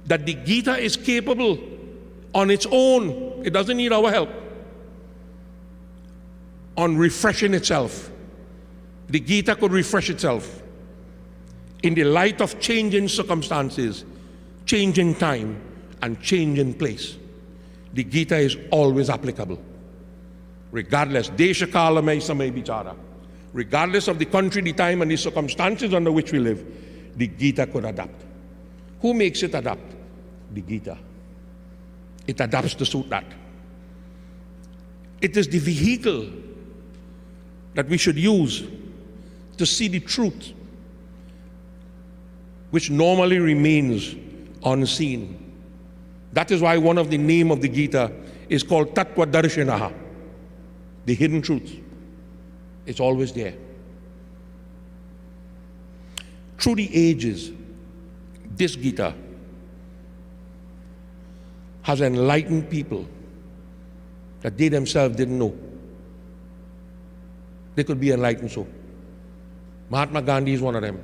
That the Gita is capable on its own, it doesn't need our help, on refreshing itself. The Gita could refresh itself in the light of changing circumstances, changing time, and changing place. The Gita is always applicable. Regardless, Desha Kala Mai Samay Bichara. Regardless of the country, the time, and the circumstances under which we live, the Gita could adapt. Who makes it adapt? The Gita. It adapts to suit that. It is the vehicle that we should use to see the truth, which normally remains unseen. That is why one of the name of the Gita is called Tattva Darshanaha, the hidden truth. It's always there. Through the ages, this Gita has enlightened people that they themselves didn't know. They could be enlightened so. Mahatma Gandhi is one of them.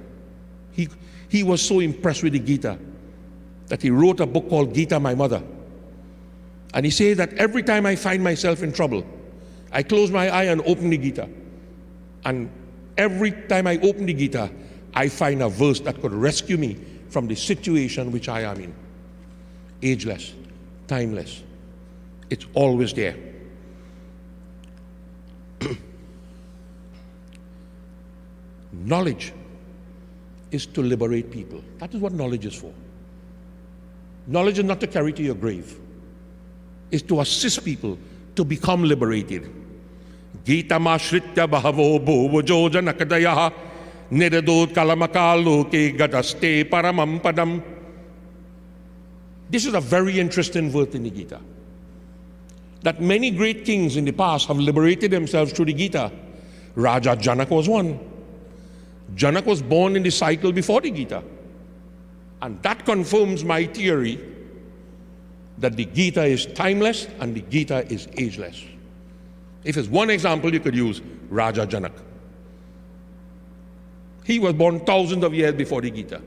He was so impressed with the Gita that he wrote a book called Gita My Mother. And he says that every time I find myself in trouble, I close my eye and open the Gita. And every time I open the Gita, I find a verse that could rescue me from the situation which I am in. Ageless, timeless. It's always there. Knowledge is to liberate people. That is what knowledge is for. Knowledge is not to carry to your grave. It's to assist people to become liberated. Gita Mashritya Bahavo Bhuvajo Janakadayaha Niradod Kalamakalu Ke Gadaste Paramam Padam. This is a very interesting verse in the Gita. That many great kings in the past have liberated themselves through the Gita. Raja Janak was one. Janak was born in the cycle before the Gita. And that confirms my theory that the Gita is timeless and the Gita is ageless. If there's one example you could use, Raja Janak. He was born thousands of years before the Gita.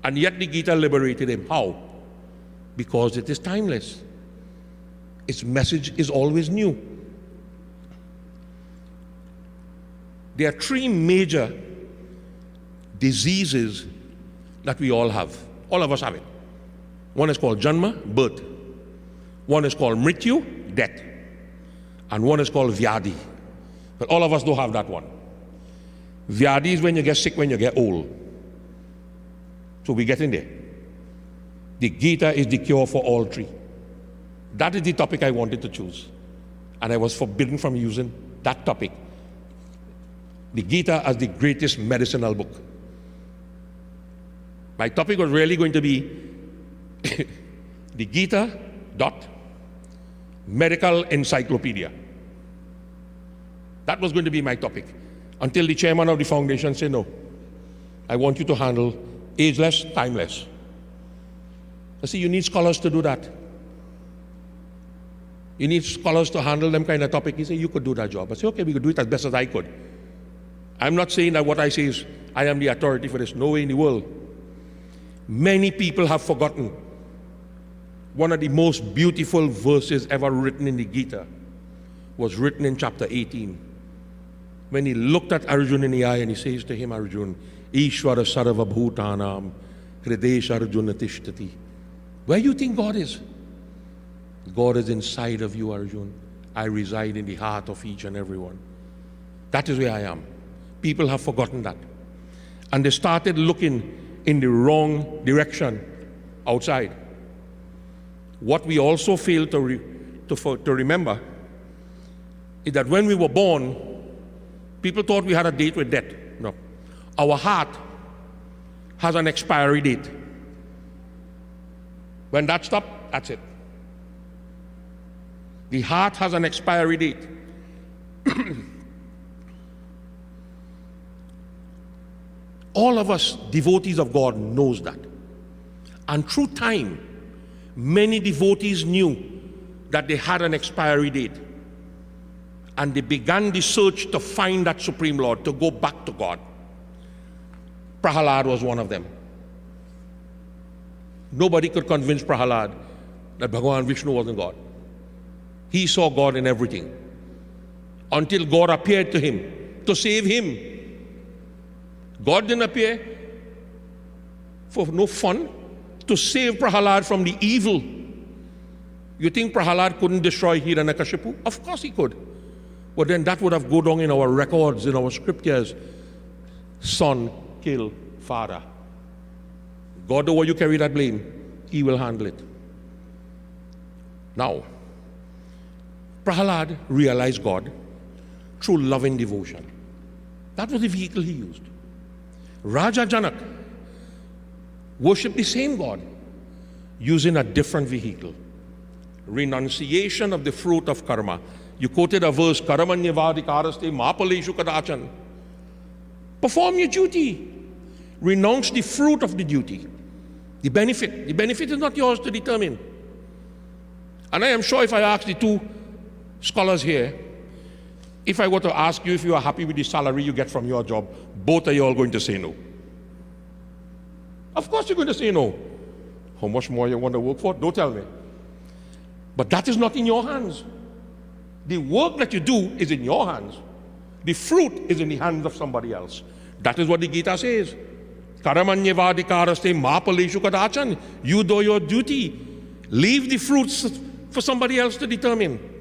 And yet the Gita liberated him. How? Because it is timeless. Its message is always new. There are three major diseases that we all have. All of us have it. One is called Janma, birth. One is called Mrityu, death. And one is called Vyadi. But all of us don't have that one. Vyadi is when you get sick when you get old. So we get in there. The Gita is the cure for all three. That is the topic I wanted to choose. And I was forbidden from using that topic. The Gita as the greatest medicinal book. My topic was really going to be the Gita medical encyclopedia. That was going to be my topic. Until the chairman of the foundation said, no, I want you to handle ageless, timeless. I see, you need scholars to do that. You need scholars to handle them kind of topic. He said, you could do that job. I said, okay, we could do it as best as I could. I'm not saying that what I say is, I am the authority for this. No way in the world. Many people have forgotten one of the most beautiful verses ever written in the Gita was written in chapter 18. When he looked at Arjun in the eye and he says to him, Arjun, Ishvara Sarva Bhutanam Hridesh Arjuna Tishtati. Where do you think God is? God is inside of you, Arjun. I reside in the heart of each and every one. That is where I am. People have forgotten that. And they started looking in the wrong direction outside. What we also fail to remember is that when we were born, people thought we had a date with death. No. Our heart has an expiry date. When that stops, that's it. The heart has an expiry date. All of us devotees of God knows that. And through time, many devotees knew that they had an expiry date. And they began the search to find that Supreme Lord, to go back to God. Prahalad was one of them. Nobody could convince Prahalad that Bhagavan Vishnu wasn't God. He saw God in everything. Until God appeared to him to save him. God didn't appear for no fun, to save Prahalad from the evil. You think Prahalad couldn't destroy Hiranyakashipu? Of course he could. But then that would have gone down in our records, in our scriptures. Son kill father. God, though you carry that blame, he will handle it. Now, Prahalad realized God through loving devotion. That was the vehicle he used. Raja Janak worshiped the same God using a different vehicle. Renunciation of the fruit of karma. You quoted a verse, Karamanyavadikaraste mapaleshu kadachan. Perform your duty. Renounce the fruit of the duty. The benefit. The benefit is not yours to determine. And I am sure if I ask the two scholars here, if I were to ask you if you are happy with the salary you get from your job, both of you all going to say no. Of course you're going to say no. How much more you want to work for? Don't tell me. But that is not in your hands. The work that you do is in your hands. The fruit is in the hands of somebody else. That is what the Gita says. Karamanyavadikaraste mapaleshu kadachan. You do your duty. Leave the fruits for somebody else to determine.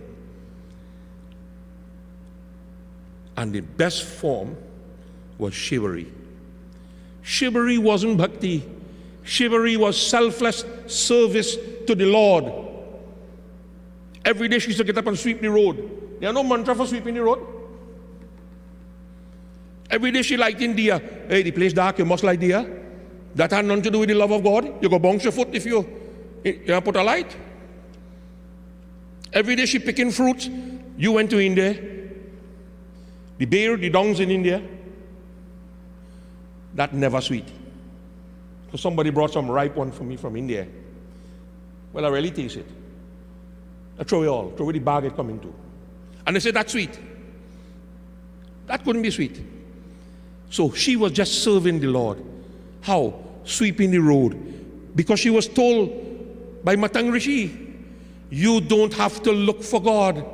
And the best form was chivalry. Chivalry wasn't bhakti. Chivalry was selfless service to the Lord. Every day she used to get up and sweep the road. There are no mantra for sweeping the road. Every day she lighted in dia. Hey, the place dark, you must light dia. That had nothing to do with the love of God. You go bounce your foot if you put a light. Every day she picking fruits. You went to India. The bear, the dongs in India, that never sweet. So somebody brought some ripe one for me from India. Well, I really taste it. I throw it all, throw away the bag it come into. And they say, that's sweet. That couldn't be sweet. So she was just serving the Lord. How? Sweeping the road. Because she was told by Matang Rishi, you don't have to look for God.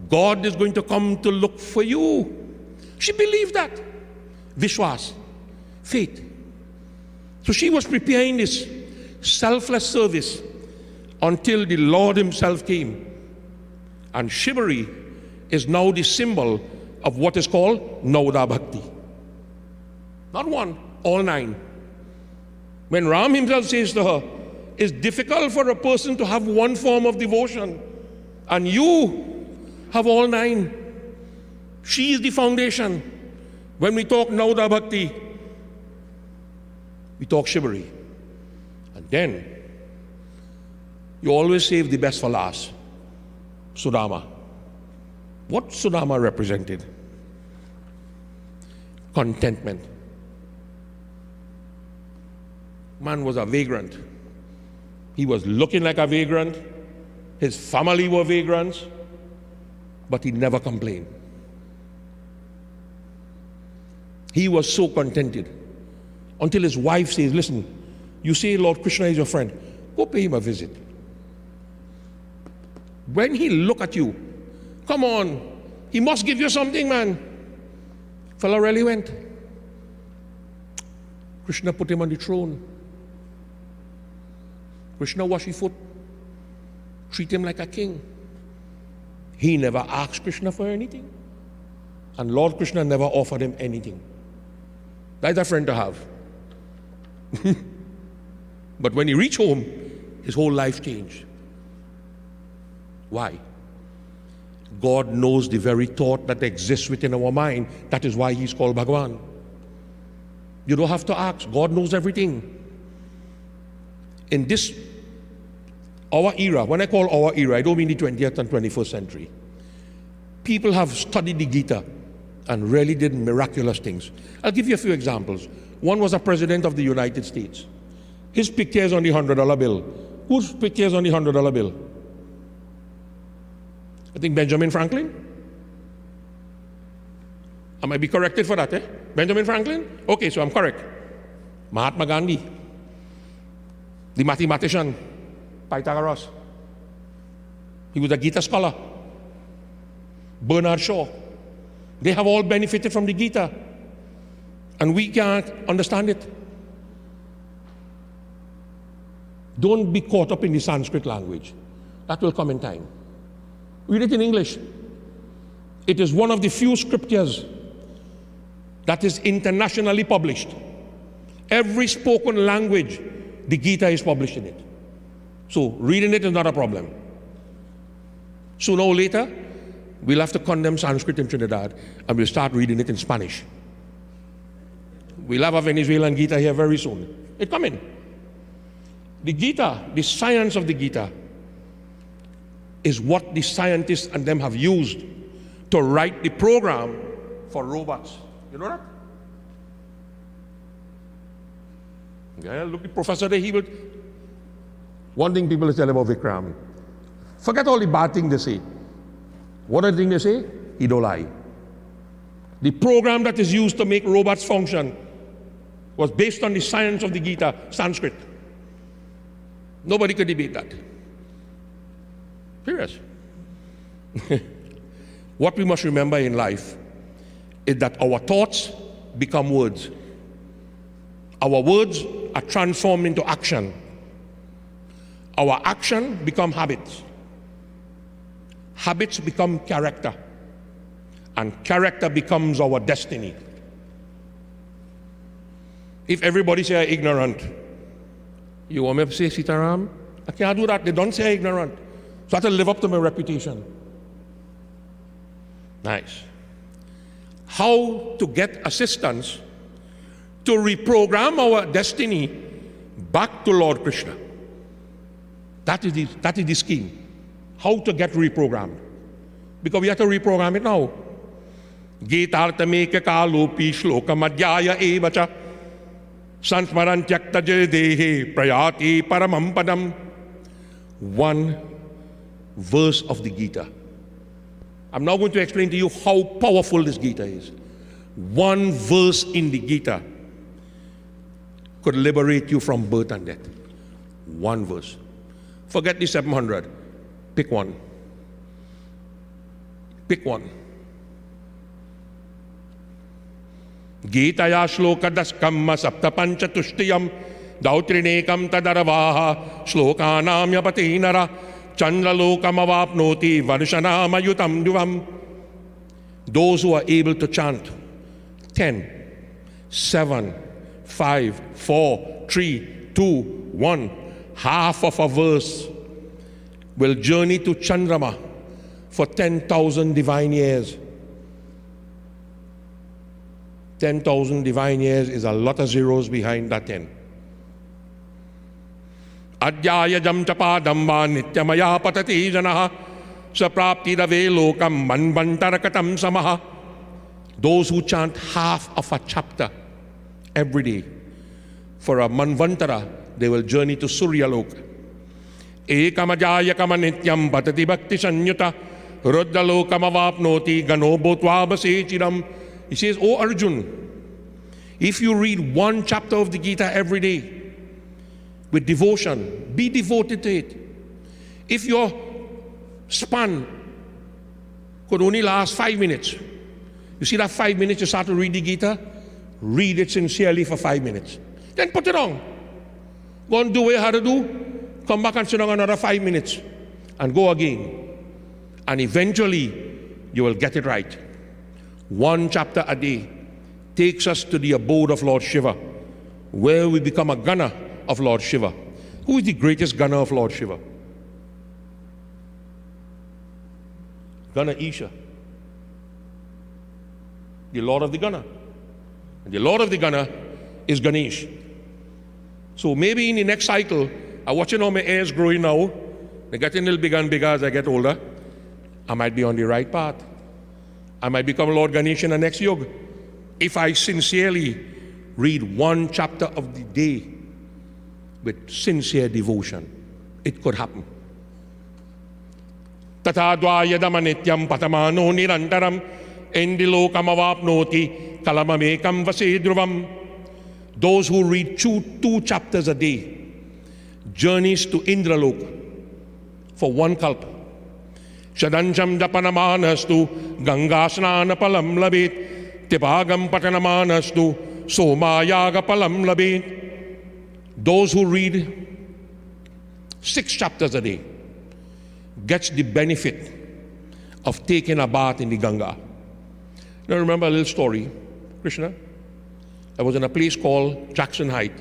God is going to come to look for you. She believed that. Vishwas, faith. So she was preparing this selfless service until the Lord himself came. And chivalry is now the symbol of what is called Nauda Bhakti. Not one, all 9. When Raam himself says to her, it's difficult for a person to have one form of devotion, and you have all 9. She is the foundation. When we talk Nauda Bhakti, we talk chivalry. And then, you always save the best for last. Sudama. What Sudama represented? Contentment. Man was a vagrant. He was looking like a vagrant. His family were vagrants. But he never complained. He was so contented. Until his wife says, listen, you say Lord Krishna is your friend. Go pay him a visit. When he look at you, come on, he must give you something, man. Fella really went. Krishna put him on the throne. Krishna wash his foot. Treat him like a king. He never asked Krishna for anything. And Lord Krishna never offered him anything. That's a friend to have. But when he reached home, his whole life changed. Why? God knows the very thought that exists within our mind. That is why he's called Bhagavan. You don't have to ask. God knows everything. In this, our era, when I call our era, I don't mean the 20th and 21st century. People have studied the Gita and really did miraculous things. I'll give you a few examples. One was a president of the United States. His picture is on the $100 bill. Whose picture is on the $100 bill? I think Benjamin Franklin. I might be corrected for that, eh? Benjamin Franklin? Okay, so I'm correct. Mahatma Gandhi. The mathematician, Pythagoras. He was a Gita scholar. Bernard Shaw. They have all benefited from the Gita. And we can't understand it. Don't be caught up in the Sanskrit language. That will come in time. Read it in English. It is one of the few scriptures that is internationally published. Every spoken language, the Gita is published in it. So reading it is not a problem. Sooner or later, we'll have to condemn Sanskrit in Trinidad and we'll start reading it in Spanish. We'll have a Venezuelan Gita here very soon. It's coming. The Gita, the science of the Gita, is what the scientists and them have used to write the program for robots. You know that? Yeah, look, the professor there, he would. One thing people tell about Vikram, forget all the bad things they say. What are the things they say? He don't lie. The program that is used to make robots function was based on the science of the Gita, Sanskrit. Nobody could debate that. Serious. What we must remember in life is that our thoughts become words. Our words are transformed into action. Our action become habits. Habits become character. And character becomes our destiny. If everybody say I'm ignorant, you want me to say, Sitaram? I can't do that. They don't say I'm ignorant. So I have to live up to my reputation. Nice. How to get assistance to reprogram our destiny back to Lord Krishna. That is the scheme. How to get reprogrammed. Because we have to reprogram it now. Geetartameka kalopi shloka madhyaya evacha sansmaran tyakta dehe prayati paramam padam. One verse of the Gita I'm now going to explain to you how powerful this Gita is. One verse in the Gita could liberate you from birth and death. One verse. Forget the 700. Pick one. Pick one. Gitaya shlokadas kamma saptapancha tushtiyam dautrinekam tadaravaha shlokanam yapatinara chandralokam avapnoti varshanama duvam. Those who are able to chant 10, 7, 5, 4, 3, 2, 1, half of a verse will journey to Chandrama for 10,000 divine years. 10,000 divine years is a lot of zeros behind that 10. Adhyaya jam chapadamba nityamaya patati janaha saprapti rave lokam manvantarakatam samaha. Those who chant half of a chapter every day for a manvantara, they will journey to Suryaloka. Ekamajaya kamanityam patati bhakti sanyuta ruddalokam avapnoti gano bhutva basechiram. He says, "Oh Arjun, if you read one chapter of the Gita every day with devotion, be devoted to it. If your span could only last 5 minutes, you see that 5 minutes you start to read the Gita, read it sincerely for 5 minutes. Then put it on. Go and do what you had to do, come back and sit down another 5 minutes, and go again. And eventually, you will get it right. One chapter a day takes us to the abode of Lord Shiva, where we become a Gana of Lord Shiva. Who is the greatest Gana of Lord Shiva? Gana Isha, the Lord of the Gana. And the Lord of the Gana is Ganesh. So maybe in the next cycle, I'm watching how my hairs growing now. They're getting a little bigger and bigger as I get older. I might be on the right path. I might become Lord Ganesh in the next yuga. If I sincerely read one chapter of the day with sincere devotion, it could happen. Tata dvayadamanityam patamano nirantaram endilokam avapnoti kalamamekam vasedruvam. Those who read two chapters a day journeys to Indraloka for one kalpa. Shadancham dapanamanastu gangasnana palam labit tibagam patanamanastu somayaga palam labit. Those who read 6 chapters a day gets the benefit of taking a bath in the Ganga. Now remember a little story, Krishna. I was in a place called Jackson Heights.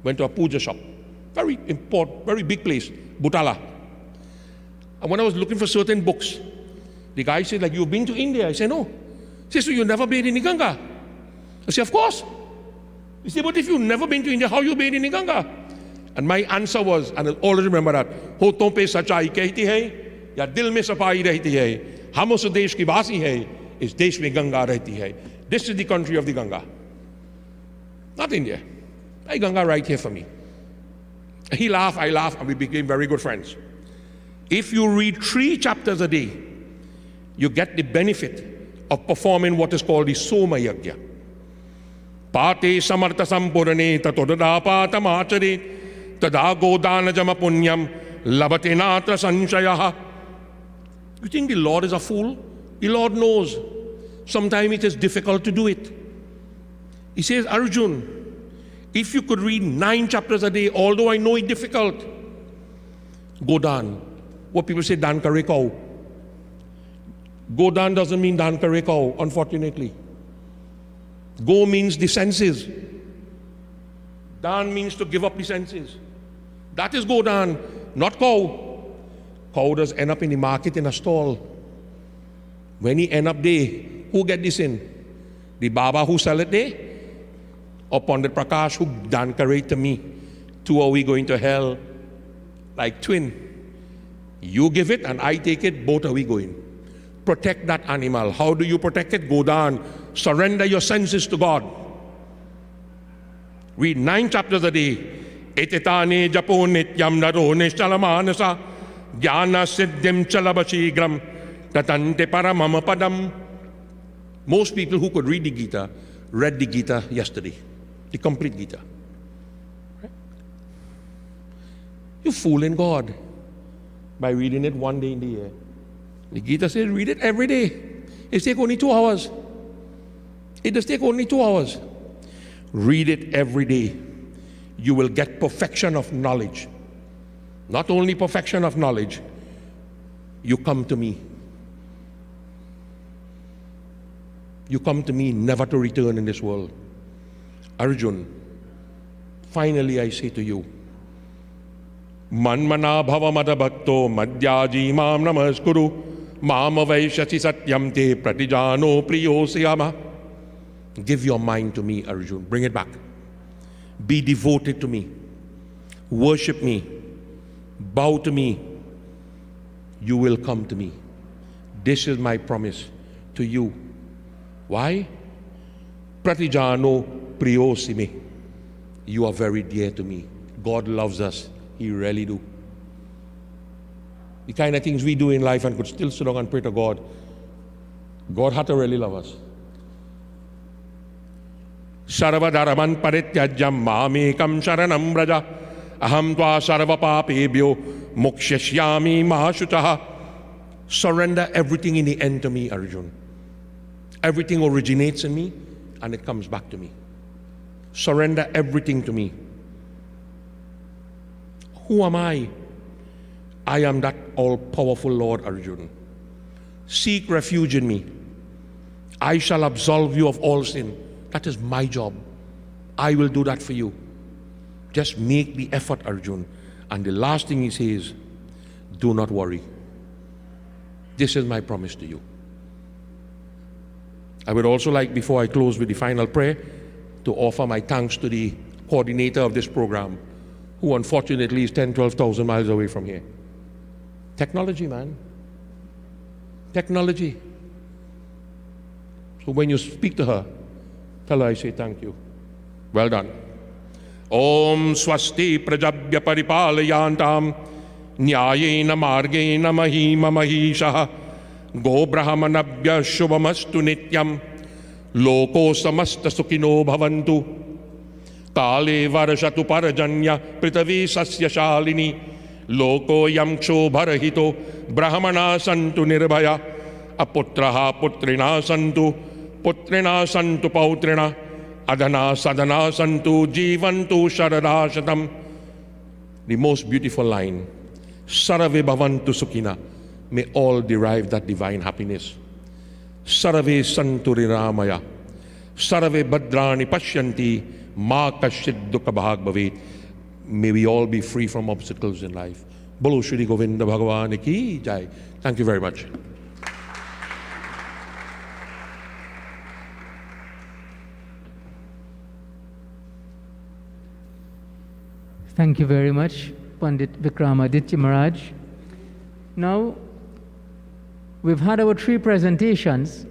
Went to a puja shop. Very important, very big place, Butala. And when I was looking for certain books, the guy said, like, "You've been to India?" I said, "No." He said, "So you never bathed in the Ganga?" I said, "Of course." He said, "But if you've never been to India, how you bathe in the Ganga?" And my answer was, and I always remember that, "Hotton pe sachai kehti hai, ya dil mein safai rehti hai, hum us desh ki vasi hai, is desh mein Ganga rehti hai." This is the country of the Ganga. Not India. Hey, Ganga right here for me. He laughed, I laughed, and we became very good friends. If you read 3 chapters a day, you get the benefit of performing what is called the Soma Yagya. Pate samartha sampurane tatodada tamachare tada godana jama punyam labate natra sanchayaha. You think the Lord is a fool? The Lord knows. Sometimes it is difficult to do it. He says, "Arjun, if you could read 9 chapters a day, although I know it's difficult, go down." What people say, "Dan kare kau." Go down doesn't mean Dan kare kau, unfortunately. Go means the senses. Dan means to give up the senses. That is go down, not cow. Cow does end up in the market in a stall. When he end up there, who get this in? The Baba who sell it there? Or Pandit Prakash who dan kare to me? 2 are we going to hell? Like twin. You give it and I take it, both are we going. Protect that animal. How do you protect it? Go down. Surrender your senses to God. Read 9 chapters a day. Etitane japo nityam naro nishtalamanasa jnana siddhim chalabashigram tatante paramam padam. Most people who could read the Gita read the Gita yesterday, the complete Gita. Right? You fooling God by reading it one day in the year. The Gita says read it every day. It takes only 2 hours. It does take only 2 hours. Read it every day. You will get perfection of knowledge. Not only perfection of knowledge, you come to me. You come to me never to return in this world. Arjun, finally I say to you, Manmana bhava mada bhakto madhyaji mam namaskuru mama vaishasi satyam te pratijano priyosiyama. Give your mind to me, Arjun. Bring it back. Be devoted to me. Worship me. Bow to me. You will come to me. This is my promise to you. Why? Pratijano priyosime. You are very dear to me. God loves us. He really do. The kind of things we do in life and could still sit down and pray to God. God had to really love us. Sarvadaraman parityajam mamekam sharanam braja aham tva sarvapapebhyo mokshashyami mahashutaha. Surrender everything in the end to me, Arjun. Everything originates in me and it comes back to me. Surrender everything to me. Who am I? I am that all-powerful Lord, Arjun. Seek refuge in me. I shall absolve you of all sin. That is my job. I will do that for you. Just make the effort, Arjun. And the last thing he says, do not worry. This is my promise to you. I would also like, before I close with the final prayer, to offer my thanks to the coordinator of this program, who unfortunately is 12,000 miles away from here. Technology, man. Technology. So when you speak to her, tell her I say thank you. Well done. Om swasti prajabhya paripalayantam nyayena margena mahima mahisha go brahmanabhya shubhamastu nityam loko samasta sukhino bhavantu kale varashatu parajanya pritavi sasya shalini loko yamksho bharahito brahmana santu nirbhaya aputraha putrina santu putrina santu pautrina adhana sadhana santu jivantu sharadashatam. The most beautiful line, sarave bhavantu sukhina. May all derive that divine happiness. Sarave santu riramaya. Sarave bhadrani pashyanti ma kashid dukkha bhag bhavet. May we all be free from obstacles in life. Bolo Shri Govinda Bhagavan ki jai. Thank you very much. Thank you very much, Pandit Vikramaditya Maharaj. Now, we've had our 3 presentations,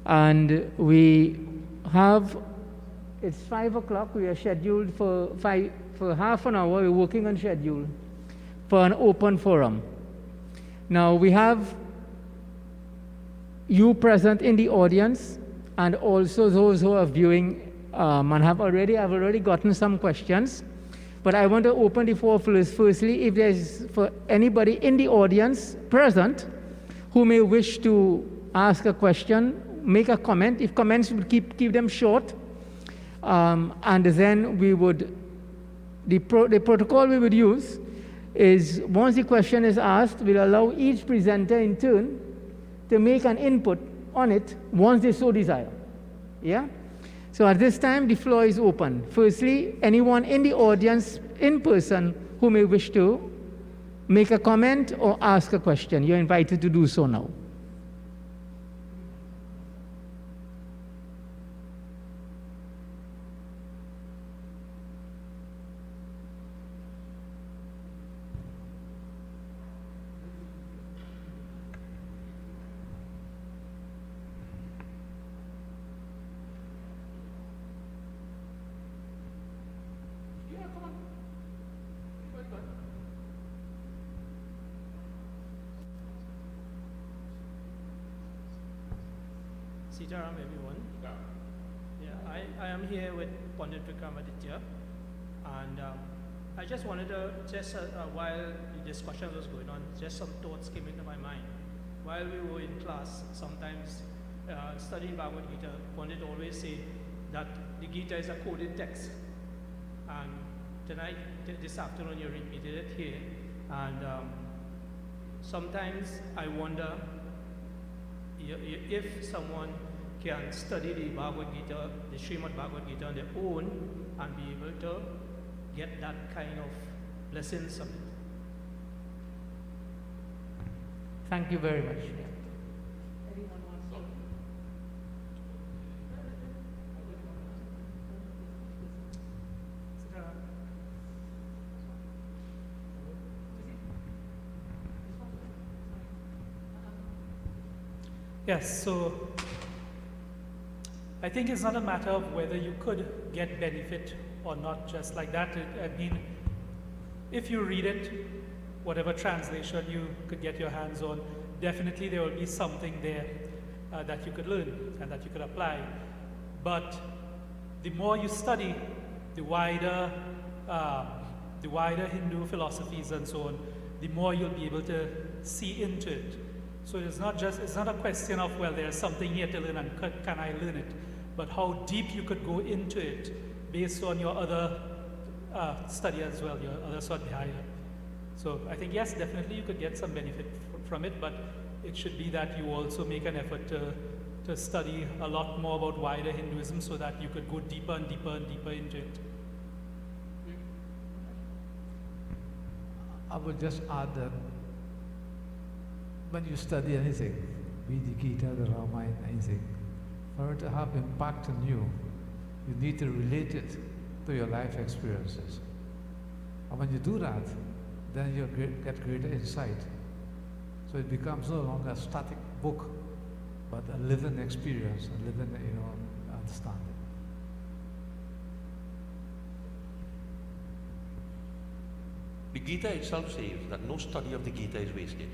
and we have, it's 5 o'clock, we are scheduled for half an hour, we're working on schedule for an open forum. Now, we have you present in the audience, and also those who are viewing, and I've already gotten some questions. But I want to open the floor firstly, if there's for anybody in the audience present who may wish to ask a question, make a comment. If comments, would keep them short. And then we would, the protocol we would use is once the question is asked, we'll allow each presenter in turn to make an input on it once they so desire. Yeah? So at this time, the floor is open. Firstly, anyone in the audience, in person, who may wish to make a comment or ask a question, you're invited to do so now. Sitaram, everyone. Yeah, I am here with Pandit Vikramaditya, and I just wanted to, while the discussion was going on, just some thoughts came into my mind. While we were in class, sometimes studying Bhagavad Gita, Pandit always say that the Gita is a coded text. And tonight, this afternoon, you repeated it here. And sometimes I wonder if someone can study the Bhagavad Gita, the Srimad Bhagavad Gita on their own and be able to get that kind of lessons from it. Thank you very much. Yes, so I think it's not a matter of whether you could get benefit or not just like that. I mean, if you read it, whatever translation you could get your hands on, definitely there will be something there that you could learn and that you could apply. But the more you study, the wider Hindu philosophies and so on, the more you'll be able to see into it. So it's not a question of, well, there's something here to learn and can I learn it, but how deep you could go into it based on your other study as well, your other Swadhyaya. So I think, yes, definitely you could get some benefit from it, but it should be that you also make an effort to study a lot more about wider Hinduism so that you could go deeper and deeper and deeper into it. I would just add that when you study anything, be the Gita, the Ramayana, anything, for it to have impact on you, you need to relate it to your life experiences. And when you do that, then you get greater insight. So it becomes no longer a static book, but a living experience, a living, understanding. The Gita itself says that no study of the Gita is wasted.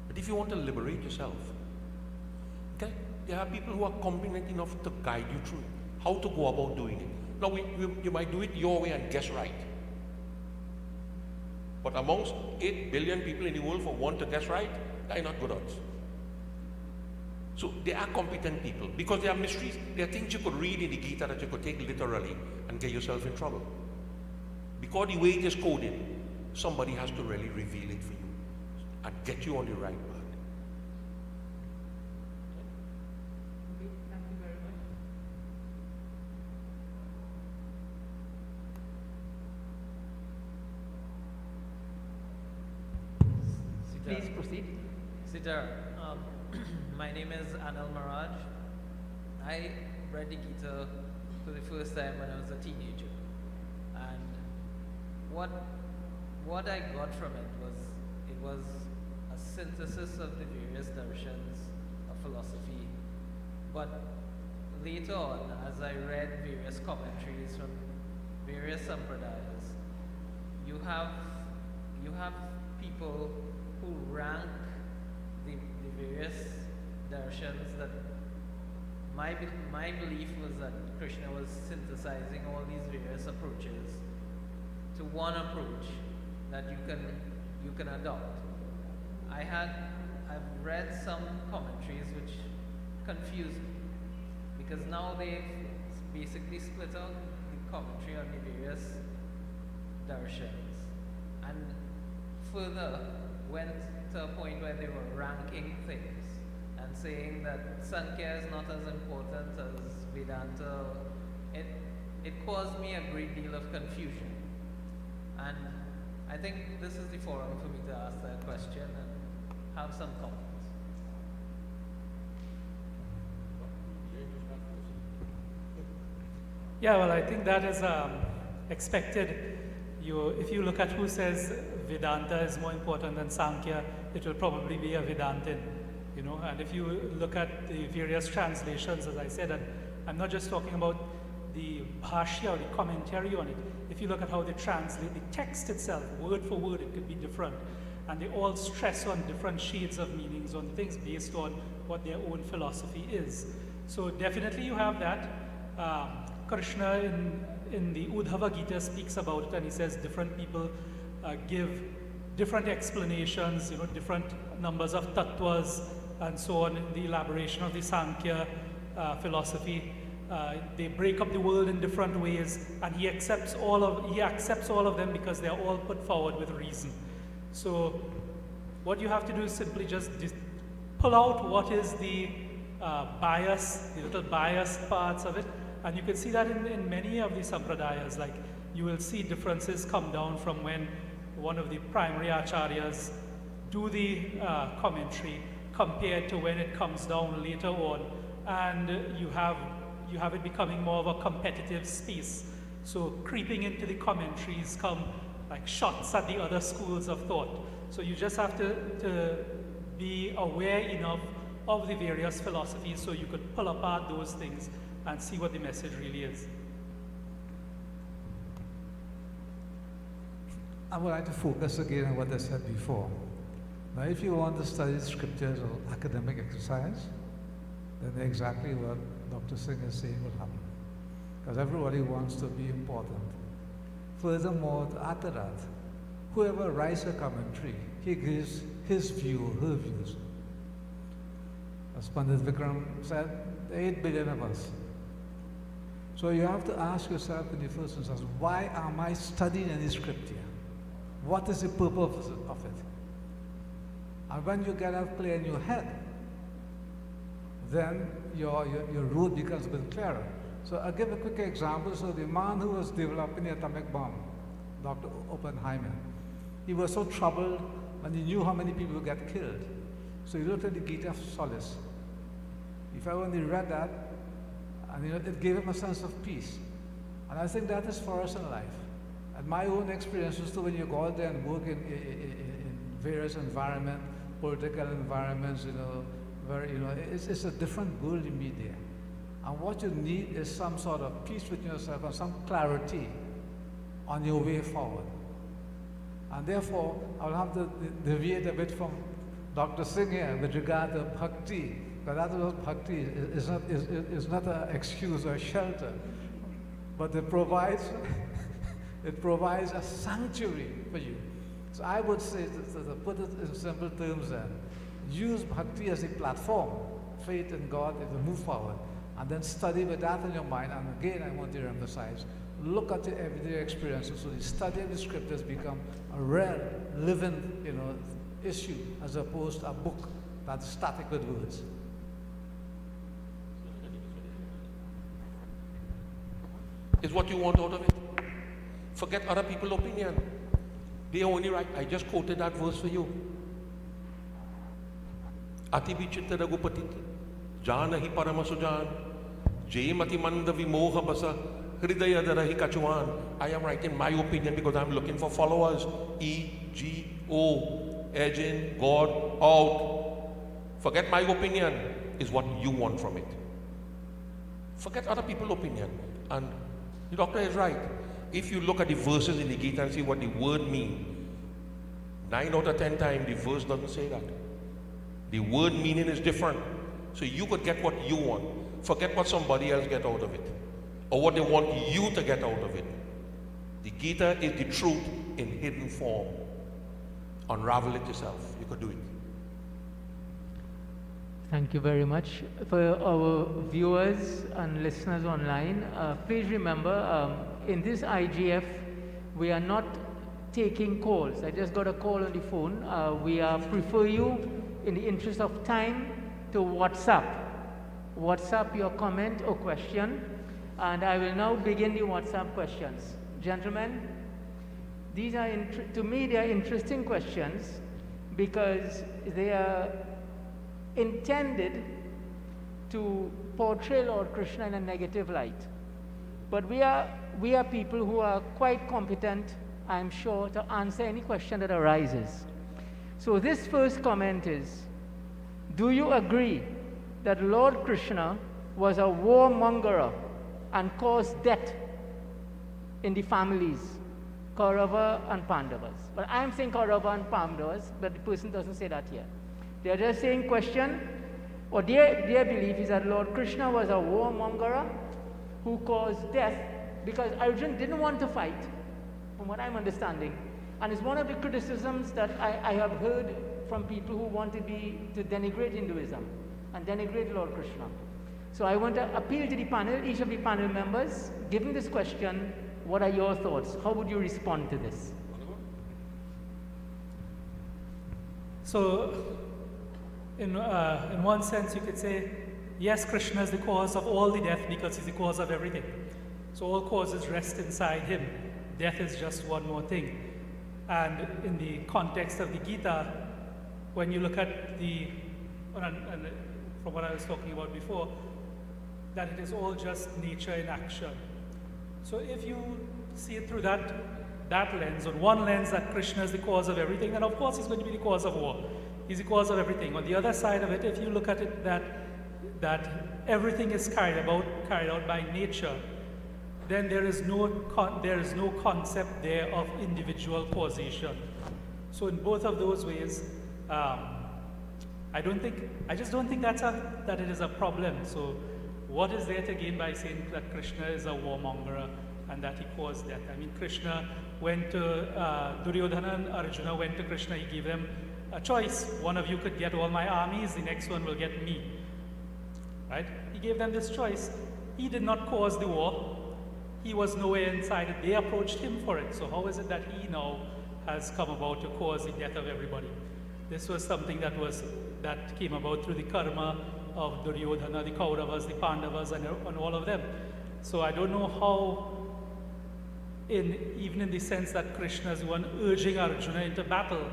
But if you want to liberate yourself, okay, there are people who are competent enough to guide you through how to go about doing it. Now, you might do it your way and guess right. But amongst 8 billion people in the world, for one to guess right, they are not good odds. So there are competent people, because there are mysteries. There are things you could read in the Gita that you could take literally and get yourself in trouble. Because the way it is coded, somebody has to really reveal it for you and get you on the right path. Okay, thank you very much. Please proceed. Sitar, my name is Anil Maraj. I read the Gita for the first time when I was a teenager. And what I got from it was a synthesis of the various darshans of philosophy. But later on, as I read various commentaries from various sampradayas, you have people who rank the various darshans that my belief was that Krishna was synthesizing all these various approaches to one approach that you can adopt. I've read some commentaries which confused me, because now they've basically split out the commentary on the various darshans and further went to a point where they were ranking things and saying that Sankhya is not as important as Vedanta. It caused me a great deal of confusion. And I think this is the forum for me to ask that question and have some comments. Yeah, well, I think that is expected. If you look at who says Vedanta is more important than Sankhya, it will probably be a Vedantin, And if you look at the various translations, as I said, and I'm not just talking about the bhashya or the commentary on it. If you look at how they translate the text itself, word for word, it could be different. and they all stress on different shades of meanings, on things based on what their own philosophy is. So definitely you have that. Krishna in the Uddhava Gita speaks about it, and he says different people give different explanations, different numbers of tattvas and so on in the elaboration of the Sankhya philosophy. They break up the world in different ways, and he accepts all of them because they are all put forward with reason. So what you have to do is simply just pull out what is the bias, the little biased parts of it, and you can see that in many of the sampradayas. Like, you will see differences come down from when one of the primary acharyas do the commentary compared to when it comes down later on, and you have it becoming more of a competitive space. So creeping into the commentaries come like shots at the other schools of thought. So you just have to be aware enough of the various philosophies so you could pull apart those things and see what the message really is. I would like to focus again on what I said before. Now, if you want to study scriptures or academic exercise, then exactly what Dr. Singh is saying will happen. Because everybody wants to be important. Furthermore, to add to that, whoever writes a commentary, he gives his view, her views. As Pandit Vikram said, there are 8 billion of us. So you have to ask yourself in the first instance, why am I studying any scripture? What is the purpose of it? And when you get that clear in your head, then your road becomes a bit clearer. So I'll give a quick example. So the man who was developing the atomic bomb, Dr. Oppenheimer, he was so troubled when he knew how many people would get killed. So he looked at the Gita of Solace. If I only read that, and it gave him a sense of peace. And I think that is for us in life. And my own experiences too, when you go out there and work in various environments, political environments, it's a different world you meet there. And what you need is some sort of peace within yourself and some clarity on your way forward. And therefore, I'll have to deviate a bit from Dr. Singh here with regard to bhakti, because that was bhakti is not an excuse or a shelter, but it provides a sanctuary for you. So I would say, to put it in simple terms then, use bhakti as a platform, faith in God, to move forward, and then study with that in your mind. And again, I want to emphasize, look at your everyday experiences. So the study of the scriptures become a real, living, issue, as opposed to a book that's static with words. Is what you want out of it. Forget other people's opinion. They are only right. I just quoted that verse for you. Ati vichitta raghupati janahi paramasujan jayamati manda vimoha basa hridaya darahi kachuan. I am writing my opinion because I am looking for followers. E-G-O, edge in, God, out. Forget my opinion is what you want from it. Forget other people's opinion. And the doctor is right. If you look at the verses in the Gita and see what the word means, 9 out of 10 times the verse doesn't say that. The word meaning is different. So you could get what you want. Forget what somebody else get out of it, or what they want you to get out of it. The Gita is the truth in hidden form. Unravel it yourself. You could do it. Thank you very much. For our viewers and listeners online, please remember, in this IGF, we are not taking calls. I just got a call on the phone. We prefer you, in the interest of time, to WhatsApp. WhatsApp your comment or question, and I will now begin the WhatsApp questions. Gentlemen, these are, to me, they are interesting questions because they are intended to portray Lord Krishna in a negative light. But we are people who are quite competent, I'm sure, to answer any question that arises. So this first comment is, do you agree that Lord Krishna was a warmonger and caused death in the families? Kaurava and Pandavas. But I'm saying Kaurava and Pandavas, but the person doesn't say that here. They're just saying question, or their belief is that Lord Krishna was a warmonger who caused death because Arjuna didn't want to fight, from what I'm understanding. And it's one of the criticisms that I have heard from people who want to denigrate Hinduism and denigrate Lord Krishna. So I want to appeal to the panel, each of the panel members, given this question, what are your thoughts? How would you respond to this? So, in one sense, you could say, yes, Krishna is the cause of all the death because he's the cause of everything. So all causes rest inside him. Death is just one more thing. And in the context of the Gita, when you look at and from what I was talking about before, that it is all just nature in action. So if you see it through that lens, on one lens that Krishna is the cause of everything, then of course he's going to be the cause of war. He's the cause of everything. On the other side of it, if you look at it that everything is carried out by nature, then there is no concept there of individual causation. So in both of those ways, I just don't think that it is a problem. So what is there to gain by saying that Krishna is a warmonger and that he caused death? I mean, Krishna went to Duryodhana and Arjuna went to Krishna. He gave them a choice. One of you could get all my armies, the next one will get me. Right? He gave them this choice. He did not cause the war. He was nowhere inside it. They approached him for it. So how is it that he now has come about to cause the death of everybody? This was something that came about through the karma of Duryodhana, the Kauravas, the Pandavas, and all of them. So I don't know how, even in the sense that Krishna is the one urging Arjuna into battle,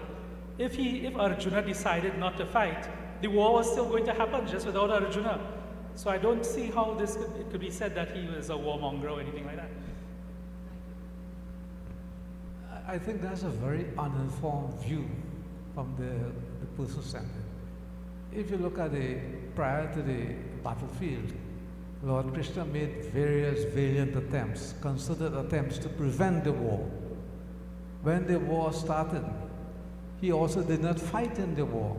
if Arjuna decided not to fight, the war was still going to happen just without Arjuna. So I don't see how it could be said that he was a warmonger or anything like that. I think that's a very uninformed view from the person standing. If you look at prior to the battlefield, Lord Krishna made various valiant attempts, considered attempts to prevent the war. When the war started, he also did not fight in the war.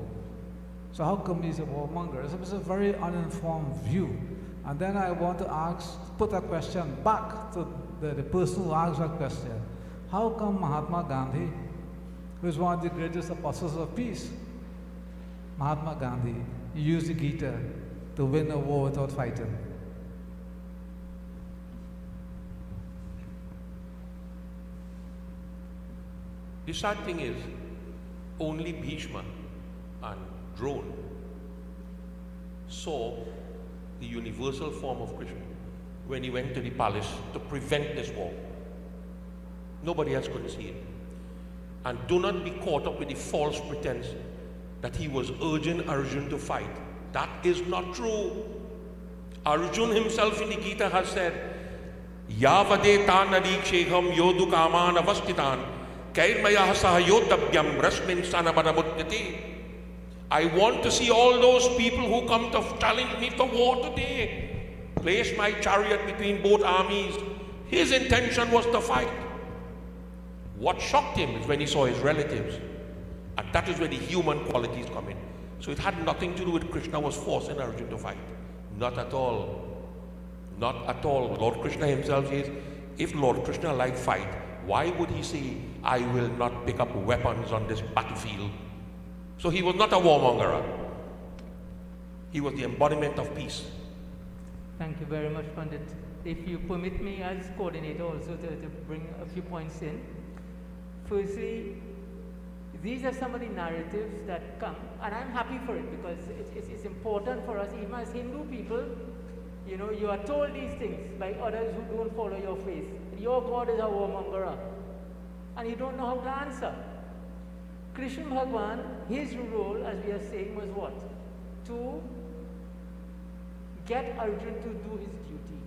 So how come he's a warmonger? It's a very uninformed view. And then I want to put a question back to the person who asked that question. How come Mahatma Gandhi, who is one of the greatest apostles of peace, Mahatma Gandhi, used the Gita to win a war without fighting? The sad thing is, only Bhishma and Drone saw the universal form of Krishna when he went to the palace to prevent this war. Nobody else could see it. And do not be caught up with the false pretense that he was urging Arjuna to fight. That is not true. Arjuna himself in the Gita has said, Yavade tanadiksheham yodu kaman avastitan kairmaya sahayodabyam rasmin sanabanamudyate. I want to see all those people who come to challenge me for war today. Place my chariot between both armies. His intention was to fight. What shocked him is when he saw his relatives. And that is where the human qualities come in. So it had nothing to do with Krishna was forcing Arjuna to fight. Not at all. Not at all. Lord Krishna himself says, if Lord Krishna liked fight, why would he say, I will not pick up weapons on this battlefield? So he was not a warmonger. He was the embodiment of peace. Thank you very much, Pandit. If you permit me as coordinator also to bring a few points in. Firstly, these are some of the narratives that come, and I'm happy for it because it's important for us, even as Hindu people, you know, you are told these things by others who don't follow your faith. Your God is a warmonger, and you don't know how to answer. Krishna Bhagwan, his role, as we are saying, was what? To get Arjuna to do his duty.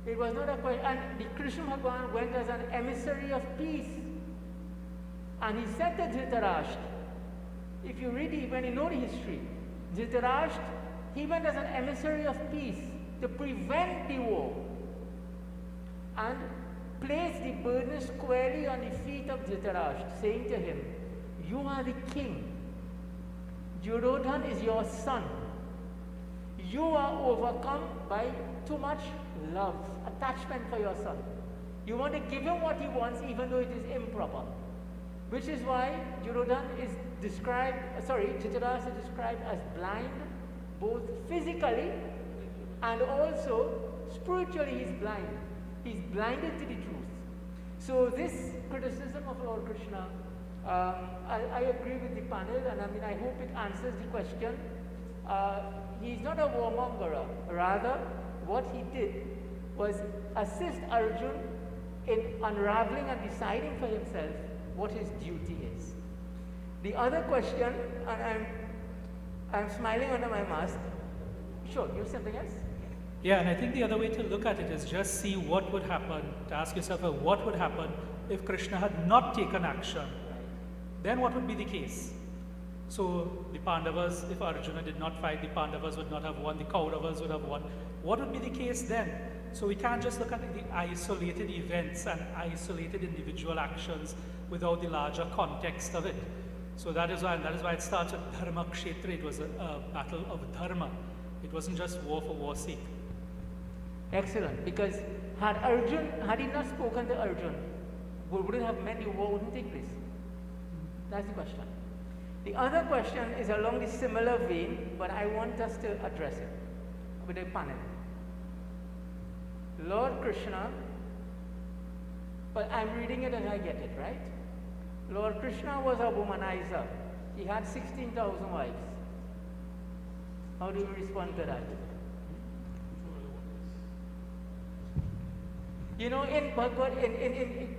It was not a question, and the Krishna Bhagwan went as an emissary of peace. And he said to Dhritarashtra, if you read, when you know the history, Dhritarashtra, he went as an emissary of peace to prevent the war. And placed the burden squarely on the feet of Dhritarashtra, saying to him, "You are the king. Duryodhana is your son. You are overcome by too much love, attachment for your son. You want to give him what he wants even though it is improper." Which is why Dhritarashtra is described as blind, both physically and also spiritually. He's blind. He's blinded to the truth. So this criticism of Lord Krishna, I agree with the panel, and I hope it answers the question. He's not a warmonger. Rather, what he did was assist Arjun in unraveling and deciding for himself what his duty is. The other question, and I'm smiling under my mask. Sure, you have something else? Yeah, and I think the other way to look at it is just see what would happen, to ask yourself what would happen if Krishna had not taken action. Then what would be the case? So the Pandavas, if Arjuna did not fight, the Pandavas would not have won, the Kauravas would have won. What would be the case then? So we can't just look at the isolated events and isolated individual actions without the larger context of it. So that is why it starts with Dharma Kshetra. It was a battle of Dharma. It wasn't just war for war's sake. Excellent, because had he not spoken to Arjun, wouldn't have meant the war wouldn't take place. That's the question. The other question is along the similar vein, but I want us to address it with a panel. Lord Krishna, but I'm reading it and I get it, right? Lord Krishna was a womanizer. He had 16,000 wives. How do you respond to that? You know, in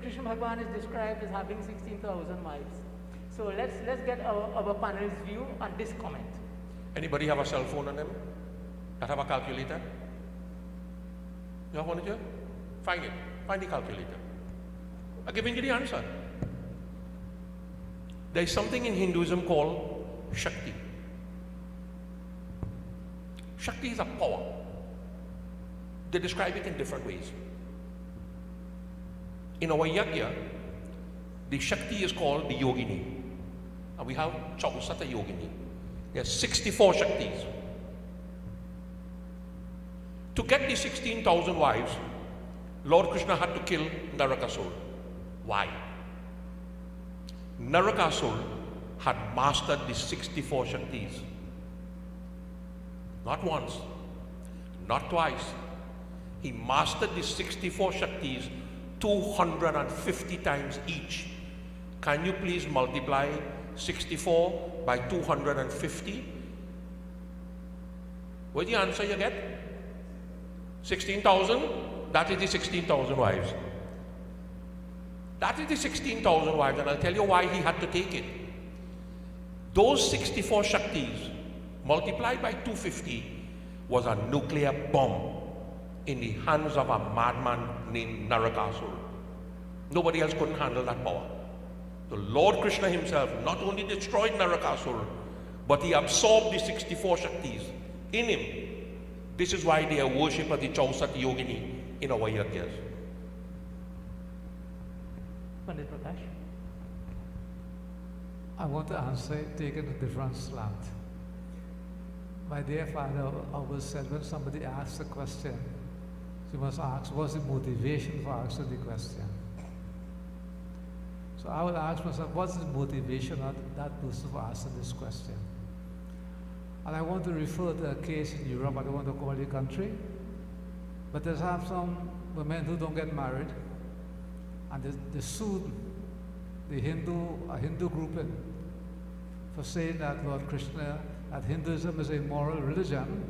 Krishna Bhagavan is described as having 16,000 wives. So let's get our panel's view on this comment. Anybody have a cell phone on them? That have a calculator? You have one here? Find it. Find the calculator. I'm giving you the answer. There is something in Hinduism called Shakti. Shakti is a power. They describe it in different ways. In our yajna, the Shakti is called the Yogini. And we have Chausata Yogini. There are 64 Shaktis. To get the 16,000 wives, Lord Krishna had to kill Narakasura. Why? Narakasura had mastered the 64 Shaktis. Not once, not twice. He mastered the 64 Shaktis 250 times each. Can you please multiply 64 by 250? What's the answer you get? 16,000? That is the 16,000 wives. That is the 16,000 wives, and I'll tell you why he had to take it. Those 64 Shaktis multiplied by 250 was a nuclear bomb in the hands of a madman named Narakasura. Nobody else couldn't handle that power. The Lord Krishna himself not only destroyed Narakasura, but he absorbed the 64 Shaktis in him. This is why they are worship of the Chausat Yogini in our yajnas. Pandit Prakash? I want to answer taking a different slant. My dear father always said when somebody asks a question, you must ask, what's the motivation for asking the question? So I will ask myself, what's the motivation of that person for asking this question? And I want to refer to a case in Europe, I don't want to call the country, but there's some women who don't get married, and they sued a Hindu grouping for saying that Lord Krishna, that Hinduism is a moral religion,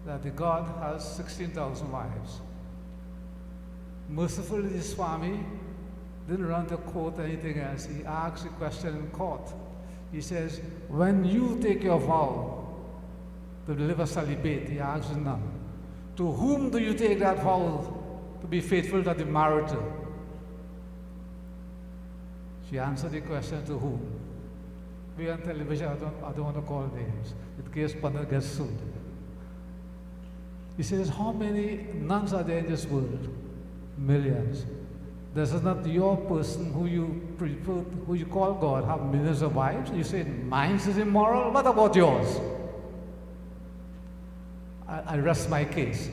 that the God has 16,000 wives. Mercifully, the Swami didn't run to court or anything else. He asked a question in court. He says, when you take your vow to live a celibate, he asks the nun, to whom do you take that vow to be faithful to the marriage? She answered the question, to whom? We on television, I don't want to call names, in case Pandit gets sued. He says, how many nuns are there in this world? millions. This is not your person who you prefer, who you call God, have millions of wives. You say mine is immoral. What about yours? I rest my case.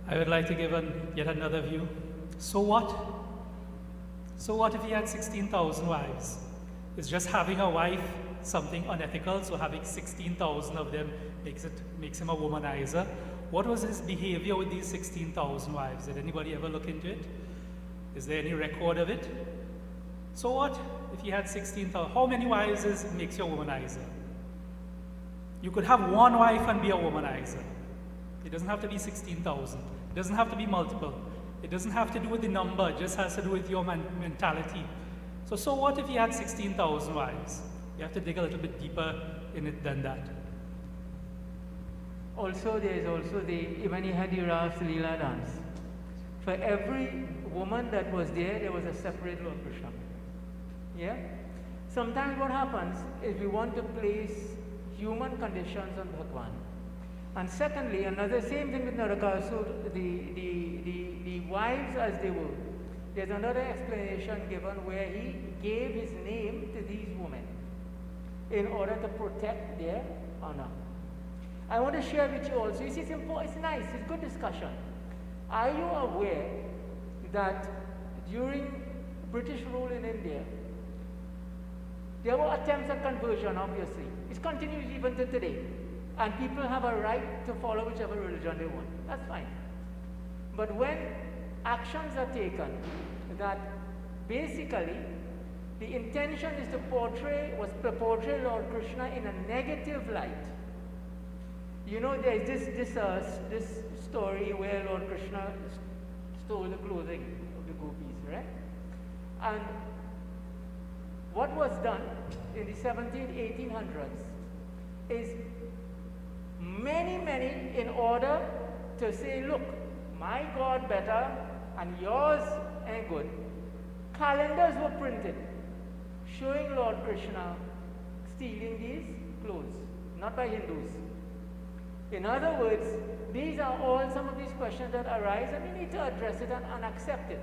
I would like to give yet another view. So what? So what if he had 16,000 wives? Is just having a wife something unethical? So having 16,000 of them makes him a womanizer? What was his behavior with these 16,000 wives? Did anybody ever look into it? Is there any record of it? So what if he had 16,000? How many wives makes you a womanizer? You could have one wife and be a womanizer. It doesn't have to be 16,000. It doesn't have to be multiple. It doesn't have to do with the number. It just has to do with your mentality. So what if he had 16,000 wives? You have to dig a little bit deeper in it than that. Also, there is also when he had the Ras Leela dance. For every woman that was there was a separate Lord Krishna. Yeah? Sometimes what happens is we want to place human conditions on Bhagwan. And secondly, another same thing with Narakasur, the wives as they were. There's another explanation given where he gave his name to these women in order to protect their honor. I want to share with you also, you see, it's important, it's nice, it's good discussion. Are you aware that during British rule in India, there were attempts at conversion, obviously. It continues even to today. And people have a right to follow whichever religion they want. That's fine. But when actions are taken that basically the intention is to portray Lord Krishna in a negative light. You know, there's this story where Lord Krishna stole the clothing of the gopis, right? And what was done in the 1800s is many in order to say, look, my God better and yours ain't good. Calendars were printed showing Lord Krishna stealing these clothes, not by Hindus. In other words, these are all some of these questions that arise, and we need to address it and accept it.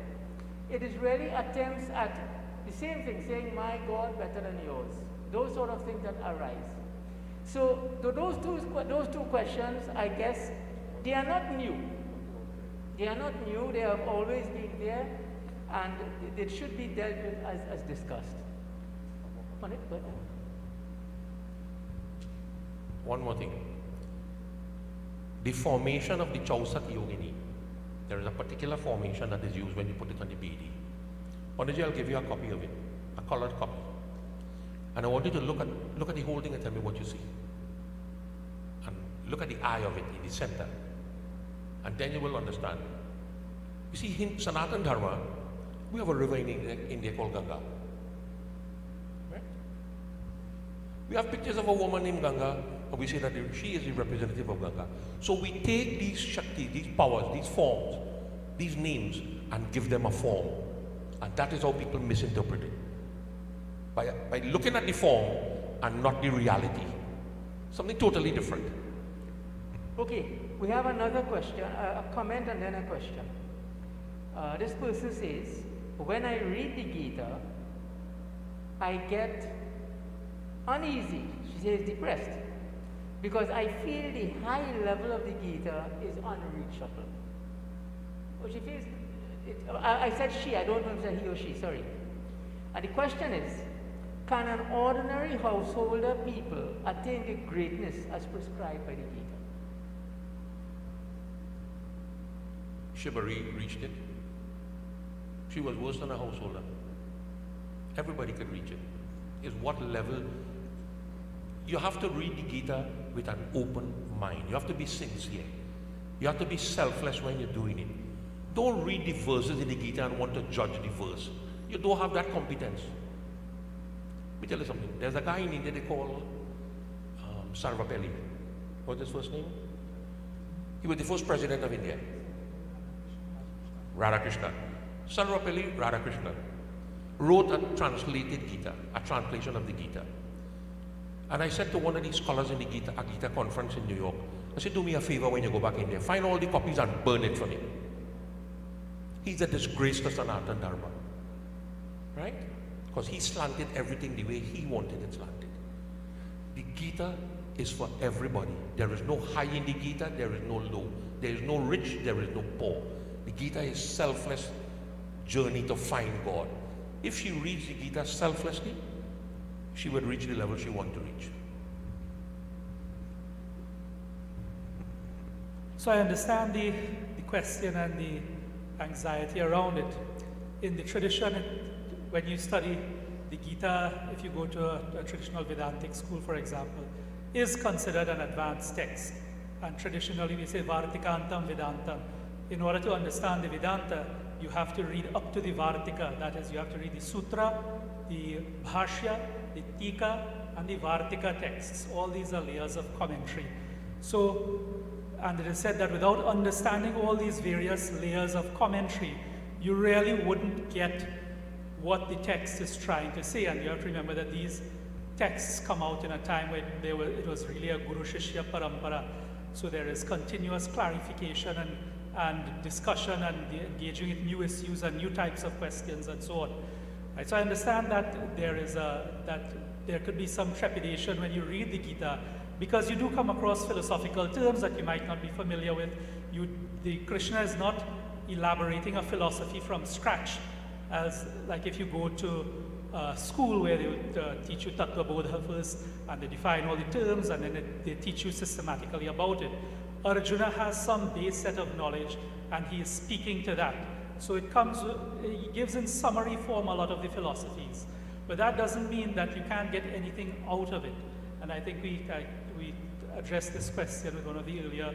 It is really attempts at the same thing, saying my God better than yours. Those sort of things that arise. So those two questions, I guess, they are not new. They are not new. They have always been there, and it should be dealt with as discussed. One more thing. The formation of the Chausat Yogini. There is a particular formation that is used when you put it on the BD. Panditji, I'll give you a copy of it, a colored copy. And I want you to look at the whole thing and tell me what you see. And look at the eye of it in the center. And then you will understand. You see, in Sanatan Dharma, we have a river in India called Ganga. Right? We have pictures of a woman named Ganga, and we say that she is the representative of Ganga. So we take these Shakti, these powers, these forms, these names, and give them a form. And that is how people misinterpret it. By looking at the form and not the reality. Something totally different. Okay, we have another question, a comment and then a question. This person says, when I read the Gita, I get uneasy, she says depressed, because I feel the high level of the Gita is unreachable. Oh, she feels, I said she, I don't know if it's he or she, sorry. And the question is, can an ordinary householder people attain the greatness as prescribed by the Gita? Shibari reached it. She was worse than a householder. Everybody could reach it. Is what level? You have to read the Gita with an open mind. You have to be sincere. You have to be selfless when you're doing it. Don't read the verses in the Gita and want to judge the verse. You don't have that competence. Let me tell you something. There's a guy in India they call Sarvapalli. What's his first name? He was the first president of India. Radhakrishna. Sarvapalli Radhakrishna wrote a translated Gita, a translation of the Gita. And I said to one of these scholars in the Gita, a Gita conference in New York, I said, do me a favor when you go back in there. Find all the copies and burn it for me. He's a disgrace to Sanatana Dharma. Right? Because he slanted everything the way he wanted it slanted. The Gita is for everybody. There is no high in the Gita, there is no low. There is no rich, there is no poor. The Gita is selfless journey to find God. If she reads the Gita selflessly, she would reach the level she wants to reach. So I understand the question and the anxiety around it. In the tradition, when you study the Gita, if you go to a traditional Vedantic school, for example, is considered an advanced text. And traditionally we say Vartikantam Vedantam. In order to understand the Vedanta, you have to read up to the Vartika. That is, you have to read the Sutra, the Bhashya, the Tika, and the Vartika texts. All these are layers of commentary. So, and it is said that without understanding all these various layers of commentary, you really wouldn't get what the text is trying to say. And you have to remember that these texts come out in a time when it was really a Guru Shishya Parampara. So there is continuous clarification and discussion and engaging with new issues and new types of questions and so on. Right, so I understand that there could be some trepidation when you read the Gita, because you do come across philosophical terms that you might not be familiar with. The Krishna is not elaborating a philosophy from scratch, as like if you go to school where they would teach you Tattva Bodha first, and they define all the terms, and then they teach you systematically about it. Arjuna has some base set of knowledge, and he is speaking to that. So he gives in summary form a lot of the philosophies. But that doesn't mean that you can't get anything out of it. And I think we addressed this question with one of the earlier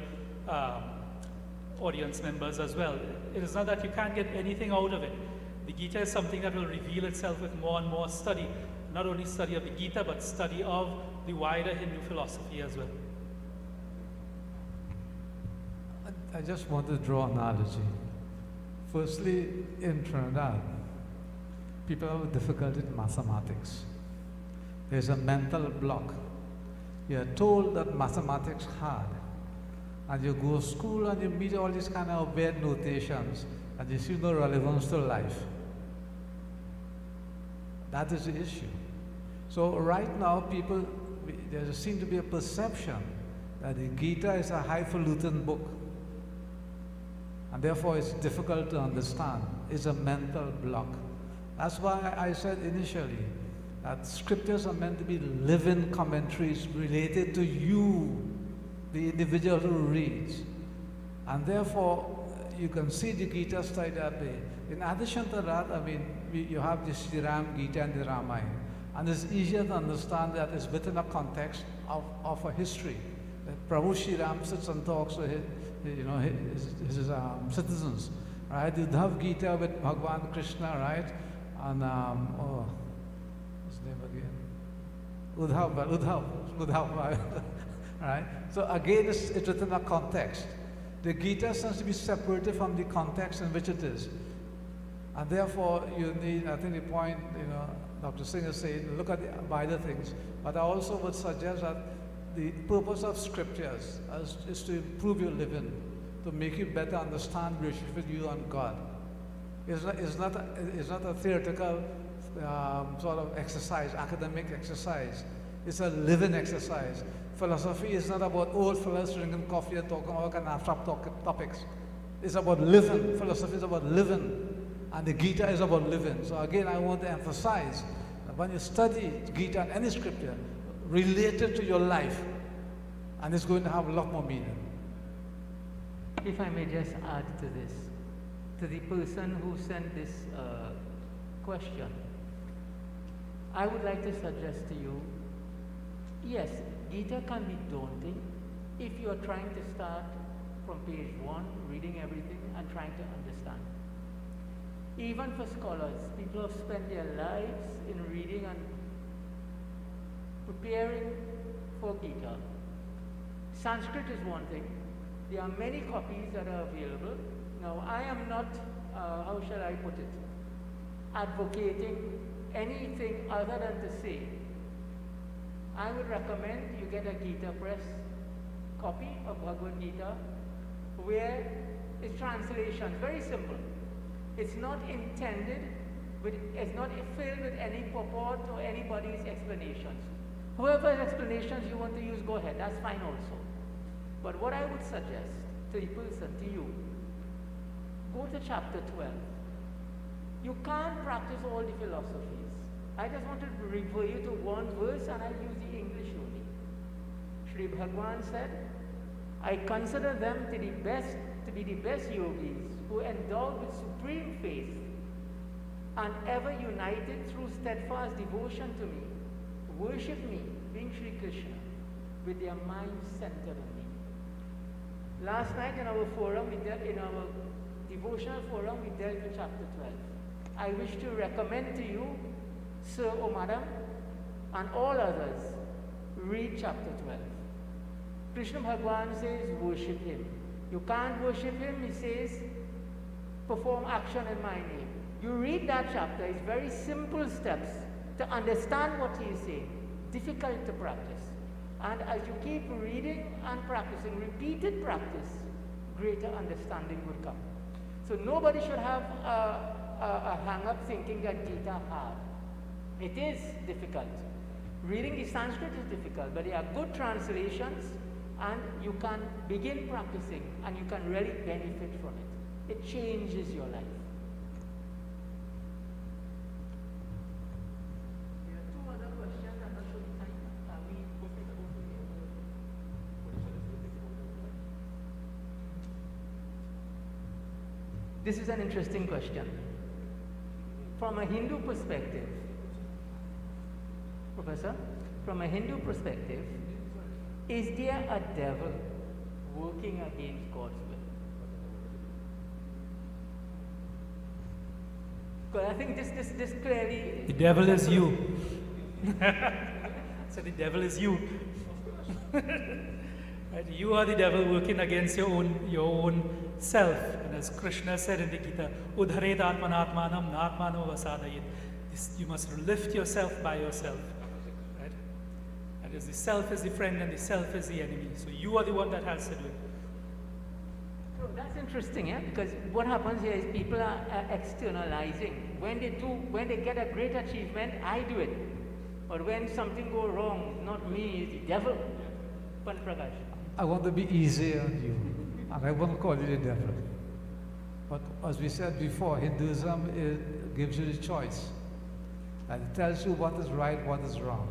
audience members as well. It is not that you can't get anything out of it. The Gita is something that will reveal itself with more and more study. Not only study of the Gita, but study of the wider Hindu philosophy as well. I just want to draw an analogy. Firstly, in Trinidad, people have difficulty in mathematics. There's a mental block. You're told that mathematics hard, and you go to school and you meet all these kind of weird notations, and you see no relevance to life. That is the issue. So right now, there seems to be a perception that the Gita is a highfalutin book, and therefore it's difficult to understand. It's a mental block. That's why I said initially that scriptures are meant to be living commentaries related to you, the individual who reads. And therefore, you can see the Gita study that way. In addition to that, you have the Raam Gita and the Ramayana. And it's easier to understand that it's within a context of a history. That Prabhu Shri Ram sits and talks to his citizens, right? You have Gita with Bhagavan Krishna, right? And what's his name again? Udhav, right? So again, it's within a context. The Gita seems to be separated from the context in which it is. And therefore, you need, I think the point, Dr. Singh is saying, look at the wider things. But I also would suggest that the purpose of scriptures is to improve your living, to make you better understand relationship with you and God. It's not a theoretical sort of exercise, academic exercise. It's a living exercise. Philosophy is not about old fellas drinking coffee and talking about kind of abstract topics. It's about living. Philosophy is about living. And the Gita is about living. So again, I want to emphasize that when you study Gita and any scripture, relate it to your life, and it's going to have a lot more meaning. If I may just add to this, to the person who sent this question, I would like to suggest to you, yes, Gita can be daunting if you are trying to start from page 1, reading everything and trying to understand. Even for scholars, people have spent their lives in reading and preparing for Gita. Sanskrit is one thing. There are many copies that are available. Now, I am not, how shall I put it, advocating anything other than to say, I would recommend you get a Gita press copy of Bhagavad Gita where its translation, very simple. It's not intended it's not filled with any purport or anybody's explanations. Whoever's explanations you want to use, go ahead, that's fine also. But what I would suggest to the person, to you, go to chapter 12. You can't practice all the philosophies. I just want to refer you to one verse and I'll use the English only. Sri Bhagwan said, I consider them to be the best yogis who endowed with supreme faith and ever united through steadfast devotion to me, worship me, being Sri Krishna, with their minds centered on me. Last night in our forum, in our devotional forum, we dealt with chapter 12. I wish to recommend to you, sir or madam, and all others, read chapter 12. Krishna Bhagwan says, worship him. You can't worship him, he says, perform action in my name. You read that chapter, it's very simple steps to understand what he is saying, difficult to practice. And as you keep reading and practicing, repeated practice, greater understanding would come. So nobody should have a hang-up thinking that Gita hard. It is difficult. Reading the Sanskrit is difficult, but there are good translations and you can begin practicing and you can really benefit from it. It changes your life. There are two other questions. I'm not sure the time. This is an interesting question. From a Hindu perspective, Professor, from a Hindu perspective, is there a devil working against God's will? Because I think this clearly... The devil is you. So the devil is you. Right? You are the devil working against your own self. And as Krishna said in the Gita, Udharet atmanatmanam natmano vasadayit. You must lift yourself by yourself. Right? And as the self is the friend and the self is the enemy. So you are the one that has to do it. So that's interesting, yeah? Because what happens here is people are externalizing. When they get a great achievement, I do it. But when something goes wrong, not me, it's the devil. Pan Prakash. I want to be easy on you, and I won't call you the devil. But as we said before, Hinduism gives you the choice. And it tells you what is right, what is wrong.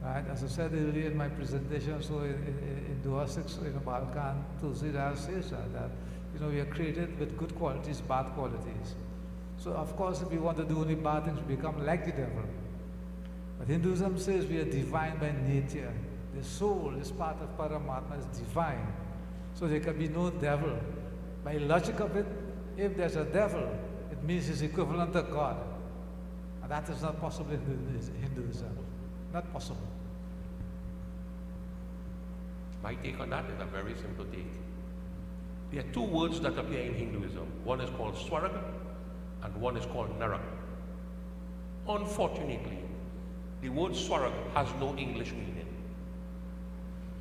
Right? As I said earlier in my presentation, so in Dua 6, in Balkan, Tulsidas says that we are created with good qualities, bad qualities. So of course, if we want to do only bad things, we become like the devil. But Hinduism says we are divine by nature. The soul is part of Paramatma, is divine. So there can be no devil. By logic of it, if there's a devil, it means it's equivalent to God. And that is not possible in Hinduism. Not possible. My take on that is a very simple take. There are two words that appear in Hinduism. One is called Swarga and one is called Naraka. Unfortunately, the word Swarga has no English meaning.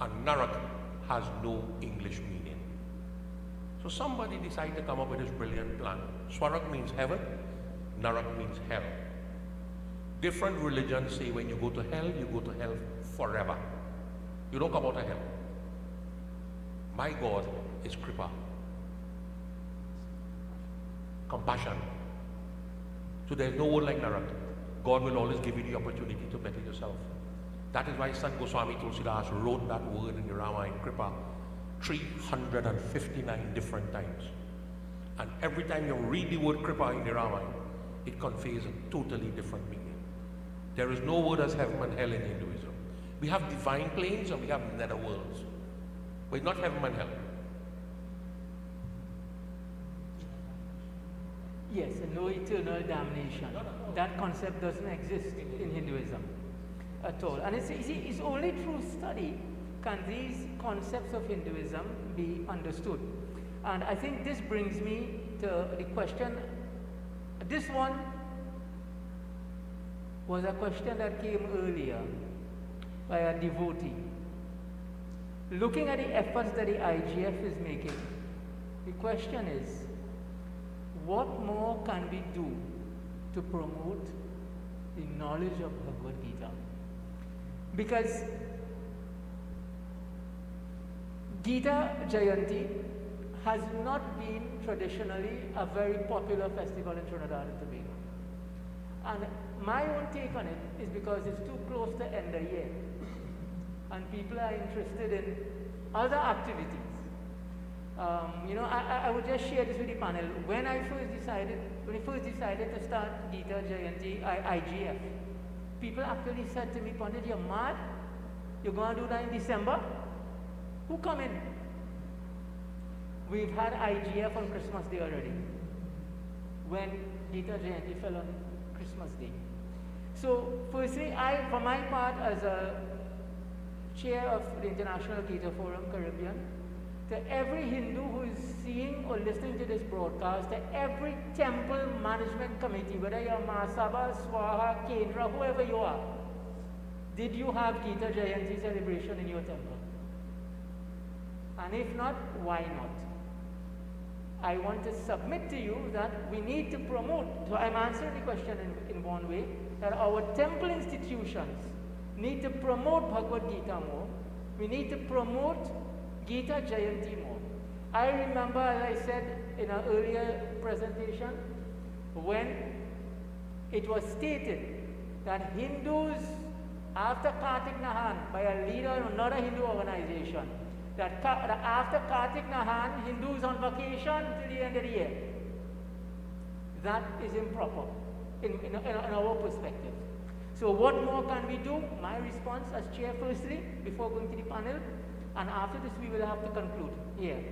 And Naraka has no English meaning. So somebody decided to come up with this brilliant plan. Swarga means heaven, Naraka means hell. Different religions say when you go to hell forever. You don't come out of hell. My God is Kripa. Compassion. So there's no word like Naraka. God will always give you the opportunity to better yourself. That is why Sant Goswami Tulsidas wrote that word in the Ramayana, Kripa, 359 different times. And every time you read the word Kripa in the Ramayana, it conveys a totally different meaning. There is no word as heaven and hell in Hinduism. We have divine planes and we have nether worlds. But it's not heaven and hell. Yes, no eternal damnation. That concept doesn't exist in Hinduism at all. And it's only through study can these concepts of Hinduism be understood. And I think this brings me to the question. This one was a question that came earlier by a devotee. looking at the efforts that the IGF is making, the question is, what more can we do to promote the knowledge of Bhagavad Gita? Because Gita Jayanti has not been traditionally a very popular festival in Trinidad and Tobago. And my own take on it is because it's too close to end of year. And people are interested in other activities. I would just share this with the panel. When I first decided to start Gita Jayanti, IGF, people actually said to me, Pandit, you're mad? You're going to do that in December? Who come in? We've had IGF on Christmas Day already, when Gita Jayanti fell on Christmas Day. So, firstly, for my part, as a chair of the International Gita Forum Caribbean, to every Hindu who is seeing or listening to this broadcast, to every temple management committee, whether you're Mahasabha, SWAHA, Kendra, whoever you are, did you have Gita Jayanti celebration in your temple? And if not, why not? I want to submit to you that we need to promote, so I'm answering the question in one way, that our temple institutions need to promote Bhagavad Gita more. We need to promote Gita Jayanti more. I remember, as I said in an earlier presentation, when it was stated that Hindus, after Kartik Nahan, by a leader of another Hindu organization, that after Kartik Nahan, Hindus on vacation till the end of the year. That is improper in our perspective. So what more can we do? My response as chair firstly, before going to the panel, and after this we will have to conclude here,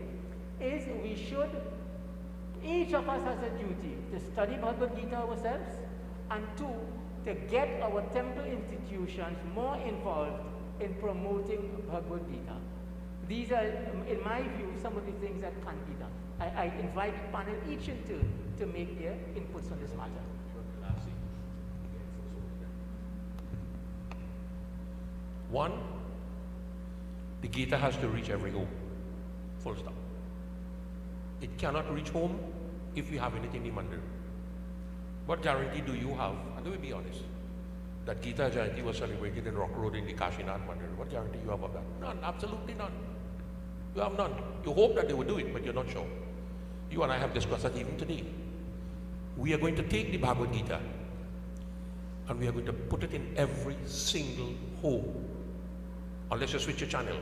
is we should, each of us has a duty to study Bhagavad Gita ourselves, and two, to get our temple institutions more involved in promoting Bhagavad Gita. These are, in my view, some of the things that can be done. I invite the panel each in turn to make their inputs on this matter. One, the Gita has to reach every home. Full stop. It cannot reach home if we have anything in Mandir. What guarantee do you have, and let me be honest, that Gita Jayanti was celebrated in Rock Road in the Kashinath Mandir? What guarantee you have of that? None, absolutely none. You have none. You hope that they will do it, but you're not sure. You and I have discussed that even today. We are going to take the Bhagavad Gita and we are going to put it in every single home, unless you switch your channel.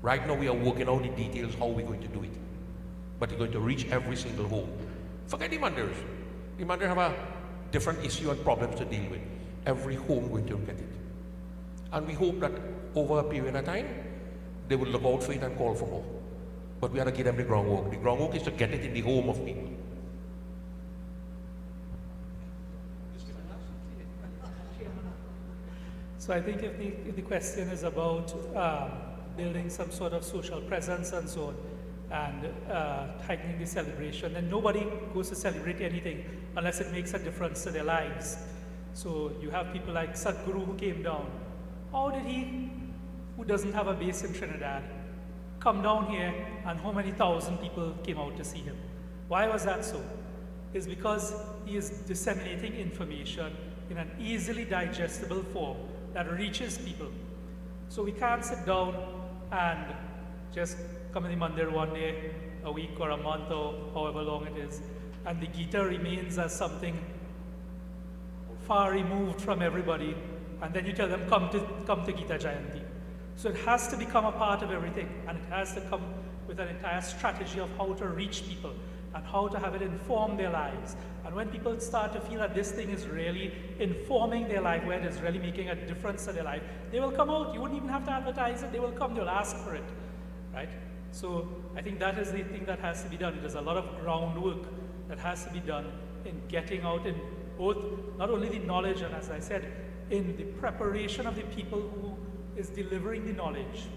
Right now we are working out the details how we're going to do it, but it's going to reach every single home. Forget the Mandirs. The Mandir have a different issue and problems to deal with. Every home going to get it. And we hope that over a period of time, they will look out for it and call for more. But we have to give them the groundwork. The groundwork is to get it in the home of people. So I think if the question is about building some sort of social presence and so on, and heightening the celebration, then nobody goes to celebrate anything unless it makes a difference to their lives. So you have people like Sadhguru who came down. How did he, who doesn't have a base in Trinidad, come down here, and how many thousand people came out to see him? Why was that so? It's because he is disseminating information in an easily digestible form that reaches people. So we can't sit down and just come in the Mandir one day, a week or a month or however long it is, and the Gita remains as something far removed from everybody, and then you tell them, come to Gita Jayanti. So it has to become a part of everything, and it has to come with an entire strategy of how to reach people and how to have it inform their lives. And when people start to feel that this thing is really informing their life, where it is really making a difference to their life, they will come out. You wouldn't even have to advertise it. They will come, they will ask for it, right? So I think that is the thing that has to be done. There's a lot of groundwork that has to be done in getting out in both, not only the knowledge, and as I said, in the preparation of the people who is delivering the knowledge,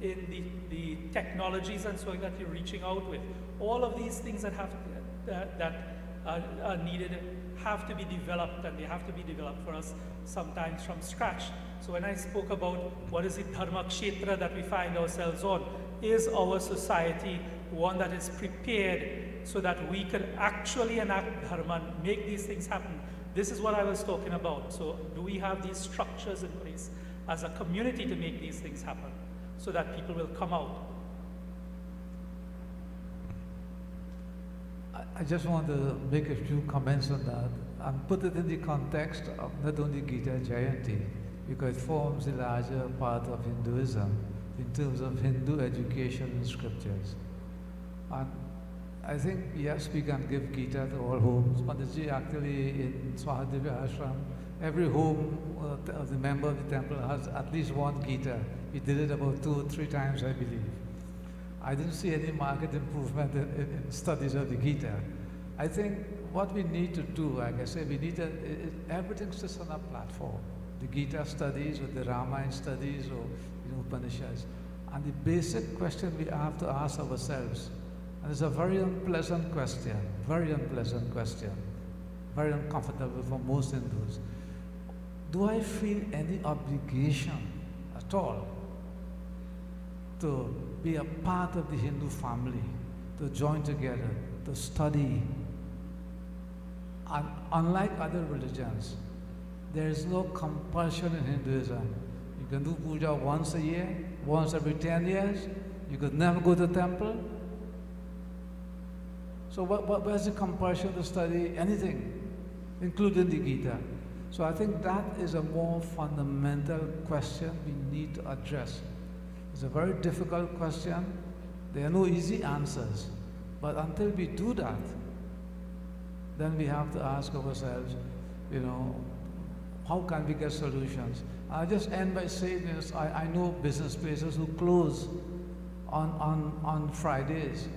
in the technologies and so on that you're reaching out with. All of these things that are needed have to be developed, and they have to be developed for us sometimes from scratch. So when I spoke about what is the dharma kshetra that we find ourselves on, is our society one that is prepared so that we can actually enact dharma, make these things happen? This is what I was talking about. So do we have these structures in place as a community to make these things happen so that people will come out? I just want to make a few comments on that and put it in the context of not only Gita Jayanti, because it forms a larger part of Hinduism in terms of Hindu education and scriptures. And I think, yes, we can give Gita to all homes. Panditji, actually, in SWAHA Ashram, every home of the member of the temple has at least one Gita. He did it about 2 or 3 times, I believe. I didn't see any market improvement in studies of the Gita. I think what we need to do, like I said, we need to, everything sits on a platform. The Gita studies or the Ramayana studies or Upanishads. And the basic question we have to ask ourselves, and it's a very unpleasant question, very uncomfortable for most Hindus. Do I feel any obligation at all to be a part of the Hindu family, to join together, to study? And unlike other religions, there is no compulsion in Hinduism. You can do puja once a year, once every 10 years. You could never go to the temple. So where's the compulsion to study anything, including the Gita? So I think that is a more fundamental question we need to address. It's a very difficult question. There are no easy answers. But until we do that, then we have to ask ourselves, how can we get solutions? I'll just end by saying this. I know business places who close on Fridays,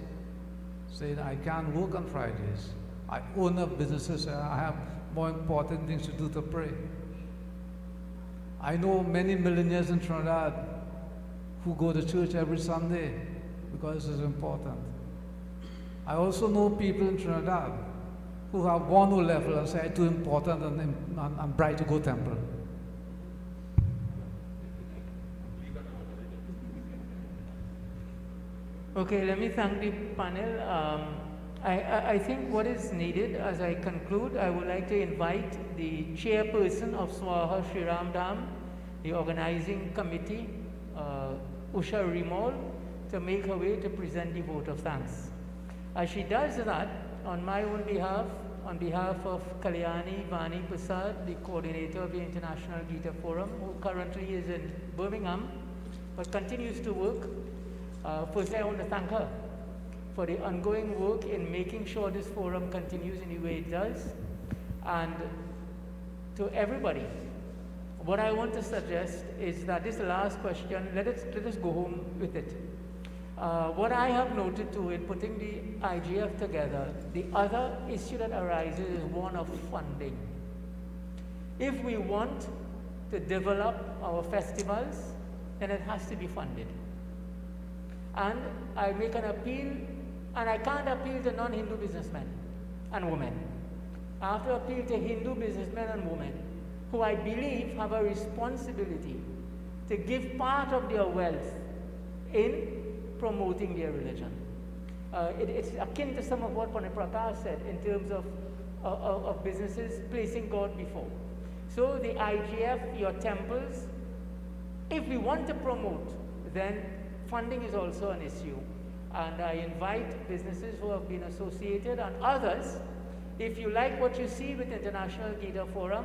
saying, I can't work on Fridays. I own up businesses, I have more important things to do to pray. I know many millionaires in Trinidad who go to church every Sunday because it's important. I also know people in Trinidad who have 1 level and say, too important and bright to go temple. Okay, let me thank the panel. I think what is needed, as I conclude, I would like to invite the chairperson of SWAHA, Raam Dhaam, the organizing committee, Usha Rimol, to make her way to present the vote of thanks. As she does that, on my own behalf, on behalf of Kalyani Vani Prasad, the coordinator of the International Gita Forum, who currently is in Birmingham, but continues to work. Firstly, I want to thank her for the ongoing work in making sure this forum continues in the way it does. And to everybody, what I want to suggest is that this last question, let us go home with it. What I have noted too in putting the IGF together, the other issue that arises is one of funding. If we want to develop our festivals, then it has to be funded. And I make an appeal, and I can't appeal to non-Hindu businessmen and women. I have to appeal to Hindu businessmen and women who I believe have a responsibility to give part of their wealth in promoting their religion. It's akin to some of what Pandit Prakash said in terms of businesses placing God before. So the IGF, your temples, if we want to promote, then funding is also an issue. And I invite businesses who have been associated and others, if you like what you see with International Gita Forum,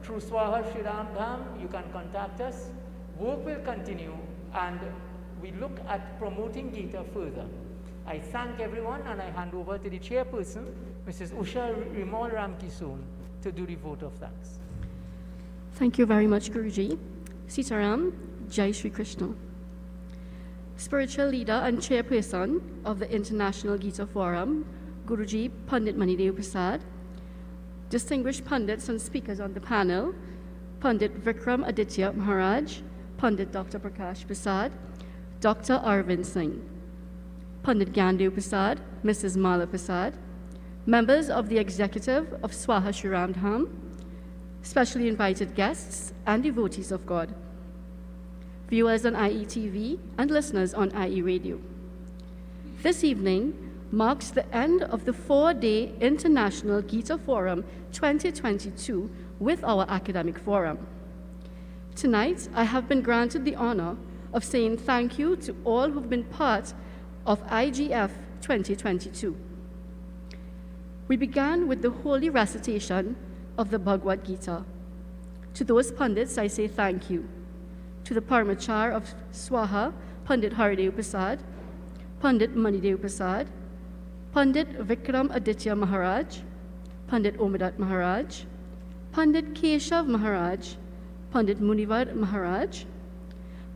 through SWAHA Raam Dhaam, you can contact us. Work will continue, and we look at promoting Gita further. I thank everyone, and I hand over to the chairperson, Mrs. Usha Rimol Ramkisoon, to do the vote of thanks. Thank you very much, Guruji. Sitaram, Jai Shri Krishna. Spiritual leader and chairperson of the International Gita Forum, Guruji Pandit Manidev Prasad. Distinguished Pandits and speakers on the panel, Pandit Vikram Aditya Maharaj, Pandit Dr. Prakash Prasad, Dr. Arvind Singh, Pandit Gandev Prasad, Mrs. Mala Prasad, members of the executive of SWAHA Sri Raam Dhaam, specially invited guests and devotees of God, viewers on IETV and listeners on IE Radio. This evening marks the end of the 4-day International Gita Forum 2022 with our academic forum. Tonight, I have been granted the honor of saying thank you to all who've been part of IGF 2022. We began with the holy recitation of the Bhagavad Gita. To those pundits, I say thank you. To the Paramachar of SWAHA, Pandit Haridev Prasad, Pandit Manidev Prasad, Pandit Vikram Aditya Maharaj, Pandit Omadat Maharaj, Pandit Keshav Maharaj, Pandit Munivad Maharaj,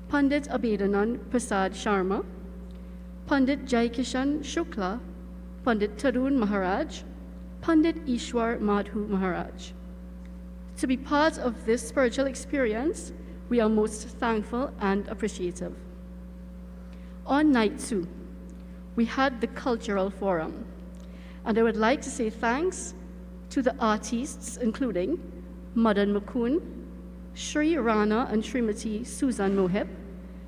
Pandit Abedanand Prasad Sharma, Pandit Jaikishan Shukla, Pandit Tarun Maharaj, Pandit Ishwar Madhu Maharaj. To be part of this spiritual experience, we are most thankful and appreciative. On night 2, we had the Cultural Forum, and I would like to say thanks to the artists including Madan Mukund, Sri Rana and Srimati Susan Mohib,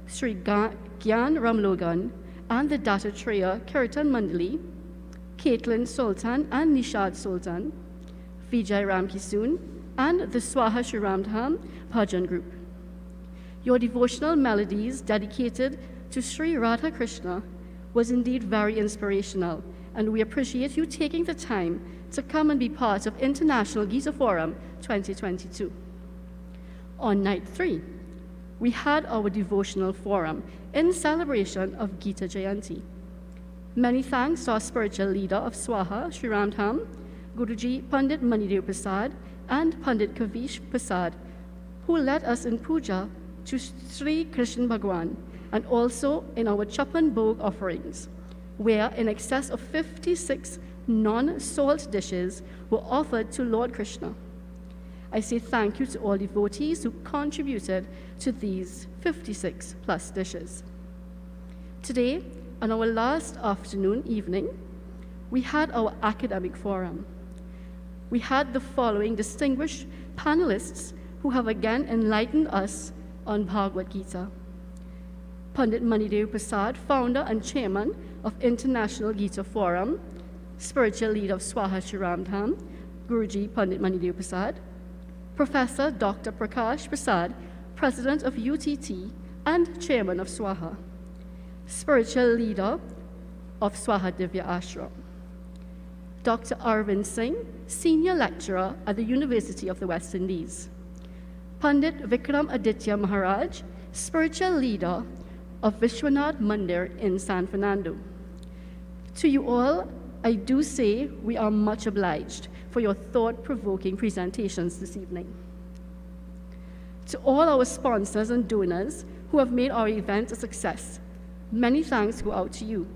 Sri Gyan Ramlogan, and the Dattatreya Kirtan Mandali, Caitlin Sultan and Nishad Sultan, Vijay Ramkisoon, and the SWAHA Sri Raam Dhaam Bhajan Group. Your devotional melodies dedicated to Sri Radha Krishna was indeed very inspirational, and we appreciate you taking the time to come and be part of International Gita Forum 2022. On night 3, we had our devotional forum in celebration of Gita Jayanti. Many thanks to our spiritual leader of SWAHA, Sri Raam Dhaam, Guruji Pandit Manidev Prasad and Pandit Kavish Prasad, who led us in puja to Sri Krishna Bhagwan and also in our Chapan Bhog offerings, where in excess of 56 non-salt dishes were offered to Lord Krishna. I say thank you to all devotees who contributed to these 56 plus dishes. Today, on our last evening, we had our academic forum. We had the following distinguished panelists who have again enlightened us on Bhagavad Gita. Pandit Manidev Prasad, founder and chairman of International Gita Forum, spiritual leader of SWAHA Sri Raam Dhaam, Guruji Pandit Manidev Prasad, Professor Dr. Prakash Prasad, president of UTT and chairman of SWAHA, spiritual leader of SWAHA Divya Ashram, Dr. Arvind Singh, senior lecturer at the University of the West Indies, Pandit Vikram Aditya Maharaj, spiritual leader of Vishwanath Mandir in San Fernando. To you all, I do say we are much obliged for your thought-provoking presentations this evening. To all our sponsors and donors who have made our event a success, many thanks go out to you.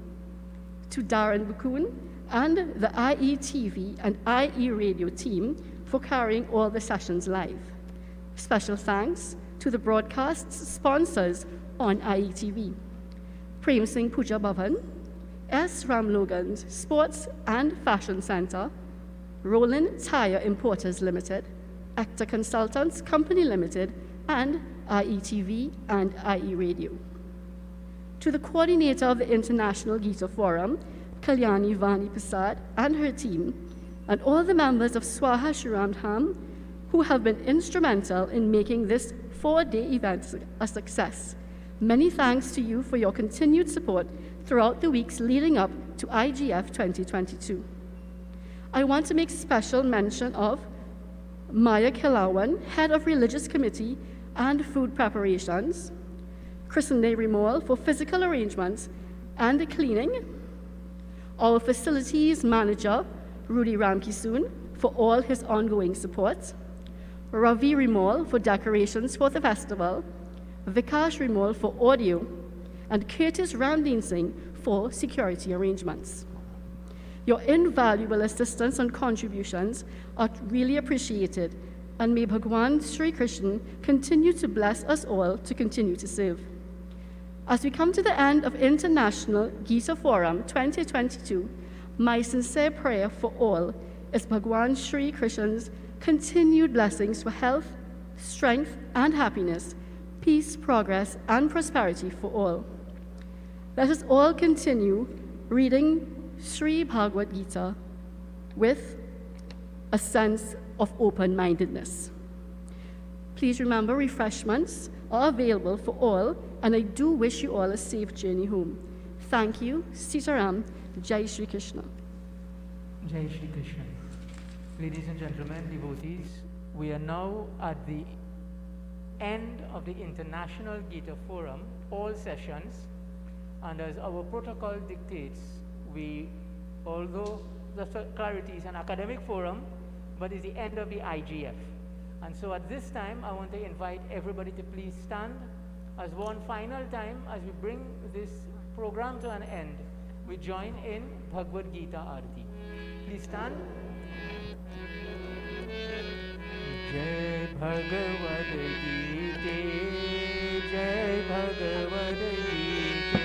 To Darren Bukun and the IETV and IE Radio team for carrying all the sessions live. Special thanks to the broadcast sponsors on IETV, Prem Singh Puja Bhavan, S. Ram Logan's Sports and Fashion Center, Roland Tire Importers Limited, Actor Consultants Company Limited, and IETV and IE Radio. To the coordinator of the International Gita Forum, Kalyani Vani Prasad and her team, and all the members of SWAHA Sri Raam Dhaam who have been instrumental in making this 4-day event a success. Many thanks to you for your continued support throughout the weeks leading up to IGF 2022. I want to make special mention of Maya Khilawan, Head of Religious Committee and Food Preparations, Krishnade Rimol for physical arrangements and cleaning, our Facilities Manager, Rudy Ramkisoon, for all his ongoing support, Ravi Rimol for decorations for the festival, Vikash Rimol for audio, and Curtis Ramdeen Singh for security arrangements. Your invaluable assistance and contributions are really appreciated, and may Bhagwan Sri Krishna continue to bless us all to continue to serve. As we come to the end of International Gita Forum 2022, My sincere prayer for all is Bhagwan Sri Krishna's continued blessings for health, strength, and happiness, peace, progress, and prosperity for all. Let us all continue reading Sri Bhagavad Gita with a sense of open-mindedness. Please remember, refreshments are available for all, and I do wish you all a safe journey home. Thank you. Sitaram. Jai Shri Krishna. Jai Shri Krishna. Ladies and gentlemen, devotees, we are now at the end of the International Gita Forum, all sessions, and as our protocol dictates, although the clarity is an academic forum, but it's the end of the IGF. And so at this time, I want to invite everybody to please stand as one final time as we bring this program to an end. We join in Bhagavad Gita Arati. Please stand. Jai Bhagavad Gita, Jai Bhagavad Gita,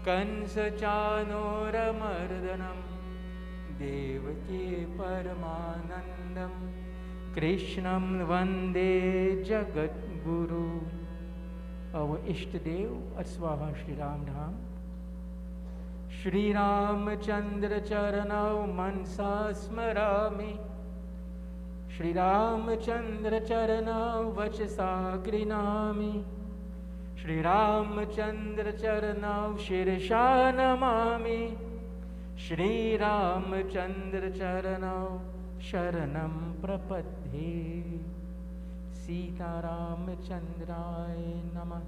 Kansachanormardhanam Devaki Paramanandam Krishnam Vande Jagat Guru. Our Ishtadev at SWAHA Shri Ram Dhaam. Shri Ramachandra Charanau Mansa Smarami. Shri Ramachandra Charanau Vachasa Grinami. Shri Ramachandra Charanau Shirsha Namami. Shri Ramachandra Charanau Sharanam Prapadhe. Sita Ramachandrai Namah.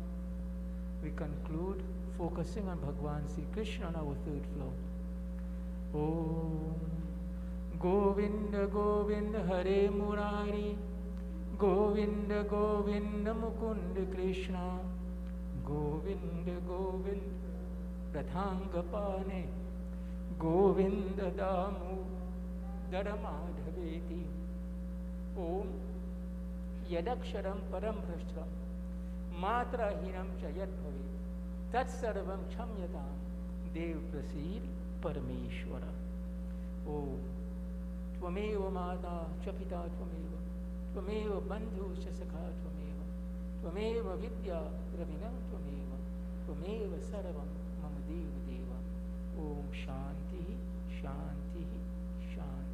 We conclude focusing on Bhagwan Sri Krishna on our third floor. Om Govinda Govinda Hare Murari, Govinda Govinda Mukunda Krishna, Govinda Govinda Radhangapane, Govinda Damu Daramadhaveti. Om Yadaksharam Param Bhrashtam Matra Hinam Chayat Bhavet Tat Sarvam Chamyatam Dev Prasid Parameshwara. Om Tvameva Mata Chapita Tvameva Tvameva Bandhu Shasakha Tvameva Tvameva Vidya Ravinam Tvameva Tvameva Sarvam Mama Deva Deva. Om Shanti Shanti Shanti.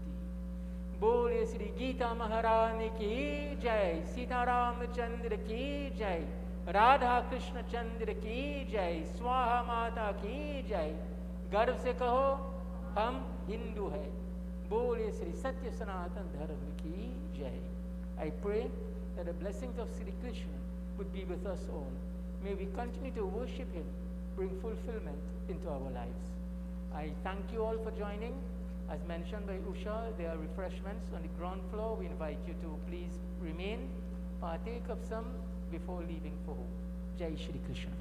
बोले श्री गीता महारानी की जय, सीताराम चंद्र की जय, राधा कृष्ण चंद्र की जय, स्वाहा माता की जय। गर्व से कहो हम हिंदू हैं। बोले श्री सत्य सनातन धर्म की जय। I pray that the blessings of Sri Krishna would be with us all. May we continue to worship him, bring fulfillment into our lives. I thank you all for joining. As mentioned by Usha, there are refreshments on the ground floor. We invite you to please remain, partake of some before leaving for home. Jai Shri Krishna.